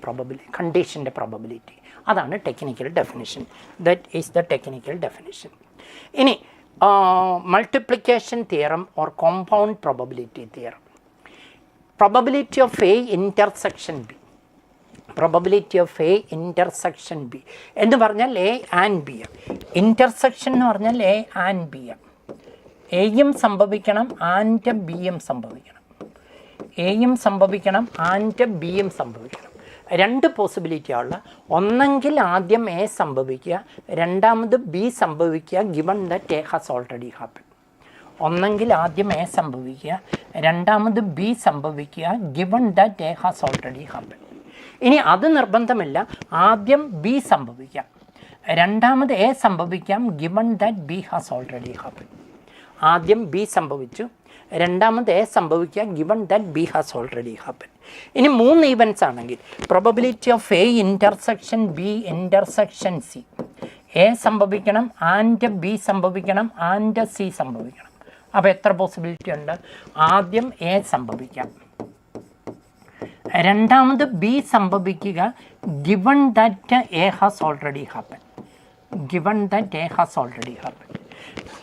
കണ്ടീഷൻ്റെ പ്രോബബിലിറ്റി. അതാണ് technical definition. That is the technical definition. ഇനി multiplication theorem or compound probability theorem. probability of A intersection B. Probability of A intersection B എന്ന് പറഞ്ഞാൽ A and B. Intersection എന്ന് പറഞ്ഞാൽ A and B. എയും സംഭവിക്കണം and ബിയും സംഭവിക്കണം. എയും സംഭവിക്കണം ആൻഡ് ബിയും സംഭവിക്കണം. രണ്ട് പോസിബിലിറ്റിയുള്ള, ഒന്നെങ്കിൽ ആദ്യം എ സംഭവിക്കുക, രണ്ടാമത് ബി സംഭവിക്കുക, given that A has already happen. ഒന്നെങ്കിൽ ആദ്യം എ സംഭവിക്കുക, രണ്ടാമത് ബി സംഭവിക്കുക, given that A has already happen. ഇനി അത് നിർബന്ധമില്ല, ആദ്യം ബി സംഭവിക്കാം, രണ്ടാമത് എ സംഭവിക്കാം, given that B has already happen. ആദ്യം ബി സംഭവിച്ചു, രണ്ടാമത് എ സംഭവിക്കുക, given that B has already happen. ഇനി 3 ഈവൻറ്റ്സ് ആണെങ്കിൽ probability of A intersection B intersection C. A സംഭവിക്കണം, ആൻഡ് ബി സംഭവിക്കണം, ആൻഡ് സി സംഭവിക്കണം. അപ്പോൾ എത്ര പോസിബിലിറ്റി ഉണ്ട്? ആദ്യം എ സംഭവിക്കാം, രണ്ടാമത് ബി സംഭവിക്കുക, given that A has already happen. Given that A has already happen.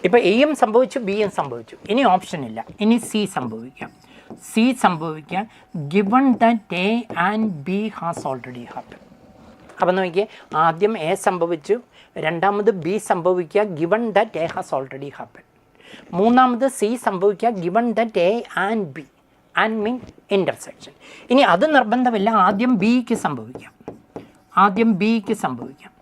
ഇപ്പോൾ എയും സംഭവിച്ചു, ബിയും സംഭവിച്ചു. ഇനി ഓപ്ഷൻ ഇല്ല, ഇനി സി സംഭവിക്കാം. സി സംഭവിക്കുക, given that A and B has already happen. അപ്പം നോക്കിയേ, ആദ്യം എ സംഭവിച്ചു, രണ്ടാമത് ബി സംഭവിക്കുക, given that A has already happen. മൂന്നാമത് സി സംഭവിക്കുക, given that A and B, and mean intersection. ഇനി അത് നിർബന്ധമില്ല, ആദ്യം ബിക്ക് സംഭവിക്കാം, ആദ്യം ബിക്ക് സംഭവിക്കാം,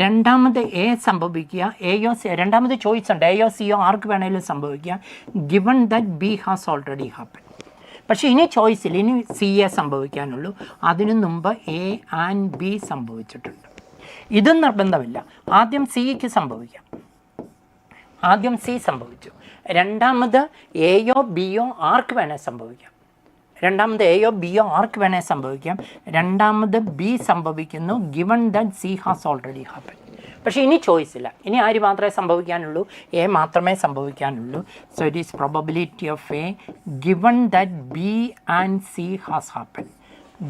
രണ്ടാമത് എ സംഭവിക്കുക, എയോ സി, രണ്ടാമത് ചോയ്സ് ഉണ്ട്, എയോ സിയോ ആർക്ക് വേണമെങ്കിലും സംഭവിക്കുക, given that B has already happen. പക്ഷേ ഇനി ചോയ്സിൽ ഇനി സി എ സംഭവിക്കാനുള്ളൂ, അതിനു മുമ്പ് എ ആൻഡ് ബി സംഭവിച്ചിട്ടുണ്ട്. ഇതും നിർബന്ധമില്ല, ആദ്യം സിക്ക് സംഭവിക്കാം, ആദ്യം സി സംഭവിച്ചു, രണ്ടാമത് എയോ ബിയോ ആർക്ക് വേണേൽ സംഭവിക്കാം, രണ്ടാമത് എയോ ബിയോ ആർക്ക് വേണേൽ സംഭവിക്കാം, രണ്ടാമത് ബി സംഭവിക്കുന്നു, given that C has already happen. പക്ഷേ ഇനി ചോയ്സ് ഇല്ല, ഇനി ആര് മാത്രമേ സംഭവിക്കാനുള്ളൂ? എ മാത്രമേ സംഭവിക്കാനുള്ളൂ. So it is probability of A given that B and C has happen.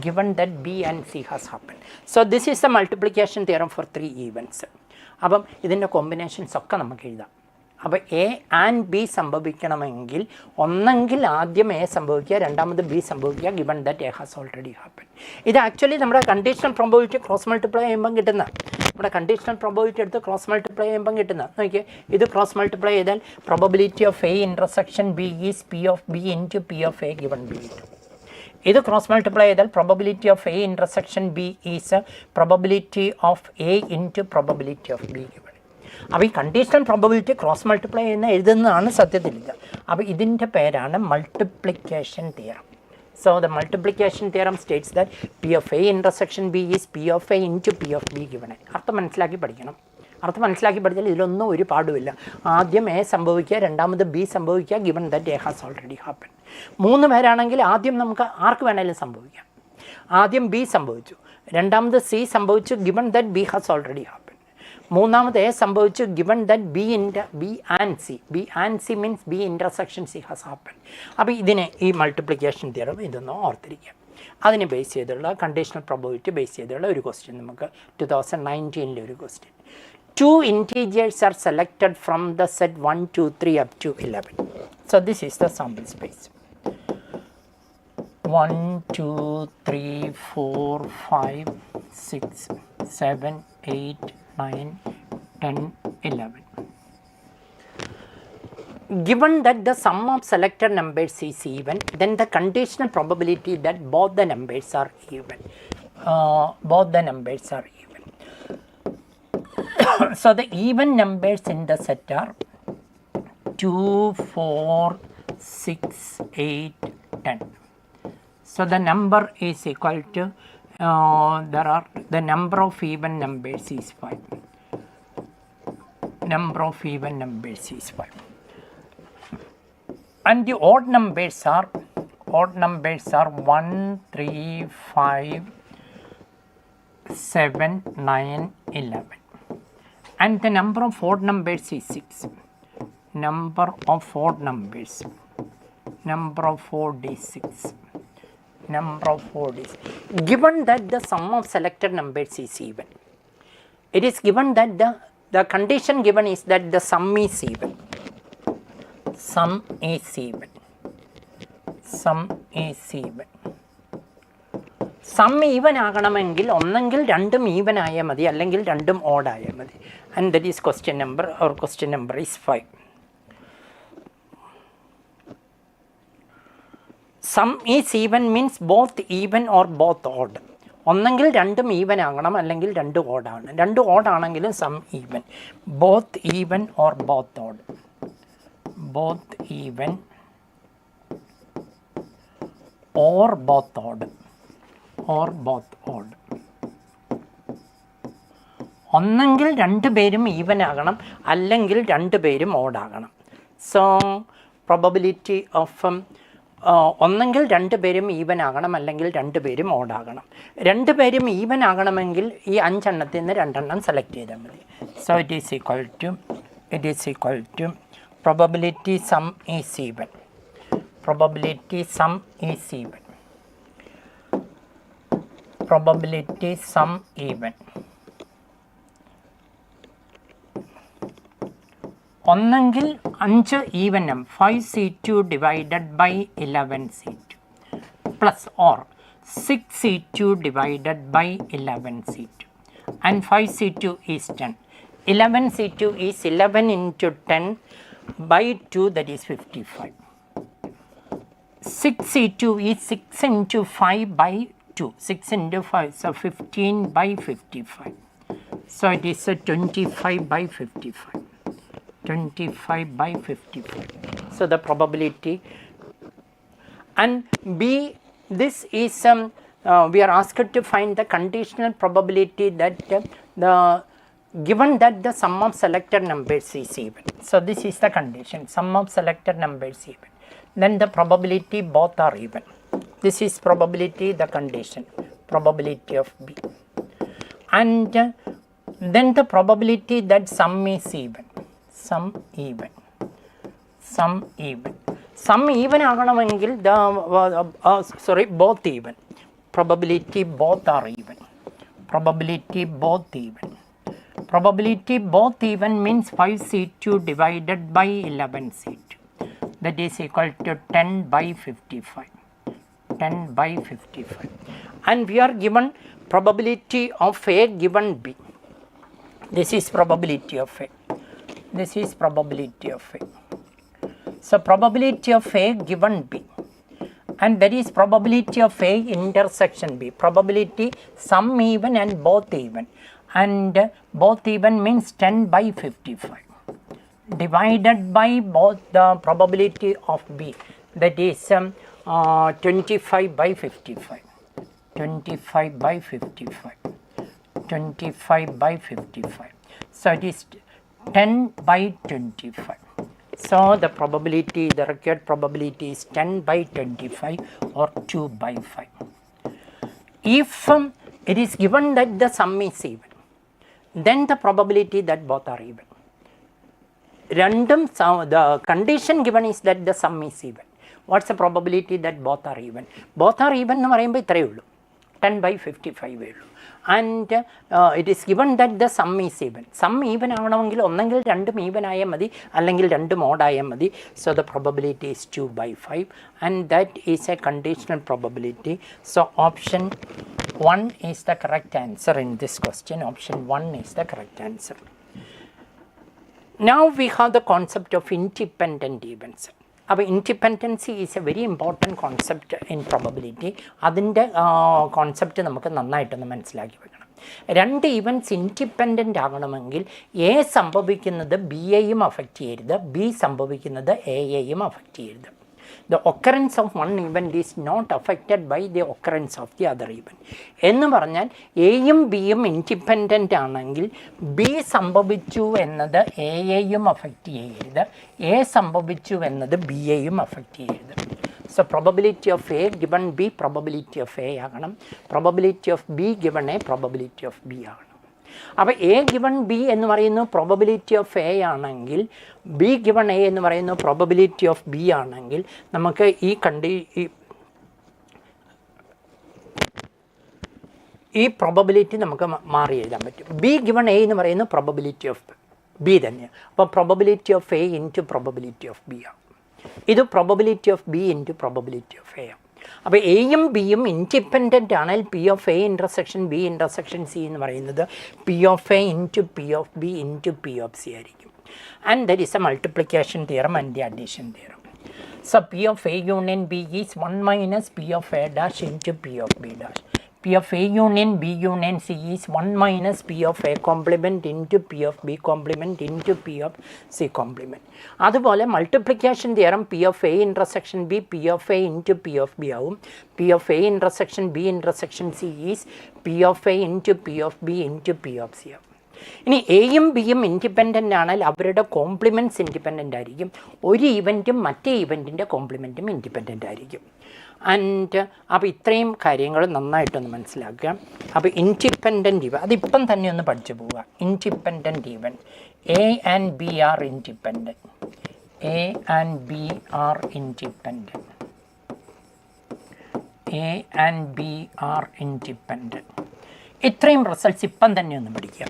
Given that B and C has happened. So this is the multiplication theorem for 3 events. അപ്പം ഇതിൻ്റെ കോമ്പിനേഷൻസ് ഒക്കെ നമുക്ക് എഴുതാം. അപ്പോൾ എ ആൻഡ് ബി സംഭവിക്കണമെങ്കിൽ ഒന്നെങ്കിൽ ആദ്യം A സംഭവിക്കുക, രണ്ടാമത് ബി സംഭവിക്കുക, given that A has already happen. ഇത് ആക്ച്വലി നമ്മുടെ കണ്ടീഷണൽ പ്രോബബിലിറ്റി ക്രോസ് മൾട്ടിപ്ലൈ ചെയ്യുമ്പം കിട്ടുന്ന, നമ്മുടെ കണ്ടീഷണൽ പ്രോബബിലിറ്റി എടുത്ത് ക്രോസ് മൾട്ടിപ്ലൈ ചെയ്യുമ്പം കിട്ടുന്ന. നോക്കിയേ, ഇത് ക്രോസ് മൾട്ടിപ്ലൈ ചെയ്താൽ probability of A intersection B is P of B into P of A given B. ഇത് ക്രോസ് മൾട്ടിപ്ലൈ ചെയ്താൽ probability of A intersection B is probability of A into probability of B given. അപ്പോൾ ഈ conditional probability cross multiply ചെയ്യുന്ന എഴുതുന്നതാണ് സത്യത്തിലില്ല. അപ്പോൾ ഇതിൻ്റെ പേരാണ് multiplication theorem. So the multiplication theorem States that P of A intersection B is P of A into P of B given. അർത്ഥം മനസ്സിലാക്കി പഠിക്കണം. അർത്ഥം മനസ്സിലാക്കി പഠിച്ചാൽ ഇതിലൊന്നും ഒരു പാടുമില്ല. ആദ്യം എ സംഭവിക്കുക, രണ്ടാമത് ബി സംഭവിക്കുക, given that A has already happen. 3 പേരാണെങ്കിൽ ആദ്യം നമുക്ക് ആർക്ക് വേണമെങ്കിലും സംഭവിക്കാം. ആദ്യം ബി സംഭവിച്ചു, രണ്ടാമത് സി സംഭവിച്ചു, given that B has already happen. മൂന്നാമത് എ സംഭവിച്ചു, given that B and C. B and C means B intersection C has happen. അപ്പോൾ ഇതിനെ ഈ മൾട്ടിപ്ലിക്കേഷൻ തിയറം ഇതൊന്നും ഓർത്തിരിക്കാം. അതിനെ ബേസ് ചെയ്തുള്ള കണ്ടീഷണൽ പ്രോബബിലിറ്റി ബേസ് ചെയ്തുള്ള ഒരു ക്വസ്റ്റ്യൻ നമുക്ക് 2019 ഒരു question. 2 integers are selected from the set 1, 2, 3 up to 11. So this is the sample space. 1, 2, 3, 4, 5, 6, 7, 8, 9, 10, 11. Given that the sum of selected numbers is even, then the conditional probability that both the numbers are even. Both the numbers are even. So the even numbers in the set are 2, 4, 6, 8, 10. So the number is equal to the number of even numbers is 5. Number of even numbers is 5. And the odd numbers are 1, 3, 5, 7, 9, 11. And the number of odd numbers is 6. Number of odd numbers. Number of odd is 6. Number of odd is. Given that the sum of selected numbers is even. It is given that the condition given is that the sum is even. Sum is even. Sum is even. Sum even ആകണമെങ്കിൽ ഒന്നെങ്കിൽ രണ്ടും even ആയാൽ മതി, അല്ലെങ്കിൽ രണ്ടും odd ആയാൽ മതി. And that is question number, our question number is 5. Sum is even means both even or both odd. ഒന്നെങ്കിൽ രണ്ടും ഈവൻ ആകണം, അല്ലെങ്കിൽ രണ്ട് ഓഡാണ്. രണ്ട് ഓഡാണെങ്കിലും sum even. Both even or both odd. Both even or both odd. Or both odd. ഒന്നെങ്കിൽ രണ്ട് പേരും ഈവൻ ആകണം, അല്ലെങ്കിൽ രണ്ട് പേരും ഓഡാകണം. സോ പ്രോബബിലിറ്റി ഓഫ് ഒന്നെങ്കിൽ രണ്ട് പേരും ഈവൻ ആകണം, അല്ലെങ്കിൽ രണ്ട് പേരും ഓഡാകണം. രണ്ട് പേരും ഈവൻ ആകണമെങ്കിൽ ഈ 5 എണ്ണത്തിൽ നിന്ന് 2 എണ്ണം സെലക്ട് ചെയ്താൽ മതി. So it is equal to probability sum is even. Probability sum is even. Probability sum even. ഒന്നെങ്കിൽ 5 ഈവൻ നം 5c2 divided by 11c2 plus or 6c2 divided by 11c2 and 5c2 is 10. 11c2 is 11 into 10 by 2, that is 55. 6c2 is 6 into 5 by 2. 6 into 5, so 15 by 55. So it is a 25 by 55. 25 by 55. So the probability. And B, this is we are asked to find the conditional probability that given that the sum of selected numbers is even. So this is the condition, sum of selected numbers even. Then the probability both are even. This is probability, the condition, probability of B. And then the probability that sum is even. Sum even. Sum even. Sum even ആകണമെങ്കിൽ both even. Probability both are even. Probability both even. Probability both even means 5c2 divided by 11c2. That is equal to 10 by 55. 10 by 55. And we are given probability of A given B. This is probability of A. This is probability of A. So probability of A given B. And that is probability of A intersection B. Probability sum even and both even. And both even means 10 by 55 divided by both the probability of B, that is 25 by 55. 25 by 55. 25 by 55. So it is 10 by 25. So the probability, the required probability is 10 by 25 or 2 by 5. If it is given that the sum is even, then the probability that both are even. Random, the condition given is that the sum is even. What's the probability that both are even? Both are even എന്ന് പറയുമ്പോൾ ഇത്രയേ ഉള്ളൂ, 10 by 55 ഉള്ളൂ. And it is given that the sum is even. Sum even ആവണമെങ്കിൽ ഒന്നെങ്കിൽ രണ്ടും even ആയാൽ മതി, അല്ലെങ്കിൽ രണ്ടും ഓഡ് ആയാൽ മതി. So the probability is 2 by 5 and that is a conditional probability. So option 1 is the correct answer in this question. Option 1 is the correct answer. Now we have the concept of independent events. അപ്പോൾ independency is A very important concept in probability. അതിൻ്റെ concept നമുക്ക് നന്നായിട്ടൊന്ന് മനസ്സിലാക്കി വെക്കണം. രണ്ട് events independent ആകണമെങ്കിൽ A സംഭവിക്കുന്നത് ബിയെയും affect ചെയ്യരുത്, ബി സംഭവിക്കുന്നത് എയെയും അഫക്റ്റ് ചെയ്യരുത്. The occurrence of one event is not affected by the occurrence of the other event. എന്ന് പറഞ്ഞാൽ എയും ബിയും ഇൻഡിപെൻഡൻ്റ് ആണെങ്കിൽ ബി സംഭവിച്ചു എന്നത് എയെയും അഫക്റ്റ് ചെയ്യരുത്, എ സംഭവിച്ചു എന്നത് ബിയെയും അഫക്റ്റ് ചെയ്യരുത്. So probability of A given B probability of A ആകണം, probability of B given A probability of B ആകണം. അപ്പോൾ എ ഗിവൺ ബി എന്ന് പറയുന്നു പ്രോബബിലിറ്റി ഓഫ് എ ആണെങ്കിൽ, ബി ഗിവൺ എ എന്ന് പറയുന്നു പ്രോബബിലിറ്റി ഓഫ് ബി ആണെങ്കിൽ, നമുക്ക് ഈ പ്രോബബിലിറ്റി നമുക്ക് മാറി എഴുതാൻ പറ്റും. ബി ഗിവൺ എ എന്ന് പറയുന്നു പ്രോബബിലിറ്റി ഓഫ് ബി തന്നെയാണ്. അപ്പോൾ probability of A into probability of B ആണ്. ഇത് probability of B into probability of A ആണ്. അപ്പോൾ എയും ബിയും ഇൻഡിപെൻഡൻ്റ് ആണെങ്കിൽ P of A intersection B intersection C എന്ന് പറയുന്നത് P of A into P of B into P of C ആയിരിക്കും. And there is a multiplication theorem and the addition theorem. So P of A union B is 1 minus P of A dash into P of B dash. P of A union B union C is 1 minus P of A complement into P of B complement into P of C complement. അതുപോലെ multiplication theorem P of A intersection B P of A into P of B ആവും. P of A intersection B intersection C is P of A into P of B into P of C ആവും. ഇനി എയും ബിയും independent ആണെങ്കിൽ അവരുടെ compliments independent ആയിരിക്കും. ഒരു ഇവൻറ്റും മറ്റേ ഇവൻറ്റിൻ്റെ കോംപ്ലിമെൻറ്റും ഇൻഡിപെൻഡൻ്റ് ആയിരിക്കും. ആൻഡ് അപ്പോൾ ഇത്രയും കാര്യങ്ങൾ നന്നായിട്ടൊന്ന് മനസ്സിലാക്കുക. അപ്പോൾ ഇൻഡിപെൻഡൻ്റ് ഇവൻ അതിപ്പം തന്നെ ഒന്ന് പഠിച്ചു പോവുക. Independent event A and B are independent. A and B are independent. A and B are independent. ഇത്രയും റിസൾട്ട്സ് ഇപ്പം തന്നെ ഒന്ന് പഠിക്കുക.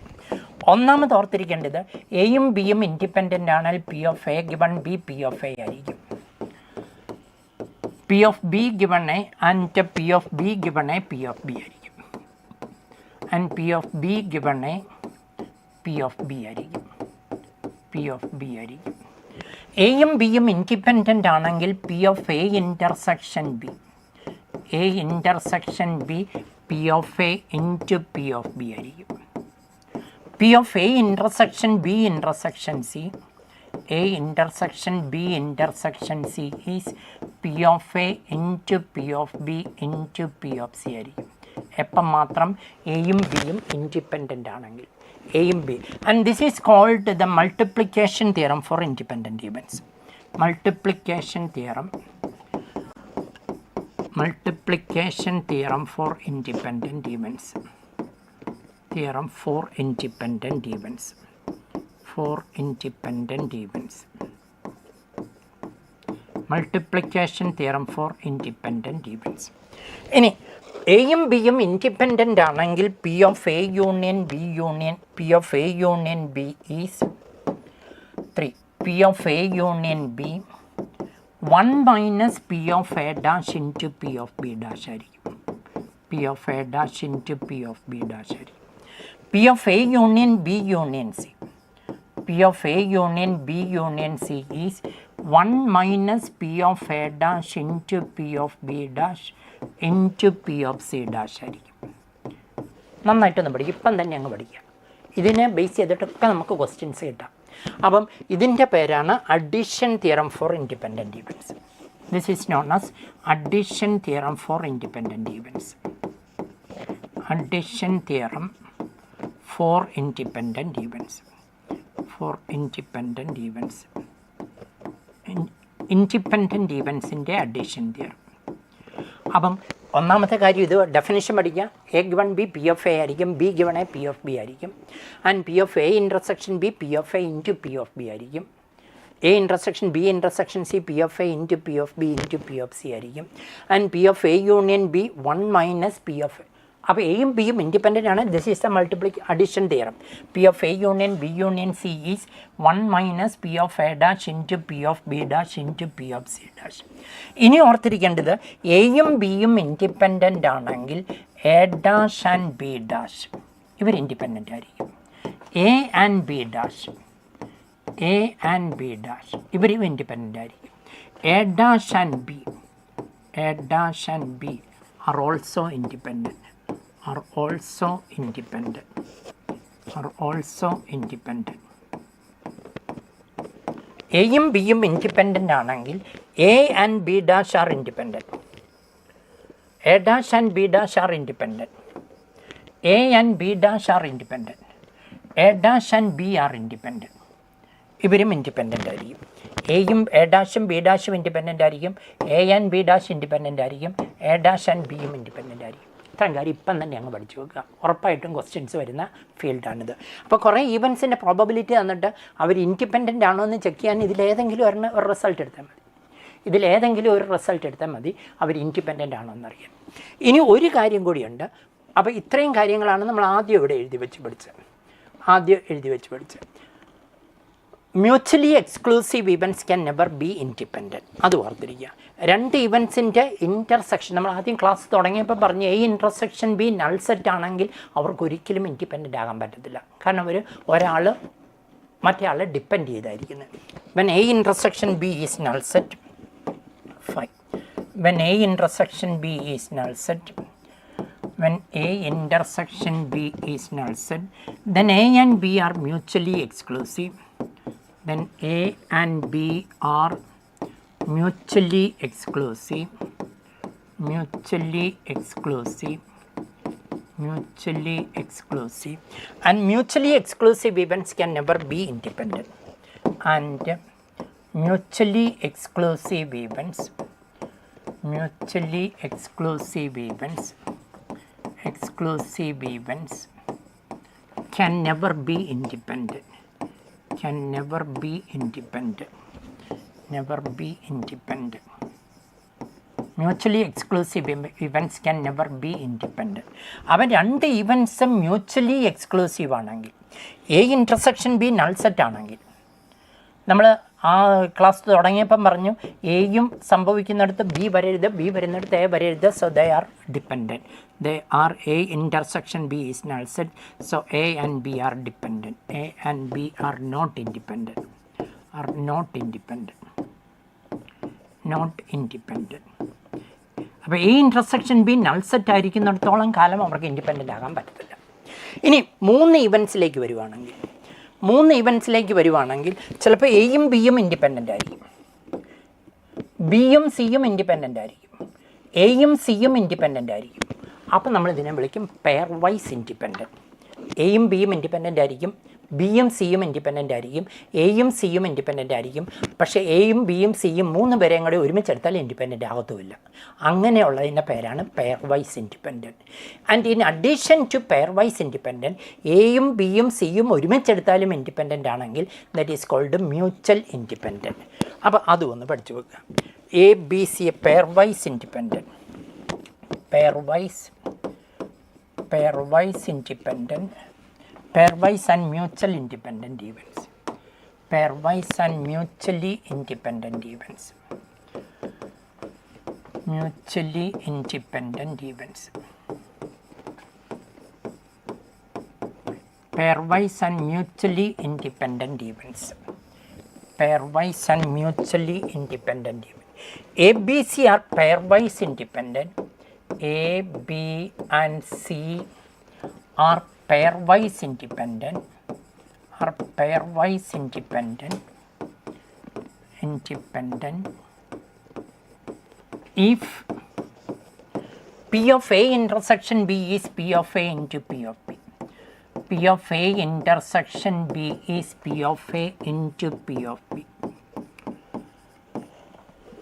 ഒന്നാമത് ഓർത്തിരിക്കേണ്ടത് എയും ബിയും ഇൻഡിപെൻഡൻ്റ് ആണെങ്കിൽ P of A given B P of A ആയിരിക്കും. P of B given A and P of B given A P of B ആയിരിക്കും. And P of B given A P of B ആയിരിക്കും. P of B ആയിരിക്കും. എയും ബിയും independent ആണെങ്കിൽ P of A intersection B A intersection B P of A into P of B ആയിരിക്കും. P of A intersection B intersection C A intersection B intersection C is P of A into P of B into P of C ആയിരിക്കും. എപ്പം മാത്രം എയും ബിയും independent ആണെങ്കിൽ എയും B. And this is called the multiplication theorem for independent events. Multiplication theorem multiplication theorem for independent events. Theorem for independent events. For independent events. Multiplication theorem for independent events. ഇനി എയും ബിയും independent ആണെങ്കിൽ P of A union B union P of A union B is 3. P of A union B 1 minus P of A dash into P of B dash ആയിരിക്കും. P of A dash into P of B dash ആയിരിക്കും. P of A union B union C. P of A union B union C is 1 minus P of A dash into P of B dash into P of C dash ആയിരിക്കും. നന്നായിട്ടൊന്ന് പഠിക്കും. ഇപ്പം തന്നെ അങ്ങ് പഠിക്കുക. ഇതിനെ base ചെയ്തിട്ടൊക്കെ നമുക്ക് questions കിട്ടാം. അപ്പം ഇതിൻ്റെ പേരാണ് addition theorem for independent events. This is known as addition theorem for independent events. Addition theorem for independent events. For independent events. Independent ഇവൻറ്റ്സിൻ്റെ അഡീഷൻ തിയറം. അപ്പം ഒന്നാമത്തെ കാര്യം ഇത് ഡെഫിനിഷൻ പഠിക്കുക. A given B P of A ആയിരിക്കും. B given A P of B ആയിരിക്കും. And P of A intersection B P of A into P of B ആയിരിക്കും. A intersection B intersection C P of A into P of B into P of C ആയിരിക്കും. And P of A union B 1 minus P of A. അപ്പോൾ എയും ബിയും independent ആണ്. This is the addition theorem. P of A union B union C is 1 minus P of A dash into P of B dash into P of C dash. ഇനി ഓർത്തിരിക്കേണ്ടത് എയും ബിയും independent ആണെങ്കിൽ A dash and B dash ഇവർ independent ആയിരിക്കും. A and B dash A and B dash ഇവരും independent ആയിരിക്കും. A dash and B A dash and B are also independent. are also independent. Are also independent. എയും ബിയും independent ആണെങ്കിൽ A and B dash R independent. A dash and B dash R independent. A and B dash R independent. A dash and B R independent. ഇവരും independent ആയിരിക്കും. എയും A ഡാഷും B ഡാഷും independent ആയിരിക്കും. A and B dash independent ആയിരിക്കും. A dash and ബിയും independent ആയിരിക്കും. ഇത്രയും കാര്യം ഇപ്പം തന്നെ അങ്ങ് പഠിച്ചു വെക്കുക. ഉറപ്പായിട്ടും ക്വസ്റ്റ്യൻസ് വരുന്ന ഫീൽഡാണിത്. അപ്പോൾ കുറേ ഈവൻസിൻ്റെ പ്രോബബിലിറ്റി തന്നിട്ട് അവർ ഇൻഡിപെൻഡൻ്റ് ആണോ എന്ന് ചെക്ക് ചെയ്യാൻ ഇതിലേതെങ്കിലും ഒരു റിസൾട്ട് എടുത്താൽ മതി. ഇതിലേതെങ്കിലും ഒരു റിസൾട്ട് എടുത്താൽ മതി അവർ ഇൻഡിപെൻഡൻ്റ് ആണോ എന്നറിയാൻ. ഇനി ഒരു കാര്യം കൂടിയുണ്ട്. അപ്പോൾ ഇത്രയും കാര്യങ്ങളാണ് നമ്മൾ ആദ്യം ഇവിടെ എഴുതി വെച്ച് പഠിച്ചത്. Mutually exclusive events can never be independent. അത് ഓർത്തിരിക്കുക. രണ്ട് ഇവൻറ്റ്സിൻ്റെ ഇൻ്റർസെക്ഷൻ നമ്മൾ ആദ്യം ക്ലാസ് തുടങ്ങിയപ്പോൾ പറഞ്ഞു A intersection B null set ആണെങ്കിൽ അവർക്ക് ഒരിക്കലും ഇൻഡിപെൻഡൻ്റ് ആകാൻ പറ്റത്തില്ല. കാരണം ഒരാൾ മറ്റേ ആളെ ഡിപ്പെൻഡ് ചെയ്തായിരിക്കുന്നത്. When A intersection B is null set, fine. When A intersection B is null set, when A intersection B is null set, then A and B are mutually exclusive. Then A and B are mutually exclusive, mutually exclusive, mutually exclusive. And mutually exclusive events can never be independent. And mutually exclusive events, mutually exclusive events can never be independent, can never be independent, never be independent. Mutually exclusive events can never be independent. അവൻ രണ്ട് ഇവൻറ്റ്സും mutually exclusive ആണെങ്കിൽ, A intersection B null set ആണെങ്കിൽ, നമ്മൾ ആ class തുടങ്ങിയപ്പം പറഞ്ഞു എയും സംഭവിക്കുന്നിടത്ത് ബി വരരുത്, ബി വരുന്നിടത്ത് എ വരരുത്. So they are dependent. They are A intersection B is null set. So A and B are dependent. A and B are not independent, are not independent, not independent. അപ്പോൾ A intersection B null set ആയിരിക്കുന്നിടത്തോളം കാലം അവർക്ക് independent ആകാൻ പറ്റത്തില്ല. ഇനി മൂന്ന് ഇവൻറ്റ്സിലേക്ക് വരുവാണെങ്കിൽ ചിലപ്പോൾ എയും ബിയും ഇൻഡിപെൻഡൻ്റ് ആയിരിക്കും, ബിയും സിയും ഇൻഡിപെൻഡൻ്റ് ആയിരിക്കും, എയും സിയും ഇൻഡിപെൻഡൻ്റ് ആയിരിക്കും. അപ്പോൾ നമ്മൾ ഇതിനെ വിളിക്കും പെയർ വൈസ് ഇൻഡിപെൻഡൻറ്റ്. എയും ബിയും ഇൻഡിപെൻഡൻ്റ് ആയിരിക്കും, ബിയും സിയും ഇൻഡിപെൻഡൻ്റ് ആയിരിക്കും, എയും സിയും ഇൻഡിപെൻഡൻ്റ് ആയിരിക്കും. പക്ഷേ എയും ബിയും സിയും മൂന്ന് പേരെയും കൂടി ഒരുമിച്ചെടുത്താൽ ഇൻഡിപെൻഡൻ്റ് ആകത്തുമില്ല. അങ്ങനെയുള്ളതിൻ്റെ പേരാണ് pairwise independent. And in addition to pairwise independent, എയും ബിയും സിയും ഒരുമിച്ചെടുത്താലും ഇൻഡിപെൻഡൻ്റ് ആണെങ്കിൽ that is called mutual independent. അപ്പോൾ അതും ഒന്ന് പഠിച്ചു വെക്കുക. A B C pairwise independent, pairwise independent, pairwise and mutual independent events, pairwise and mutually independent events, mutually independent events, pairwise and mutually independent events, pairwise and mutually independent events. A, B, C are pairwise independent. A, B and C are pairwise independent, if P of A intersection B is P of A into P of B, P of A intersection B is P of A into P of B.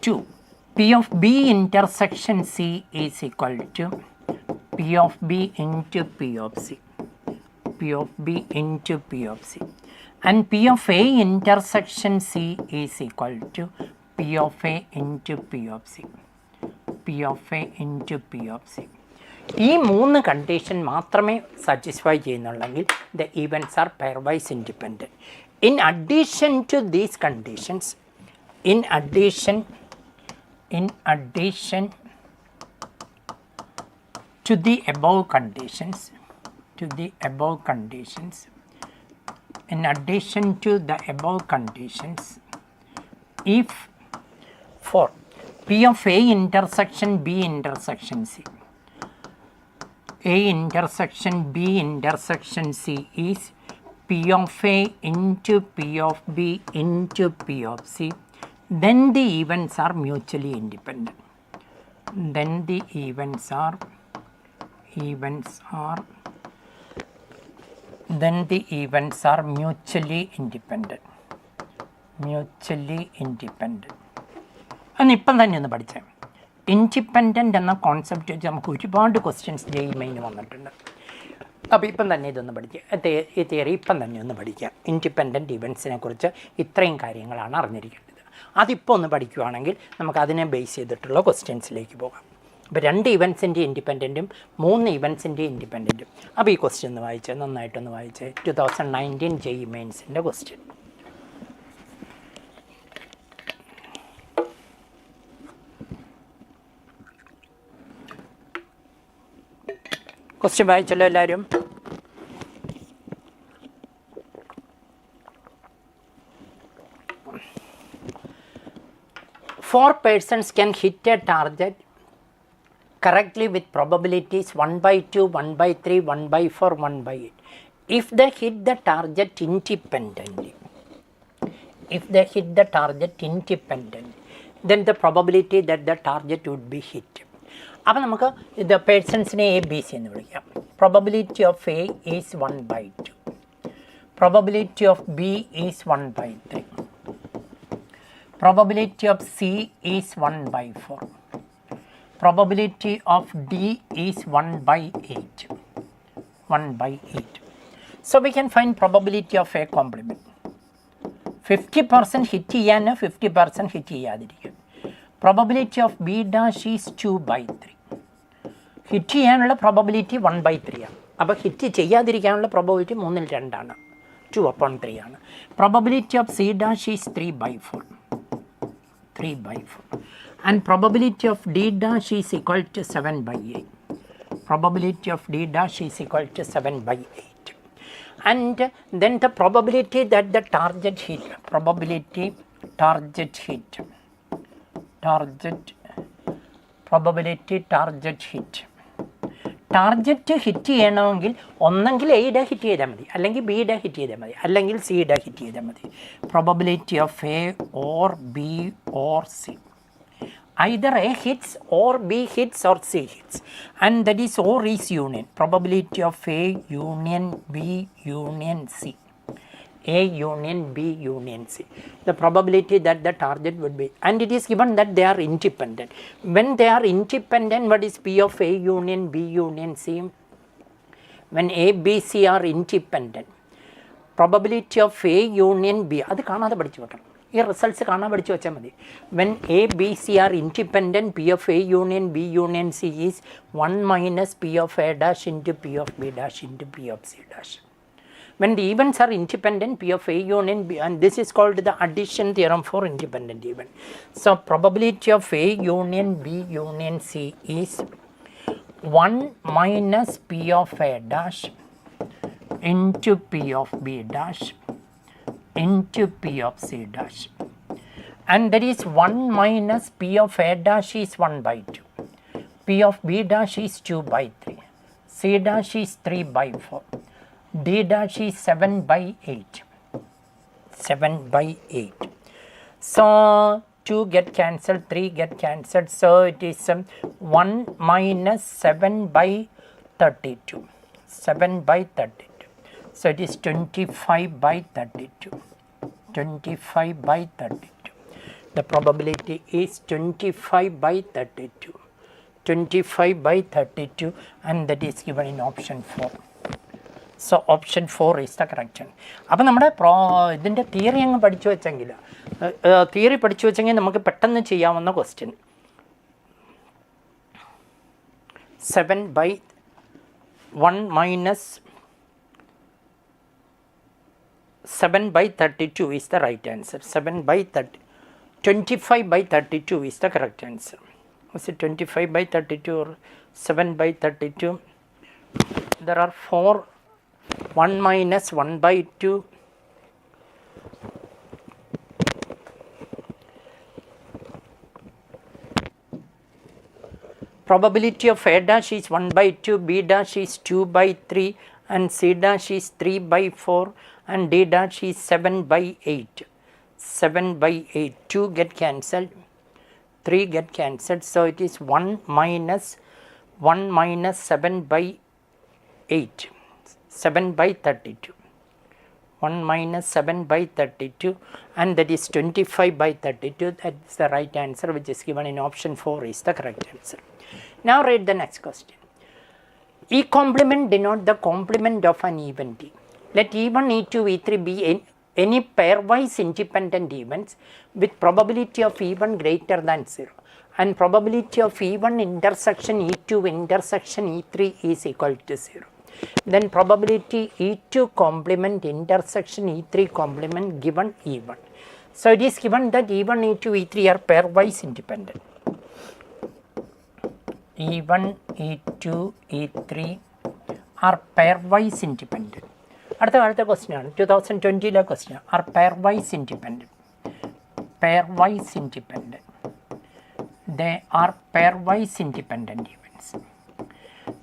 2. P of B intersection C is equal to P of B into P of C, P of B into P of C, and P of A intersection C is equal to P of A into P of C, P of A into P of C. ഈ മൂന്ന് condition മാത്രമേ satisfy ചെയ്യുന്നുള്ളെങ്കിൽ the events are pairwise independent. In addition to these conditions, in addition to the above conditions, in addition to the above conditions, if for P of A intersection B intersection C, A intersection B intersection C is P of A into P of B into P of C, then the events are mutually independent. Then the events are mutually independent. അന്നിപ്പം തന്നെ ഒന്ന് പഠിച്ചേ. Independent എന്ന concept വെച്ച് നമുക്ക് ഒരുപാട് questions JEE Main വന്നിട്ടുണ്ട്. അപ്പോൾ ഇപ്പം തന്നെ ഇതൊന്ന് പഠിക്കുക. ഈ തിയറി ഇപ്പം തന്നെ ഒന്ന് പഠിക്കുക. ഇൻഡിപെൻഡൻറ്റ് ഇവൻറ്റ്സിനെ കുറിച്ച് ഇത്രയും കാര്യങ്ങളാണ് അറിഞ്ഞിരിക്കേണ്ടത്. അതിപ്പോൾ ഒന്ന് പഠിക്കുകയാണെങ്കിൽ നമുക്ക് അതിനെ ബേസ് ചെയ്തിട്ടുള്ള ക്വസ്റ്റ്യൻസിലേക്ക് പോകാം. അപ്പോൾ 2 ഇവൻറ്റ്സിൻ്റെ ഇൻഡിപെൻഡൻറ്റും 3 ഇവൻറ്റ്സിൻ്റെ ഇൻഡിപെൻഡൻറ്റും. അപ്പോൾ ഈ ക്വസ്റ്റ്യൻ ഒന്ന് വായിച്ചേ, നന്നായിട്ടൊന്ന് വായിച്ചേ. 2019 JEE Mainസിൻ്റെ ക്വസ്റ്റ്യൻ. ക്വസ്റ്റ്യൻ വായിച്ചല്ലോ എല്ലാവരും. Four persons can hit a target correctly with probabilities 1/2, 1/3, 1/4, 1/8. If they hit the target independently, then the probability that the target would be hit. അപ്പോൾ നമുക്ക് ഇത് പേഴ്സൺസിനെ എ ബി സി എന്ന് വിളിക്കാം. Probability of A is 1/2. Probability of B is 1/3. Probability of C is 1/4. Probability of D is 1/8. 1/8. So we can find probability of A complement. 50% hit ചെയ്യാനും 50% hit ചെയ്യാതിരിക്കും. Probability of B dash is 2/3. ഹിറ്റ് ചെയ്യാനുള്ള probability 1/3 ആണ്. അപ്പോൾ hit ചെയ്യാതിരിക്കാനുള്ള probability 3/2 ആണ്. 2/3 ആണ്. Probability of C dash is 3/4. 3/4. And probability of D dash is equal to 7/8. Probability of D dash is equal to 7/8. And then the probability that the target hit, probability target hit, target hit ചെയ്യണമെങ്കിൽ ഒന്നെങ്കിൽ എയുടെ hit ചെയ്താൽ മതി, അല്ലെങ്കിൽ ബിയുടെ hit ചെയ്താൽ മതി, അല്ലെങ്കിൽ സിയുടെ ഹിറ്റ് ചെയ്താൽ മതി. Probability of A or B or C. Either A hits or B hits or C hits, and that is or is union. Probability of A union B union C. A union B union C. The probability that the target would be, and it is given that they are independent. When they are independent, what is P of A union B union C? When A, B, C are independent, probability of A union B, അത് കാണാതെ പഠിച്ചു വെക്കണം. ഈ results കാണാൻ പഠിച്ചു വെച്ചാൽ മതി. When A B C R independent, P of A union B union C is 1 minus P of A dash into P of B dash into P of C dash. When the events are independent, P of A union B, and this is called the addition theorem for independent event. So probability of A union B union C is 1 minus P of A dash into P of B dash into P of C dash, and that is 1 minus P of A dash is 1/2, P of B dash is 2/3, C dash is 3/4, D dash is 7/8. 7/8. So 2 get cancelled, 3 get cancelled, so it is 1 minus 7/32. 7/32. So it is 25/32. 25/32. The probability is 25/32. 25/32, and that is given in option 4. So option 4 is the correct one. അപ്പോൾ നമ്മുടെ ഇതിൻ്റെ theory അങ്ങ് പഠിച്ചു വെച്ചെങ്കിൽ നമുക്ക് പെട്ടെന്ന് ചെയ്യാവുന്ന question. 7/1 minus 7/32 is the right answer. 25/32 is the correct answer. Was it 25/32 or 7/32? There are 4. 1 minus 1/2. Probability of A dash is 1/2, B dash is 2/3, and C dash is 3/4, and D dash is 7/8. 7/8. 2 get cancelled, 3 get cancelled, so it is 1 minus 7/8. 7/32. 1 minus 7/32, and that is 25/32. That is the right answer, which is given in option 4 is the correct answer. Now read the next question. E complement denote the complement of an even T. Let E1, E2, E3 be any pairwise independent events with probability of E1 greater than 0, and probability of E1 intersection E2 intersection E3 is equal to 0. Then probability E2 complement intersection E3 complement given E1. So it is given that E1, E2, E3 are pairwise independent. E1, E2, E3 are pairwise independent. അടുത്ത കാലത്തെ question ആണ്, 2020 question. Are pairwise independent. Pairwise independent. They are pairwise independent events.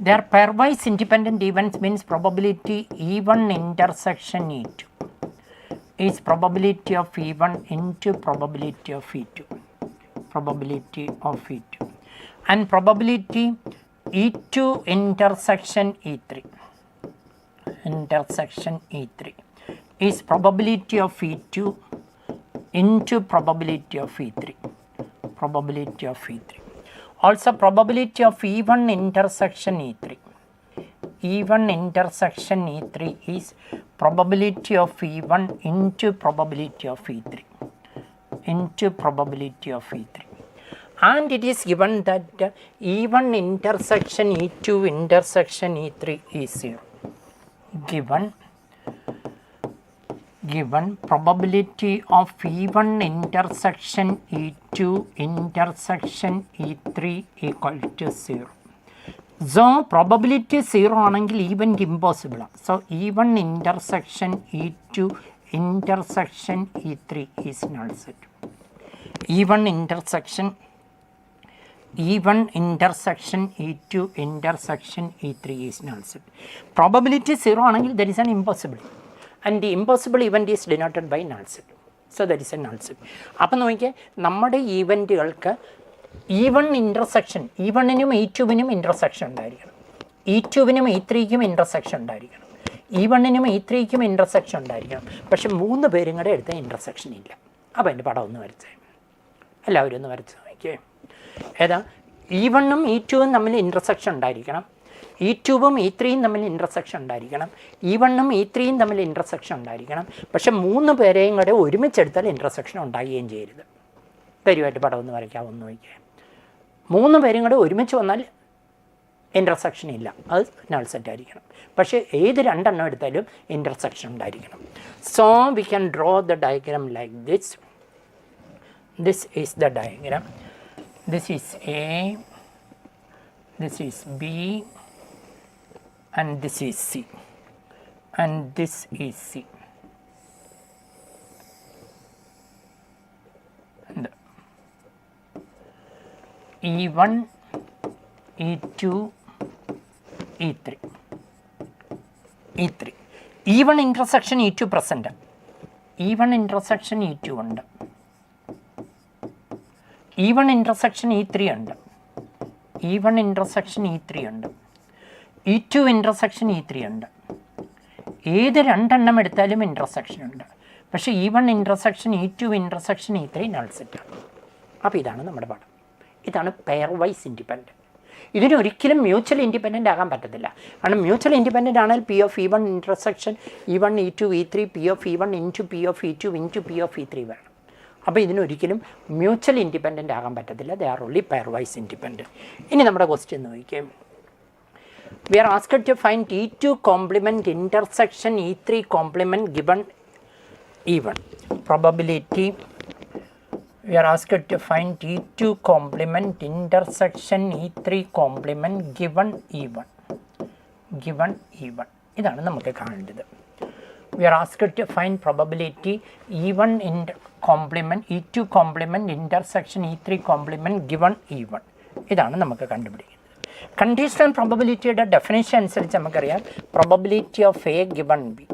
They are pairwise independent events means probability E1 intersection E2 is probability of E1 into probability of E2. Probability of E2. And probability E2 intersection E3. Intersection E3 is probability of E2 into probability of E3. Probability of E3. Also probability of E1 intersection E3. E1 intersection E3 is probability of E1 into probability of E3. Into probability of E3. And it is given that E1 intersection E2 intersection E3 is 0. Given probability of E1 intersection E2 intersection E3 equal to 0. So probability 0 ആണെങ്കിൽ event impossible. So E1 intersection E2 intersection E3 is null set. E1 intersection E2 intersection E3 is null set. Probability 0 ആണെങ്കിൽ there is an impossible. And the impossible event is denoted by null set. So that is a null set. അപ്പം നോക്കിയാൽ നമ്മുടെ ഈവൻറ്റുകൾക്ക് E1 intersection, E1നും E2നും intersection ഉണ്ടായിരിക്കണം, E2നും E3ക്കും intersection ഉണ്ടായിരിക്കണം, E1നും E3ക്കും intersection ഉണ്ടായിരിക്കണം. പക്ഷെ 3 പേരും കൂടെ എടുത്ത ഇൻ്റർസെക്ഷൻ ഇല്ല. അപ്പോൾ എൻ്റെ പടം ഒന്ന് വരച്ചേ, എല്ലാവരും ഒന്ന് വരച്ച് നോക്കിയേ. ഏതാ E1ഉം E2ഉം തമ്മിൽ ഇൻ്റർസെക്ഷൻ ഉണ്ടായിരിക്കണം, E2ഉം E3യും തമ്മിൽ ഇൻ്റർസെക്ഷൻ ഉണ്ടായിരിക്കണം, E1ഉം E3യും തമ്മിൽ ഇൻ്റർസെക്ഷൻ ഉണ്ടായിരിക്കണം. പക്ഷെ 3 പേരെയും കൂടെ ഒരുമിച്ചെടുത്താൽ ഇൻ്റർസെക്ഷൻ ഉണ്ടാകുകയും ചെയ്യരുത്. കാര്യമായിട്ട് പടം ഒന്ന് വരയ്ക്കാമെന്ന് നോക്കിയേ. 3 പേരും കൂടെ ഒരുമിച്ച് വന്നാൽ ഇൻ്റർസെക്ഷൻ ഇല്ല, അത് നൾ സെറ്റ് ആയിരിക്കണം. പക്ഷേ ഏത് 2 എണ്ണം എടുത്താലും ഇൻ്റർസെക്ഷൻ ഉണ്ടായിരിക്കണം. So we can draw the diagram like this. This is the diagram. This is A, this is B, and this is C, and this is C. And E1, E2, E3. E3. E1 intersection E2 present. E1 intersection E2 ഉണ്ട്. E1 intersection E3 ഉണ്ട്. E1 intersection E3 ഉണ്ട്. E2 intersection E3 ഉണ്ട്. ഏത് 2 എണ്ണം എടുത്താലും intersection ഉണ്ട്. പക്ഷേ E1 intersection E2 intersection E3 null സെറ്റാണ്. അപ്പോൾ ഇതാണ് നമ്മുടെ പാഠം. ഇതാണ് പെയർവൈസ് ഇൻഡിപെൻഡൻറ്റ്. ഇതിനൊരിക്കലും മ്യൂച്വൽ ഇൻഡിപെൻഡൻ്റ് ആകാൻ പറ്റത്തില്ല. കാരണം മ്യൂച്വൽ ഇൻഡിപെൻഡൻ്റ് ആണെങ്കിൽ P of E1 intersection E1 E2 E3 P of E1 into P of E2 into P of E3 വേണം. അപ്പോൾ ഇതിനൊരിക്കലും മ്യൂച്വൽ ഇൻഡിപെൻഡൻ്റ് ആകാൻ പറ്റത്തില്ല. They are only pairwise independent. ഇനി നമ്മുടെ ക്വസ്റ്റ്യൻ നോക്കിയേ. We are asked to find E2 complement intersection E3 complement given E1. Probability. We are asked to find E2 complement intersection E3 complement given E1. Given E1. ഇതാണ് നമുക്ക് കാണേണ്ടത്. We are asked to find probability E1 complement E2 complement intersection E3 complement given E1. ഇതാണ് നമുക്ക് കണ്ടുപിടിക്കുന്നത്. Conditional പ്രോബബിലിറ്റിയുടെ definition അനുസരിച്ച് നമുക്കറിയാം probability of A given B.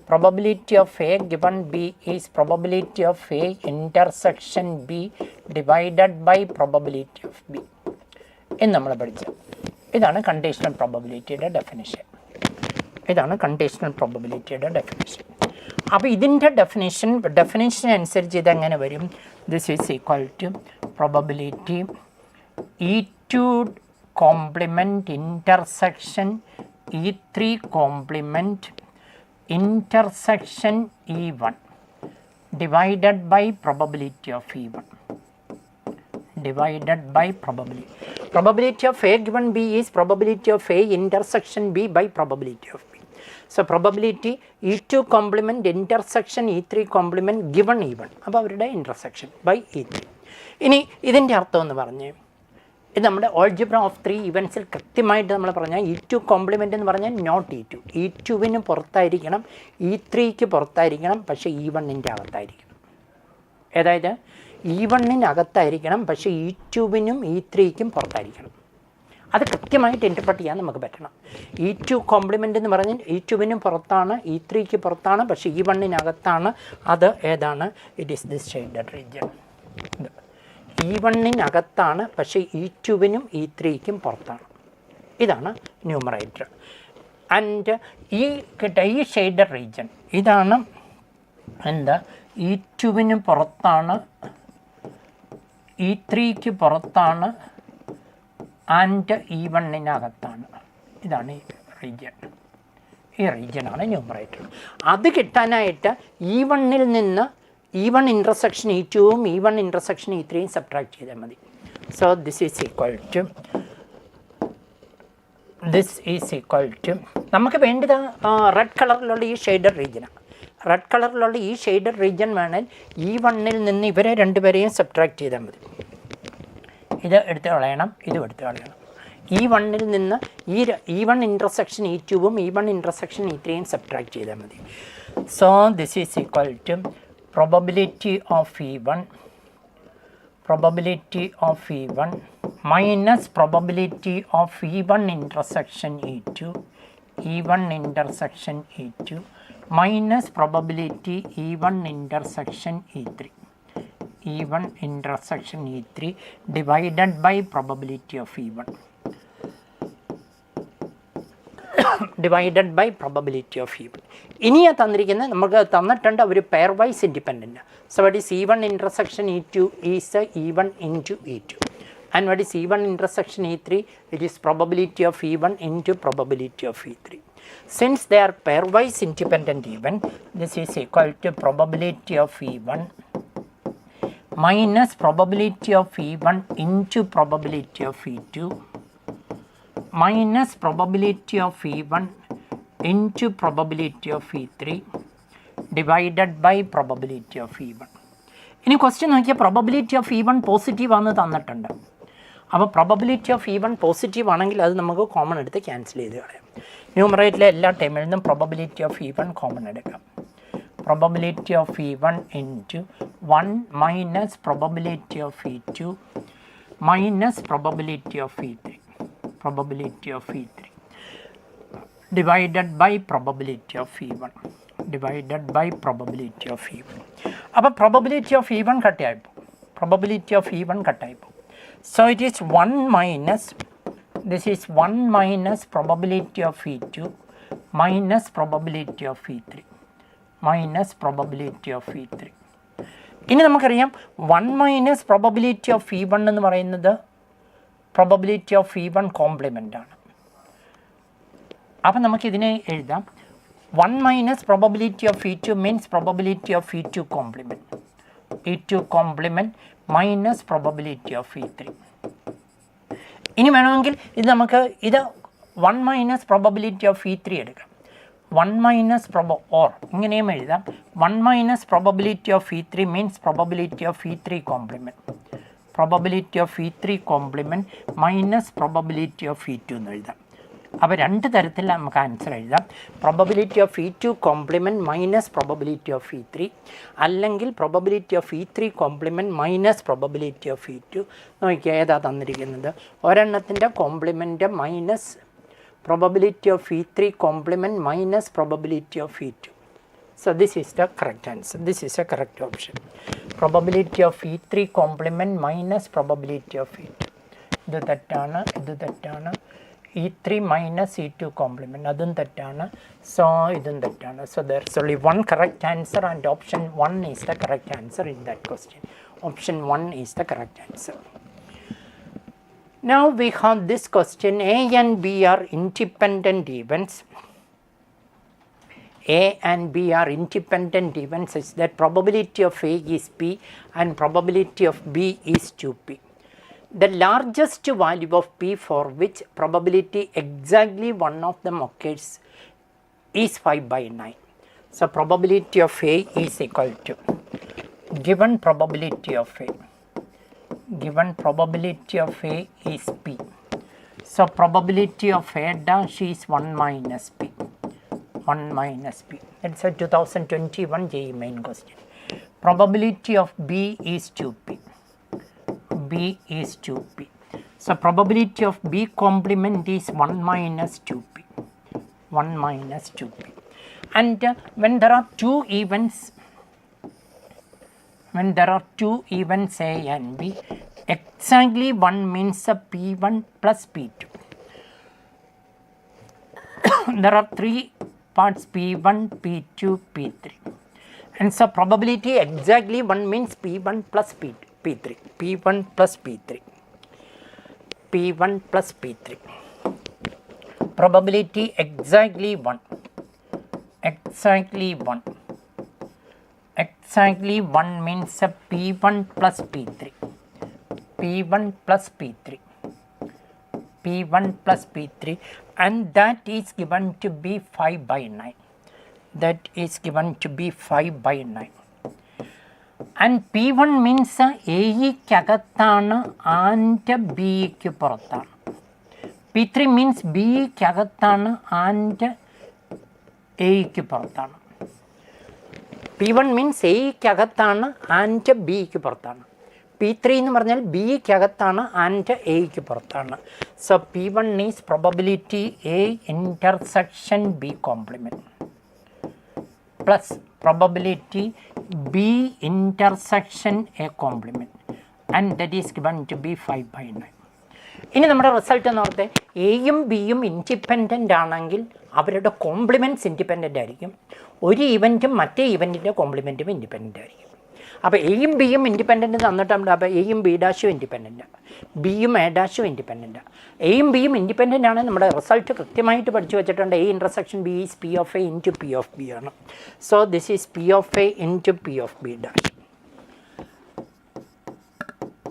Probability of A given B is probability of A intersection B divided by probability of B എന്ന് നമ്മൾ പഠിച്ചു. ഇതാണ് കണ്ടീഷണൽ പ്രോബബിലിറ്റിയുടെ ഡെഫിനേഷൻ. ഇതാണ് കണ്ടീഷണൽ പ്രോബബിലിറ്റിയുടെ ഡെഫിനേഷൻ. അപ്പോൾ ഇതിൻ്റെ ഡെഫിനേഷൻ അനുസരിച്ച് ഇതെങ്ങനെ വരും? This is equal to probability E2 complement intersection E3 complement intersection E1 divided by probability of E1 divided by probability. Probability of A given B is probability of A intersection B by probability of B. So probability E2 complement intersection E3 complement given E1. അപ്പോൾ അവരുടെ intersection by E3. ഇനി ഇതിൻ്റെ അർത്ഥം എന്ന് പറഞ്ഞേ, ഇത് നമ്മുടെ algebra of 3 ഇവൻസിൽ കൃത്യമായിട്ട് നമ്മൾ പറഞ്ഞാൽ E2 കോംപ്ലിമെൻ്റ് എന്ന് പറഞ്ഞാൽ നോട്ട് E2. E2വിന് പുറത്തായിരിക്കണം, E3ക്ക് പുറത്തായിരിക്കണം, പക്ഷേ E1ൻ്റെ അകത്തായിരിക്കണം. അതായത് E1-അകത്തായിരിക്കണം, പക്ഷേ E2വിനും E3ക്കും പുറത്തായിരിക്കണം. അത് കൃത്യമായിട്ട് ഇൻ്റർപ്രറ്റ് ചെയ്യാൻ നമുക്ക് പറ്റണം. E2 കോംപ്ലിമെൻ്റ് എന്ന് പറഞ്ഞാൽ E2വിനും പുറത്താണ്, E3ക്ക് പുറത്താണ്, പക്ഷേ E1-അകത്താണ്. അത് ഏതാണ്? It is this shaded region. E1-അകത്താണ്, പക്ഷേ E2വിനും E3ക്കും പുറത്താണ്. ഇതാണ് ന്യൂമറേറ്റർ. ആൻഡ് ഈ ഷെയ്ഡഡ് റീജിയൻ ഇതാണ് എന്താ? E2വിന് പുറത്താണ്, E3ക്ക് പുറത്താണ്, ആൻഡ് E1-അകത്താണ്. ഇതാണ് ഈ റീജിയൻ. ഈ റീജിയനാണ് ന്യൂമറേറ്റർ. അത് കിട്ടാനായിട്ട് E1-ൽ നിന്ന് E1 ഇൻ്റർസെക്ഷൻ E2-ഉം E1 ഇൻ്റർസെക്ഷൻ E3-യും സബ്ട്രാക്ട് ചെയ്താൽ മതി. So this is equal to നമുക്ക് വേണ്ടത് റെഡ് കളറിലുള്ള ഈ ഷെയ്ഡഡ് റീജിയനാണ്. റെഡ് കളറിലുള്ള ഈ ഷെയ്ഡഡ് റീജിയൻ വേണേൽ E1-ൽ നിന്ന് ഇവരെ രണ്ടുപേരെയും സബ്ട്രാക്ട് ചെയ്താൽ മതി. ഇത് എടുത്ത് കളയണം, ഇതും എടുത്ത് കളയണം. E1-ൽ നിന്ന് E1 ഇൻ്റർസെക്ഷൻ E2-ഉം E1 ഇൻ്റർസെക്ഷൻ E3-യും സബ്ട്രാക്ട് ചെയ്താൽ മതി. So this is equal to probability of E1 minus probability of E1 intersection E2 minus probability E1 intersection E3 divided by probability of E1 divided by probability of E1. ഇനി തന്നിരിക്കുന്നത് നമുക്ക് തന്നിട്ടുണ്ട് ഒരു pairwise independent. So what is E1 intersection E2 is E1 into E2, and what is E1 intersection E3? It is probability of E1 into probability of E3. Since they are pairwise independent even, this is equal to probability of E1 minus probability of E1 into probability of E2 minus probability of E1 into probability of E3 divided by probability of E1. ഇനി question നോക്കിയാൽ probability of E1 positive ആണെന്ന് തന്നിട്ടുണ്ട്. അപ്പോൾ probability of E1 positive ആണെങ്കിൽ അത് നമുക്ക് common എടുത്ത് cancel ചെയ്ത് കളയാം. ന്യൂമറേറ്ററിലെ എല്ലാ ടൈമിൽ നിന്നും probability of E1 കോമൺ എടുക്കാം. probability of E1 into 1 minus probability of E2 minus probability of E3 divided by probability of E1 അപ്പോൾ probability of E1 കട്ടായിപ്പോൾ so it is 1 minus this is 1 minus probability of E2 minus probability of E3 ഇനി നമുക്കറിയാം 1 minus probability of E1 എന്ന് പറയുന്നത് probability of E1 compliment ആണ്. അപ്പം നമുക്കിതിനെ എഴുതാം 1 minus probability of E2 means probability of E2 complement minus probability of E3. ഇനി വേണമെങ്കിൽ ഇത് നമുക്ക് 1 minus probability of E3 എടുക്കാം. 1 minus ഇങ്ങനെയും എഴുതാം 1 minus probability of E3 means probability of E3 complement minus probability of E2 എന്ന് എഴുതാം. അപ്പോൾ രണ്ട് തരത്തിൽ നമുക്ക് ആൻസർ എഴുതാം. probability of E2 complement minus probability of E3 അല്ലെങ്കിൽ probability of E3 complement minus probability of E2. നോക്കിയാൽ ഏതാ തന്നിരിക്കുന്നത്? ഒരെണ്ണത്തിൻ്റെ complement minus probability of E3 complement minus probability of E2. So this is the correct answer. This is a correct option. Probability of E3 complement minus probability of E2. ഇത് തെറ്റാണ്. E3 minus E2 complement അതും തെറ്റാണ്. So ഇതും തെറ്റാണ്. So there is only one correct answer and option 1 is the correct answer in that question. Option 1 is the correct answer. Now we have this question. A and B are independent events. A and B are independent events such that probability of A is P and probability of B is 2P. The largest value of P for which probability exactly one of them occurs is 5/9. So probability of A is equal to given probability of A given probability of A is P. So probability of A dash is 1 minus P. 1 minus P. That's a 2021 JEE Main question. Probability of B is 2P. B is 2P. So probability of B complement is 1 minus 2P. 1 minus 2P. And when there are two events, A and B, exactly one means a P1 plus P2. There are three parts, P1, P2, P3. And so probability exactly one means P1 plus P2, P3. P1 plus P3. P1 plus P3. Probability exactly 1. Exactly 1. Exactly 1 means a P1 plus P3. P1 plus P3. P1 plus P3, and that is given to be 5 by 9. That is given to be 5 by 9. And P1 means A kagathana and B ku puratana. P3 means B kagathana and A ku puratana. P1 means A kagathana and B ku puratana. P3 എന്ന് പറഞ്ഞാൽ B കകത്താണ് and A ക്ക് പുറത്താണ്. So P1 is probability A intersection B complement plus probability B intersection A complement, and that is given to be 5 by 9. ഇനി നമ്മുടെ result എന്ന് പറഞ്ഞാൽ എയും ബിയും ഇൻഡിപെൻഡൻ്റ് ആണെങ്കിൽ അവരുടെ കോംപ്ലിമെൻറ്റ്സ് ഇൻഡിപെൻഡൻ്റ് ആയിരിക്കും. ഒരു ഇവൻറ്റും മറ്റേ ഇവൻറ്റിൻ്റെ കോംപ്ലിമെൻറ്റും ഇൻഡിപെൻഡൻ്റ് ആയിരിക്കും. അപ്പോൾ എയും ബിയും ഇൻഡിപെൻഡൻ്റ് തന്നിട്ടുണ്ട്. അപ്പോൾ എയും ബി ഡാഷും ഇൻഡിപെൻഡൻ്റാണ്, ബിയും എ ഡാഷും ഇൻഡിപെൻഡൻ്റാണ്. എയും ബിയും ഇൻഡിപെൻഡൻ്റ് ആണ്. നമ്മുടെ റിസൾട്ട് കൃത്യമായിട്ട് പഠിച്ചു വെച്ചിട്ടുണ്ട്. A intersection B is P of A into P of B ആണ്. So this is P of A into P of B dash.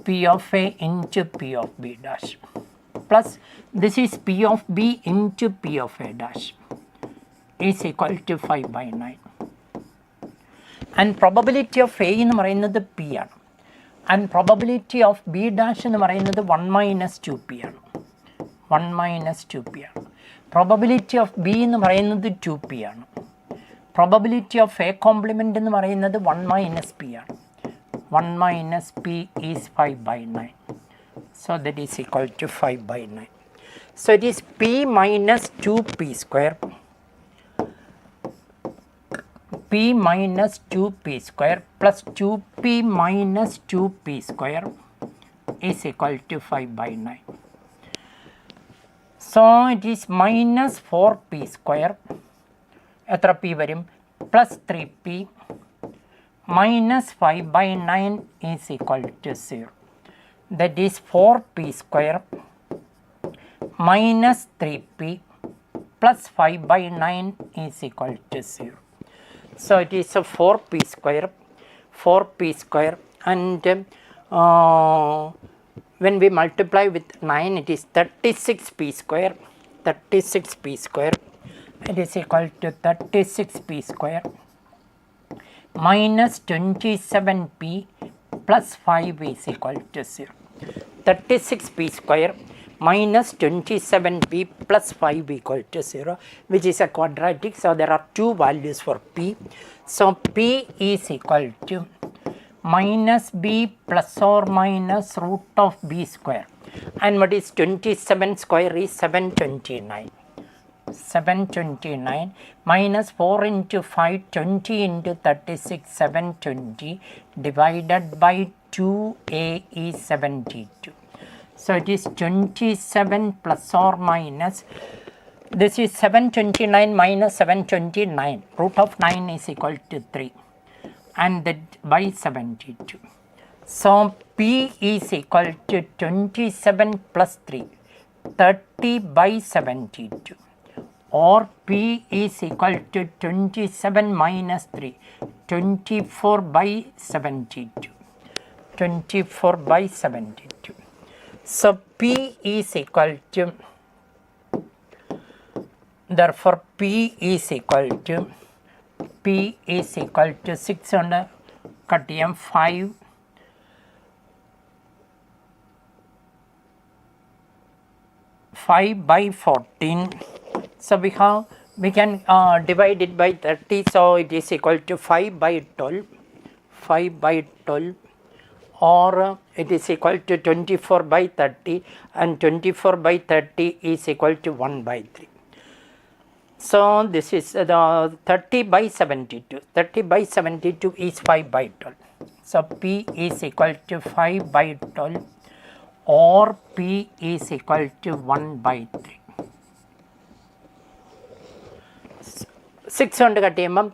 P of A into P of B dash plus this is P of B into P of A dash is equal to 5 by 9. And probability of A എന്ന് പറയുന്നത് P ആണ്. And probability of B dash എന്ന് പറയുന്നത് 1 minus 2P ആണ്. 1 minus 2P ആണ്. Probability of B എന്ന് പറയുന്നത് 2P ആണ്. Probability of A complement എന്ന് പറയുന്നത് 1 minus P ആണ്. 1 minus P is 5 by 9. So that is equal to 5 by 9. So it is P minus 2P square. P minus 2P square plus 2P minus 2P square is equal to 5 by 9. So it is minus 4P square. എത്ര P വരും? Plus 3P minus 5 by 9 is equal to 0. That is 4P square minus 3P plus 5 by 9 is equal to 0. So it is a 4P square, and when we multiply with 9 it is 36P square. It is equal to 36P square minus 27P plus 5 is equal to 0. 36P square minus 27P plus 5 equal to 0, which is a quadratic. So there are two values for P. So P is equal to minus B plus or minus root of B square. And what is 27 square is 729. 729 minus 4 into 5, 20 into 36, 720 divided by 2A is 72. So it is 27 plus or minus, this is 729 minus 729, root of 9 is equal to 3, and that by 72. So P is equal to 27 plus 3, 30 by 72. Or P is equal to 27 minus 3, 24 by 72. 24 by 72. So P is equal to, therefore P is equal to 600 cut 5 5 by 14. So we can divide it by 30. So it is equal to 5 by 12. 5 by 12, or it is equal to 24 by 30, and 24 by 30 is equal to 1 by 3. So this is the 30 by 72. 30 by 72 is 5 by 12. So P is equal to 5 by 12, or P is equal to 1 by 3. 6 കൊണ്ട് cut ചെയ്യുമ്പം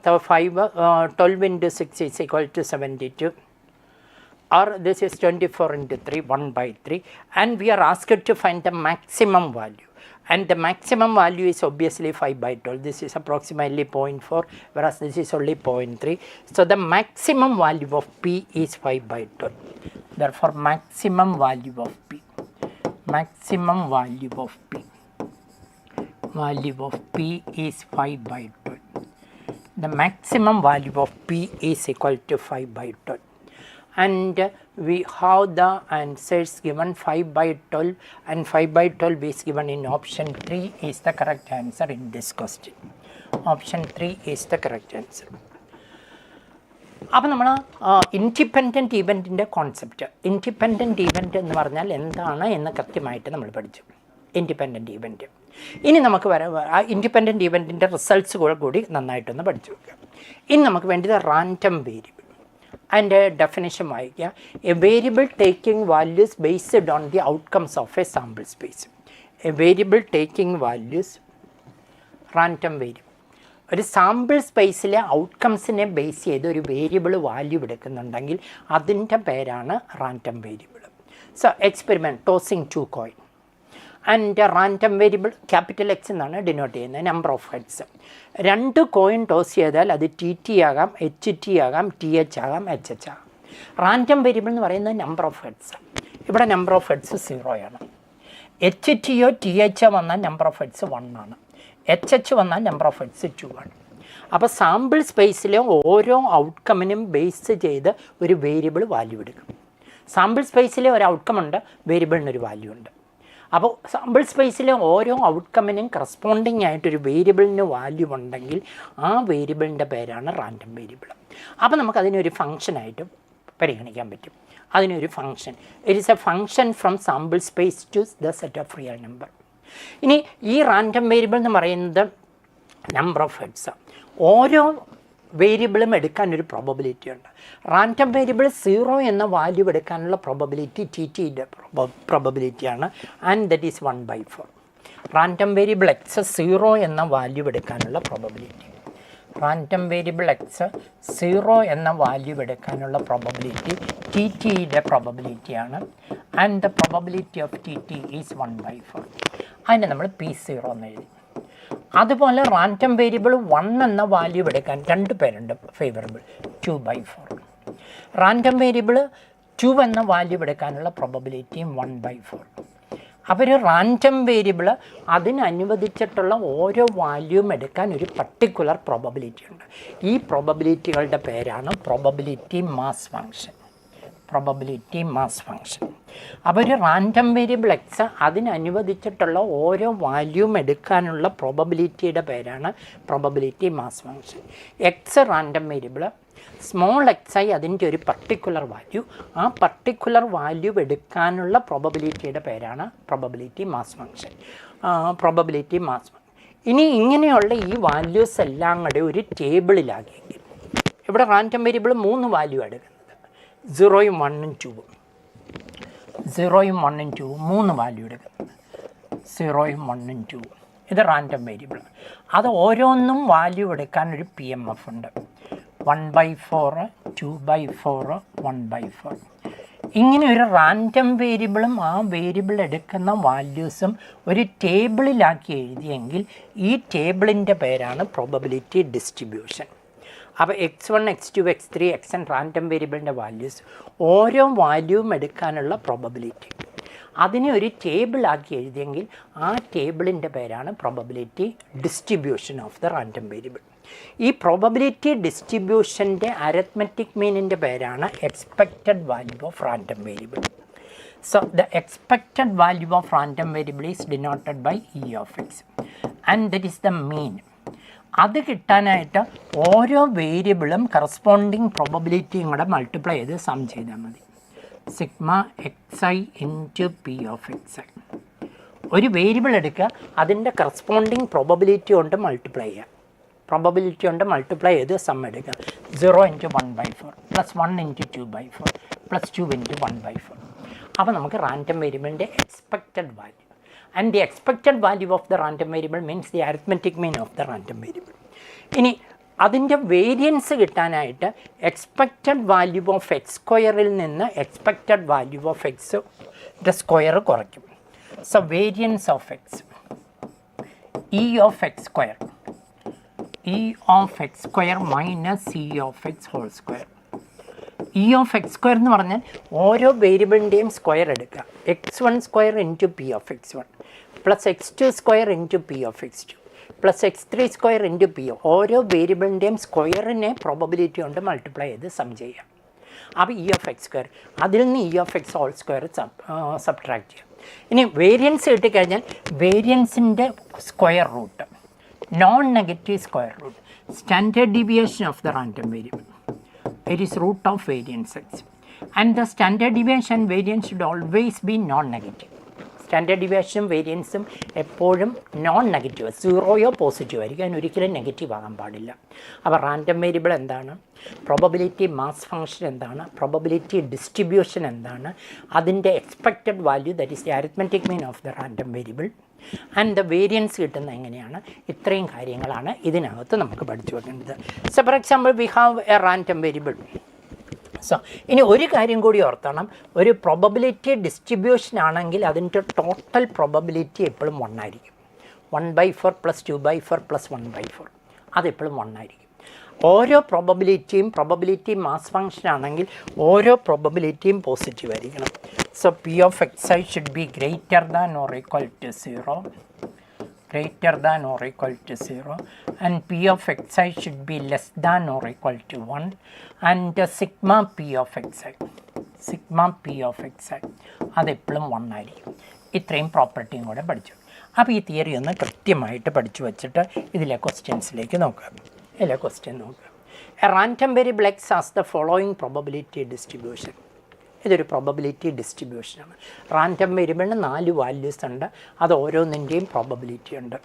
12 into 6 is equal to 72, or this is 24 into 3, 1 by 3, and we are asked to find the maximum value, and the maximum value is obviously 5 by 12. This is approximately 0.4, whereas this is only 0.3. So the maximum value of P is 5 by 12. Therefore maximum value of P is 5 by 12. The maximum value of P is equal to 5 by 12. And we have the answers given. 5 by 12 and 5 by 12 is given in option 3 is the correct answer in this question. Option 3 is the correct answer. അപ്പോൾ നമ്മൾ independent ഇവൻറ്റിൻ്റെ concept, independent event എന്ന് പറഞ്ഞാൽ എന്താണ് എന്ന് കൃത്യമായിട്ട് നമ്മൾ പഠിച്ചു. Independent event ഇനി നമുക്ക് ആ ഇൻഡിപെൻഡൻറ്റ് ഇവൻറ്റിൻ്റെ റിസൾട്ട്സുകൾ കൂടി നന്നായിട്ടൊന്ന് പഠിച്ചു വെക്കുക. ഇനി നമുക്ക് വേണ്ടത് റാൻഡം വേരിയബിൾ. അതിൻ്റെ ഡെഫിനിഷൻ വായിക്കുക. A variable taking values based on the outcomes of A sample space. A variable taking values random variable. ഒരു സാമ്പിൾ സ്പേസിലെ ഔട്ട്കംസിനെ ബേസ് ചെയ്ത് ഒരു വേരിയബിൾ വാല്യൂ എടുക്കുന്നുണ്ടെങ്കിൽ അതിൻ്റെ പേരാണ് random variable. So experiment tossing 2 coin and random variable capital X എന്നാണ് denote ചെയ്യുന്നത്, number of heads. 2 coin toss ചെയ്താൽ അത് TT ആകാം, HT ആകാം, TH ആകാം, HH ആകാം. റാൻഡം വേരിയബിൾ എന്ന് പറയുന്നത് നമ്പർ ഓഫ് ഹെഡ്സ്. ഇവിടെ നമ്പർ ഓഫ് ഹെഡ്സ് 0 ആണ്. HTയോ THോ വന്നാൽ നമ്പർ ഓഫ് ഹെഡ്സ് 1 ആണ്. HH വന്നാൽ നമ്പർ ഓഫ് ഹെഡ്സ് 2 ആണ്. അപ്പോൾ സാമ്പിൾ സ്പേസിലെ ഓരോ ഔട്ട്കമ്മിനും ബേസ് ചെയ്ത് ഒരു വേരിയബിൾ വാല്യൂ എടുക്കും. സാമ്പിൾ സ്പേസിലെ ഒരു ഔട്ട്കം ഉണ്ട്, വേരിയബിളിനൊരു വാല്യൂ ഉണ്ട്. അപ്പോൾ സാമ്പിൾ സ്പേസിലെ ഓരോ ഔട്ട്കമ്മിനും കറസ്പോണ്ടിങ് ആയിട്ടൊരു വേരിയബിളിന് വാല്യൂ ഉണ്ടെങ്കിൽ ആ വേരിയബിളിൻ്റെ പേരാണ് റാൻഡം വേരിയബിൾ. അപ്പോൾ നമുക്കതിനൊരു ഫംഗ്ഷനായിട്ട് പരിഗണിക്കാൻ പറ്റും. അതിനൊരു function, it is a function from sample space to the set of real number. ഇനി ഈ റാൻഡം വേരിയബിൾ എന്ന് പറയുന്നത് നമ്പർ ഓഫ് ഹെഡ്സ്. ഓരോ വേരിയബിളും എടുക്കാനൊരു പ്രോബബിലിറ്റി ഉണ്ട്. റാൻഡം വേരിയബിൾ 0 എന്ന വാല്യൂ എടുക്കാനുള്ള പ്രോബബിലിറ്റി TTയുടെ പ്രോബബിലിറ്റിയാണ്, and that is 1/4. Random variable X 0 എന്ന വാല്യൂ എടുക്കാനുള്ള പ്രോബബിലിറ്റി, റാൻഡം വേരിയബിൾ എക്സ് 0 എന്ന വാല്യൂ എടുക്കാനുള്ള പ്രോബബിലിറ്റി TTയുടെ പ്രോബബിലിറ്റിയാണ്, and the probability of TT is 1/4. അതിനെ നമ്മൾ P0 എന്ന് എഴുതി. അതുപോലെ റാൻഡം വേരിയബിൾ 1 എന്ന വാല്യൂ എടുക്കാൻ 2 പേരുണ്ട് ഫേവറബിൾ, 2/4. റാൻഡം വേരിയബിൾ 2 എന്ന വാല്യൂ എടുക്കാനുള്ള പ്രോബബിലിറ്റിയും 1/4. അപ്പോൾ ഒരു റാൻഡം വേരിയബിൾ അതിനനുവദിച്ചിട്ടുള്ള ഓരോ വാല്യൂം എടുക്കാൻ ഒരു പർട്ടിക്കുലർ പ്രോബബിലിറ്റി ഉണ്ട്. ഈ പ്രോബബിലിറ്റികളുടെ പേരാണ് probability mass function. Probability mass function. അപ്പോൾ ഒരു റാൻഡം വേരിയബിൾ എക്സ് അതിനനുവദിച്ചിട്ടുള്ള ഓരോ വാല്യൂം എടുക്കാനുള്ള പ്രോബബിലിറ്റിയുടെ പേരാണ് probability mass function. X random variable, small X ആയി അതിൻ്റെ ഒരു പർട്ടിക്കുലർ വാല്യൂ, ആ പർട്ടിക്കുലർ വാല്യൂ എടുക്കാനുള്ള പ്രോബബിലിറ്റിയുടെ പേരാണ് probability mass function. Probability mass function. ഇനി ഇങ്ങനെയുള്ള ഈ വാല്യൂസ് എല്ലാം കൂടെ ഒരു ടേബിളിലാക്കിയെങ്കിൽ, ഇവിടെ റാൻഡം വേരിയബിൾ 3 വാല്യൂ എടുക്കുന്നത്, 0, 1, 2. 0, 1, 2 3 വാല്യൂ എടുക്കുന്നത്, 0, 1, 2. ഇത് റാൻഡം വേരിയബിൾ. അത് ഓരോന്നും വാല്യൂ എടുക്കാൻ ഒരു PMF ഉണ്ട്. 1/4, 2/4, 1/4. ഇങ്ങനെ ഒരു റാൻഡം വേരിയബിളും ആ വേരിയബിൾ എടുക്കുന്ന വാല്യൂസും ഒരു ടേബിളിലാക്കി എഴുതിയെങ്കിൽ ഈ ടേബിളിൻ്റെ പേരാണ് പ്രോബബിലിറ്റി ഡിസ്ട്രിബ്യൂഷൻ. അപ്പോൾ x1, x2, x3, xn random വേരിയബിളിൻ്റെ values ഓരോ വാല്യൂവും എടുക്കാനുള്ള പ്രോബബിലിറ്റി, അതിനെ ഒരു ടേബിളാക്കി എഴുതിയെങ്കിൽ ആ ടേബിളിൻ്റെ പേരാണ് probability distribution of the random variable. ഈ പ്രോബബിലിറ്റി ഡിസ്ട്രിബ്യൂഷൻ്റെ അരിത്മെറ്റിക് മീനിൻ്റെ പേരാണ് expected value of random variable. So the expected value of random variable is denoted by E of x, and that is the mean. അത് കിട്ടാനായിട്ട് ഓരോ വേരിയബിളും corresponding പ്രോബബിലിറ്റിയും കൂടെ multiply ചെയ്ത് sum ചെയ്താൽ മതി. Sigma X I into P of X I. ഒരു variable എടുക്കുക, അതിൻ്റെ കറസ്പോണ്ടിങ് പ്രോബബിലിറ്റി കൊണ്ട് മൾട്ടിപ്ലൈ ചെയ്യുക. പ്രോബബിലിറ്റി കൊണ്ട് മൾട്ടിപ്ലൈ ചെയ്ത് സം എടുക്കുക. 0 into 1/4 plus 1 into 2/4 plus 2 into 1/4. അപ്പോൾ നമുക്ക് റാൻഡം വേരിയബിളിൻ്റെ expected value, and the expected value of the random variable means the arithmetic mean of the random variable. ഇനി അതിൻ്റെ വേരിയൻസ് കിട്ടാനായിട്ട് എക്സ്പെക്റ്റഡ് വാല്യൂ ഓഫ് എക്സ് സ്ക്വയറിൽ നിന്ന് എക്സ്പെക്റ്റഡ് വാല്യൂ ഓഫ് എക്സിൻ്റെ square കുറയ്ക്കും. So variance of X E of X square, E of X square minus E of X whole square. E of X square എന്ന് പറഞ്ഞാൽ ഓരോ വേരിയബിളിൻ്റെയും square എടുക്കുക. x1 square into P of x1 plus x2 square into P of x2 plus x3 square into P. ഓരോ വേരിയബിളിൻ്റെയും സ്ക്വയറിനെ probability കൊണ്ട് multiply ചെയ്ത് സം ചെയ്യാം. അപ്പോൾ ഇ ഓഫ് എക്സ് സ്ക്വയർ, അതിൽ നിന്ന് E of X whole square subtract ചെയ്യാം. ഇനി വേരിയൻസ് കിട്ടിക്കഴിഞ്ഞാൽ വേരിയൻസിൻ്റെ square root, non negative square root, standard deviation of the random variable. It is root of variance x, and the standard deviation variance should always be non-negative. Standard ഡിവിയേഷനും വേരിയൻസും എപ്പോഴും non negative, സീറോയോ positive ആയിരിക്കും, അതിനൊരിക്കലും negative ആകാൻ പാടില്ല. അപ്പോൾ random variable എന്താണ്, probability mass function എന്താണ്, probability distribution എന്താണ്, അതിൻ്റെ expected value, that is the arithmetic mean of the random variable, and the variance കിട്ടുന്നത് എങ്ങനെയാണ്, ഇത്രയും കാര്യങ്ങളാണ് ഇതിനകത്ത് നമുക്ക് പഠിച്ചു വെക്കേണ്ടത്. So for example we have a random variable. So ഇനി ഒരു കാര്യം കൂടി ഓർത്തണം, ഒരു പ്രോബബിലിറ്റി ഡിസ്ട്രിബ്യൂഷൻ ആണെങ്കിൽ അതിൻ്റെ ടോട്ടൽ പ്രോബബിലിറ്റി എപ്പോഴും 1 ആയിരിക്കും. 1/4 പ്ലസ് 2/4 പ്ലസ് 1/4 അതെപ്പോഴും 1 ആയിരിക്കും. ഓരോ പ്രോബബിലിറ്റി മാസ് ഫംഗ്ഷൻ ആണെങ്കിൽ ഓരോ പ്രോബബിലിറ്റിയും പോസിറ്റീവ് ആയിരിക്കണം. So P of X I should be greater than or equal to 0, greater than or equal to 0, and p of xi should be less than or equal to 1, and sigma p of xi അതെപ്പോഴും 1 ആയിരിക്കും. ഇത്രയും പ്രോപ്പർട്ടിയും കൂടെ പഠിച്ചു. അപ്പോൾ ഈ theory ഒന്ന് കൃത്യമായിട്ട് പഠിച്ചു വച്ചിട്ട് ഇതിലെ ക്വസ്റ്റ്യൻസിലേക്ക് നോക്കുക. ഇതിലെ ക്വസ്റ്റ്യൻ നോക്കുക. A random variable X has the following probability distribution. ഇതൊരു പ്രോബബിലിറ്റി ഡിസ്ട്രിബ്യൂഷനാണ്. റാൻഡം വേരിയബിളിന് 4 വാല്യൂസ് ഉണ്ട്, അത് ഓരോന്നിൻ്റെയും പ്രോബബിലിറ്റി ഉണ്ട്.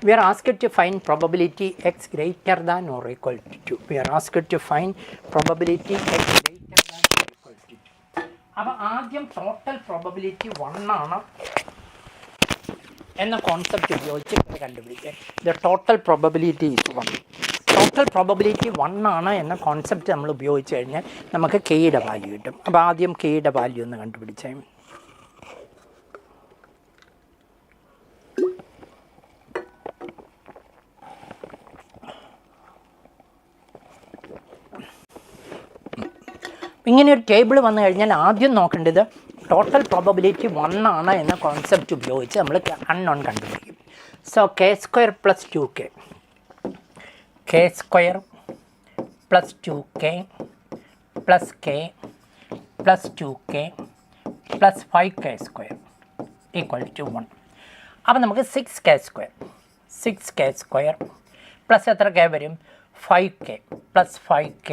We are asked to find probability X greater than or equal to 2. We are asked to find probability X greater than or equal to 2. അപ്പോൾ ആദ്യം total probability 1 ആണ് എന്ന കോൺസെപ്റ്റ് ഉപയോഗിച്ച് കണ്ടുപിടിക്കുക. The total probability is 1. Total probability 1 ആണ് എന്ന concept നമ്മൾ ഉപയോഗിച്ച് കഴിഞ്ഞാൽ നമുക്ക് കെയുടെ വാല്യൂ കിട്ടും. അപ്പോൾ ആദ്യം കെയുടെ വാല്യൂ ഒന്ന് കണ്ടുപിടിച്ചേ. ഇങ്ങനെ ഒരു ടേബിൾ വന്നു കഴിഞ്ഞാൽ ആദ്യം നോക്കേണ്ടത് ടോട്ടൽ പ്രോബബിലിറ്റി 1 ആണ് എന്ന കോൺസെപ്റ്റ് ഉപയോഗിച്ച് നമ്മൾ അൺനോൺ കണ്ടുപിടിക്കും. So K square plus 2k, k square plus 2k plus k plus 2k plus 5k square equal to 1. അപ്പോൾ നമുക്ക് 6k square plus എത്ര k വരും, 5k plus 5k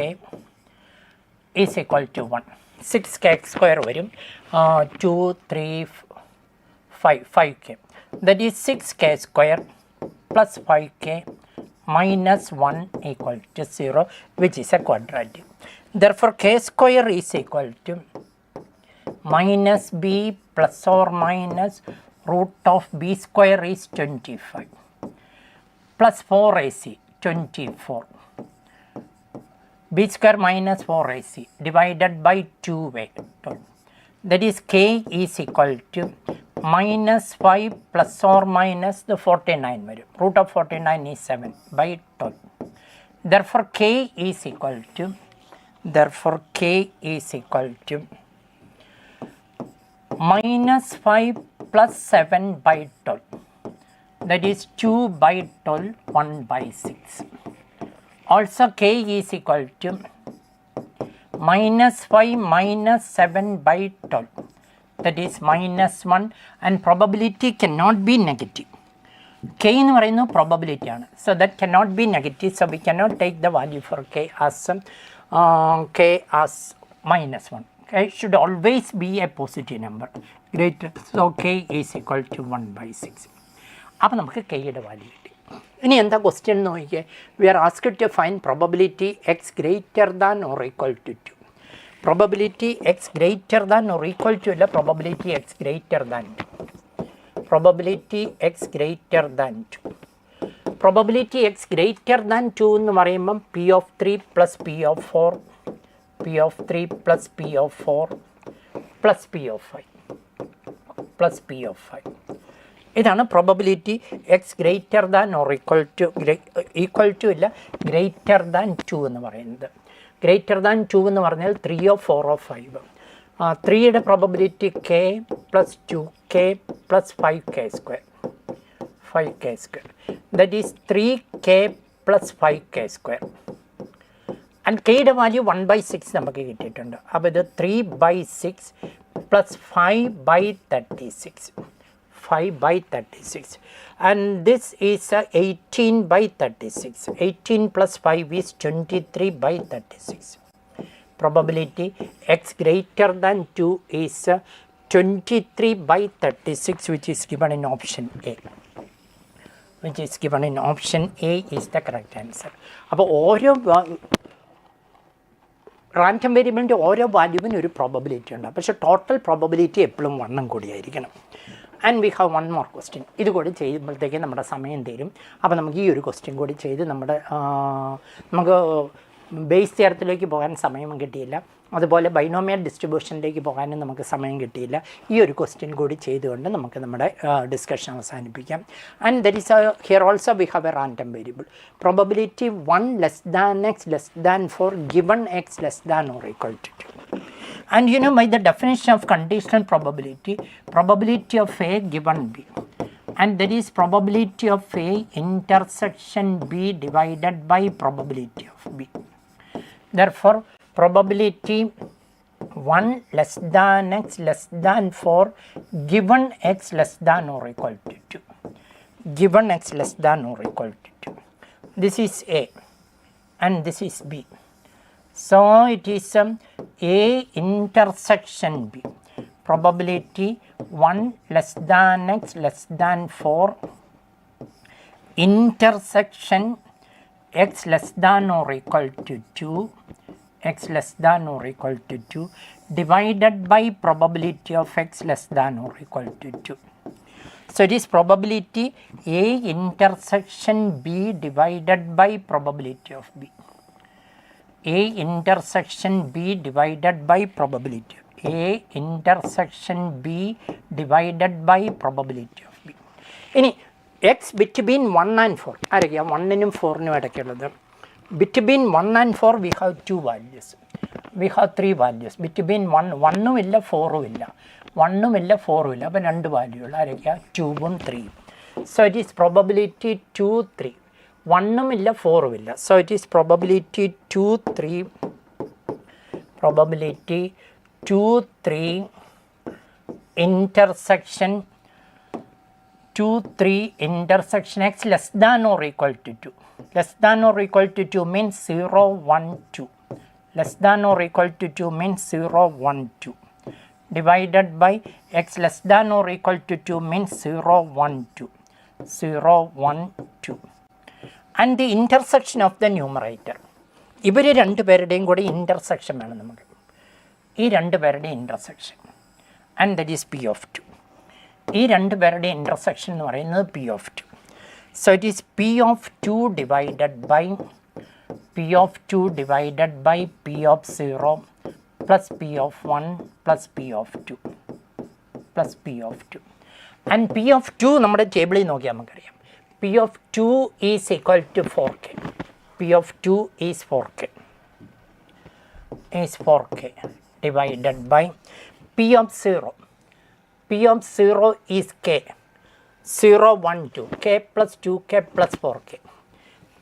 is equal to 1. 6k square വരും 2 3 5k, that is 6k square plus 5k minus 1 equal to 0, which is a quadratic. Therefore k square is equal to minus b plus or minus root of b square is 25 plus 4ac 24, b square minus 4ac divided by 2a, that is k is equal to minus 5 plus or minus the 49 വരും. root of 49 is 7 by 12. Therefore k is equal to minus 5 plus 7 by 12, that is 2 by 12, 1 by 6. Also k is equal to minus 5 minus 7 by 12, that is -1 and probability cannot be negative. K എന്ന് പറയുന്നത് probability ആണ്, so that cannot be negative, so we cannot take the value for K as -1. K should always be a positive number, greater, so K is equal to 1/6. അപ്പോൾ നമുക്ക് Kയുടെ value കിട്ടി. ഇനി എന്താ question എന്ന് നോക്കിയേ, we are asked to find probability X greater than or equal to 2. Probability X greater than or equal to അല്ല, probability X greater than 2. Probability X greater than 2. Probability X greater than 2 എന്ന് പറയുമ്പം P of 3 plus P of 4, P of 3 plus P of 4 plus P of 5 plus P of 5. ഇതാണ് probability X greater than or equal to ഇല്ല, greater than 2 എന്ന് പറയുന്നത്. Greater than 2 എന്ന് പറഞ്ഞാൽ 3 or 4 or 5. 3യുടെ probability K plus 2K plus 5K square. 5K square. That is 3K plus 5K square. And കെയുടെ value 1/6 നമുക്ക് കിട്ടിയിട്ടുണ്ട്. അപ്പോൾ ഇത് 3/6 plus 5/36. 5/36. And this is 18/36. 18 plus 5 is 23/36. Probability x greater than 2 is 23/36, which is given in option A. Which is given in option A is the correct answer. അപ്പോൾ ഓരോ random വേരിയബിളിൻ്റെ ഓരോ വാല്യൂവിന് ഒരു probability ഉണ്ട്, പക്ഷേ ടോട്ടൽ പ്രോബബിലിറ്റി എപ്പോഴും 1 കൂടിയായിരിക്കണം. And we have 1 more question. ഇത് കൂടി ചെയ്യുമ്പോഴത്തേക്ക് നമ്മുടെ സമയം തീരും. അപ്പോൾ നമുക്ക് ഈ ഒരു ക്വസ്റ്റ്യൻ കൂടി ചെയ്ത് നമുക്ക് ബേസ് തിയറത്തിലേക്ക് പോകാൻ സമയം കിട്ടിയില്ല, അതുപോലെ ബൈനോമിയൽ ഡിസ്ട്രിബ്യൂഷനിലേക്ക് പോകാനും നമുക്ക് സമയം കിട്ടിയില്ല. ഈ ഒരു ക്വസ്റ്റ്യൻ കൂടി ചെയ്തുകൊണ്ട് നമുക്ക് നമ്മുടെ ഡിസ്കഷൻ അവസാനിപ്പിക്കാം. And that is here also we have a random variable. Probability 1 less than x less than 4 given x less than or equal to 2. And you know, by the definition of conditional probability, probability of A given B, and that is probability of A intersection B divided by probability of B. Therefore, probability 1 less than x less than 4 given x less than or equal to 2. Given x less than or equal to 2. This is A and this is B. So it is A intersection B. Probability 1 less than x less than 4 intersection x less than or equal to 2, x less than or equal to 2 divided by probability of x less than or equal to 2. So it is probability A intersection B divided by probability of B. A intersection B divided by probability. A intersection B divided by probability of B. ഇനി x between 1 and 4 ആരൊക്കെയാ? 1നും 4നും ഇടയ്ക്കുള്ളത്. Between 1 and 4 we have 2 values. We have 3 values. Between 1 ഇല്ല 4 ഇല്ല, 1 ഇല്ല 4 ഇല്ല, അപ്പോൾ 2 വാല്യൂകൾ ആരൊക്കെയാ? 2ഉം 3ഉം. So it is probability 2, 3. 1 ഇല്ല 4 ഇല്ല, so it is probability 2, 3. Probability 2, 3 intersection 2, 3 intersection x less than or equal to 2. Less than or equal to 2 means 0, 1, 2. Less than or equal to 2 means 0, 1, 2. Divided by x less than or equal to 2 means 0, 1, 2. 0, 1, 2. And the intersection of the numerator. ഇവർ രണ്ടുപേരുടെയും കൂടെ intersection വേണം നമുക്ക്. ഈ രണ്ടുപേരുടെ intersection, and that is P of 2. ഈ രണ്ടുപേരുടെ intersection എന്ന് പറയുന്നത് P of 2. So it is P of 2 divided by P of 2 divided by P of 0 plus P of 1 plus P of 2 plus P of 2. And P of 2 നമ്മുടെ ടേബിളിൽ നോക്കിയാൽ നമുക്കറിയാം. P of 2 is equal to 4K. P of 2 is 4K. Is 4K divided by P of 0. P of 0 is K. 0, 1, 2. K plus 2K plus 4K.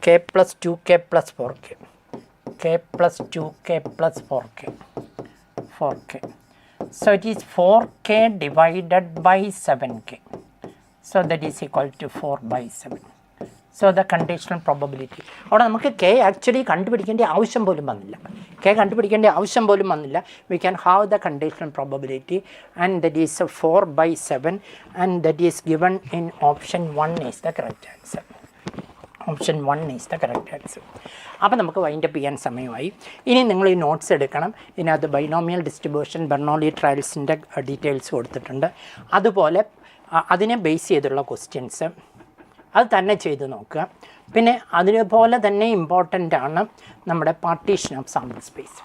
K plus 2K plus 4K. K plus 2K plus 4K. 4K. So it is 4k divided by 7k. So that is equal to 4 by 7. So the conditional probability. അവിടെ നമുക്ക് k actually കണ്ടുപിടിക്കേണ്ട ആവശ്യം പോലും വന്നില്ല. k കണ്ടുപിടിക്കേണ്ട ആവശ്യം പോലും വന്നില്ല. We can have the conditional probability and that is 4 by 7 and that is given in option 1 is the correct answer. Option 1 is the correct answer. അപ്പോൾ നമുക്ക് വൈൻഡപ്പ് ചെയ്യാൻ സമയമായി. ഇനി നിങ്ങൾ ഈ നോട്ട്സ് എടുക്കണം. ഇതിനകത്ത് ബൈനോമിയൽ ഡിസ്ട്രിബ്യൂഷൻ ബെർണോളി ട്രയൽസിൻ്റെ ഡീറ്റെയിൽസ് കൊടുത്തിട്ടുണ്ട്. അതുപോലെ അതിനെ ബേസ് ചെയ്തുള്ള ക്വസ്റ്റ്യൻസ് അത് തന്നെ ചെയ്ത് നോക്കുക. പിന്നെ അതുപോലെ തന്നെ ഇമ്പോർട്ടൻ്റ് ആണ് നമ്മുടെ partition of sample space.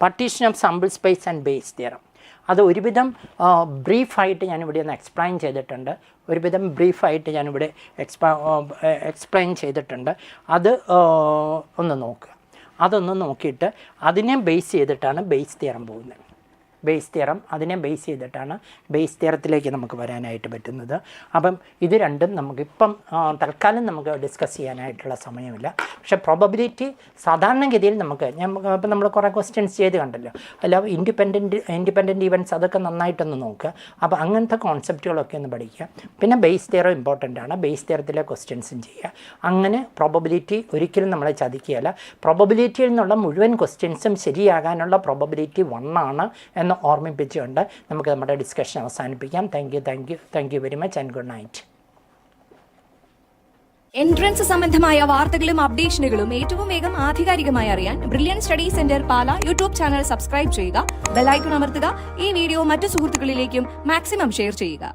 Partition of sample space and base theorem അത് ഒരുവിധം ബ്രീഫായിട്ട് ഞാനിവിടെ ഒന്ന് എക്സ്പ്ലെയിൻ ചെയ്തിട്ടുണ്ട്. ഒരുവിധം ബ്രീഫായിട്ട് ഞാനിവിടെ എക്സ്പ്ലെയിൻ ചെയ്തിട്ടുണ്ട്. അത് ഒന്ന് നോക്കുക. അതൊന്ന് നോക്കിയിട്ട് അതിനെ ബേസ് ചെയ്തിട്ടാണ് ബേസ് തിയറം പോകുന്നത്. ബേസ് തിയറം അതിനെ ബേസ് ചെയ്തിട്ടാണ് ബേസ് തിയറത്തിലേക്ക് നമുക്ക് വരാനായിട്ട് പറ്റുന്നത്. അപ്പം ഇത് രണ്ടും നമുക്കിപ്പം തൽക്കാലം നമുക്ക് ഡിസ്കസ് ചെയ്യാനായിട്ടുള്ള സമയമില്ല. പക്ഷേ പ്രോബബിലിറ്റി സാധാരണഗതിയിൽ ഇപ്പം നമ്മൾ കുറേ ക്വസ്റ്റ്യൻസ് ചെയ്ത് കണ്ടല്ലോ. അല്ല ഇൻഡിപെൻഡൻറ്റ് ഇവൻറ്റ്സ് അതൊക്കെ നന്നായിട്ടൊന്ന് നോക്കുക. അപ്പോൾ അങ്ങനത്തെ കോൺസെപ്റ്റുകളൊക്കെ ഒന്ന് പഠിക്കുക. പിന്നെ ബേസ് തിയറം ഇമ്പോർട്ടൻ്റ് ആണ്. ബേസ് തിയറത്തിലെ ക്വസ്റ്റ്യൻസും ചെയ്യുക. അങ്ങനെ പ്രോബബിലിറ്റി ഒരിക്കലും നമ്മളെ ചതിക്കുകയല്ല. പ്രോബബിലിറ്റിയിൽ നിന്നുള്ള മുഴുവൻ ക്വസ്റ്റ്യൻസും ശരിയാകാനുള്ള പ്രോബബിലിറ്റി 1 ആണ് എന്ന് ഓർമ്മിപ്പിച്ചുകൊണ്ട് നമുക്ക് നമ്മുടെ ഡിസ്കഷൻ അവസാനിപ്പിക്കാം. Thank you very much and good night. Entrance സംബന്ധമായ വാർത്തകളും അപ്ഡേഷനുകളും ഏറ്റവും വേഗം ആധികാരികമായി അറിയാൻ ബ്രില്യൻ സ്റ്റഡി സെന്റർ പാല യൂട്യൂബ് ചാനൽ സബ്സ്ക്രൈബ് ചെയ്യുക, ബെൽ ഐക്കൺ അമർത്തുക. ഈ വീഡിയോ മറ്റു സുഹൃത്തുക്കളിലേക്കും മാക്സിമം ഷെയർ ചെയ്യുക.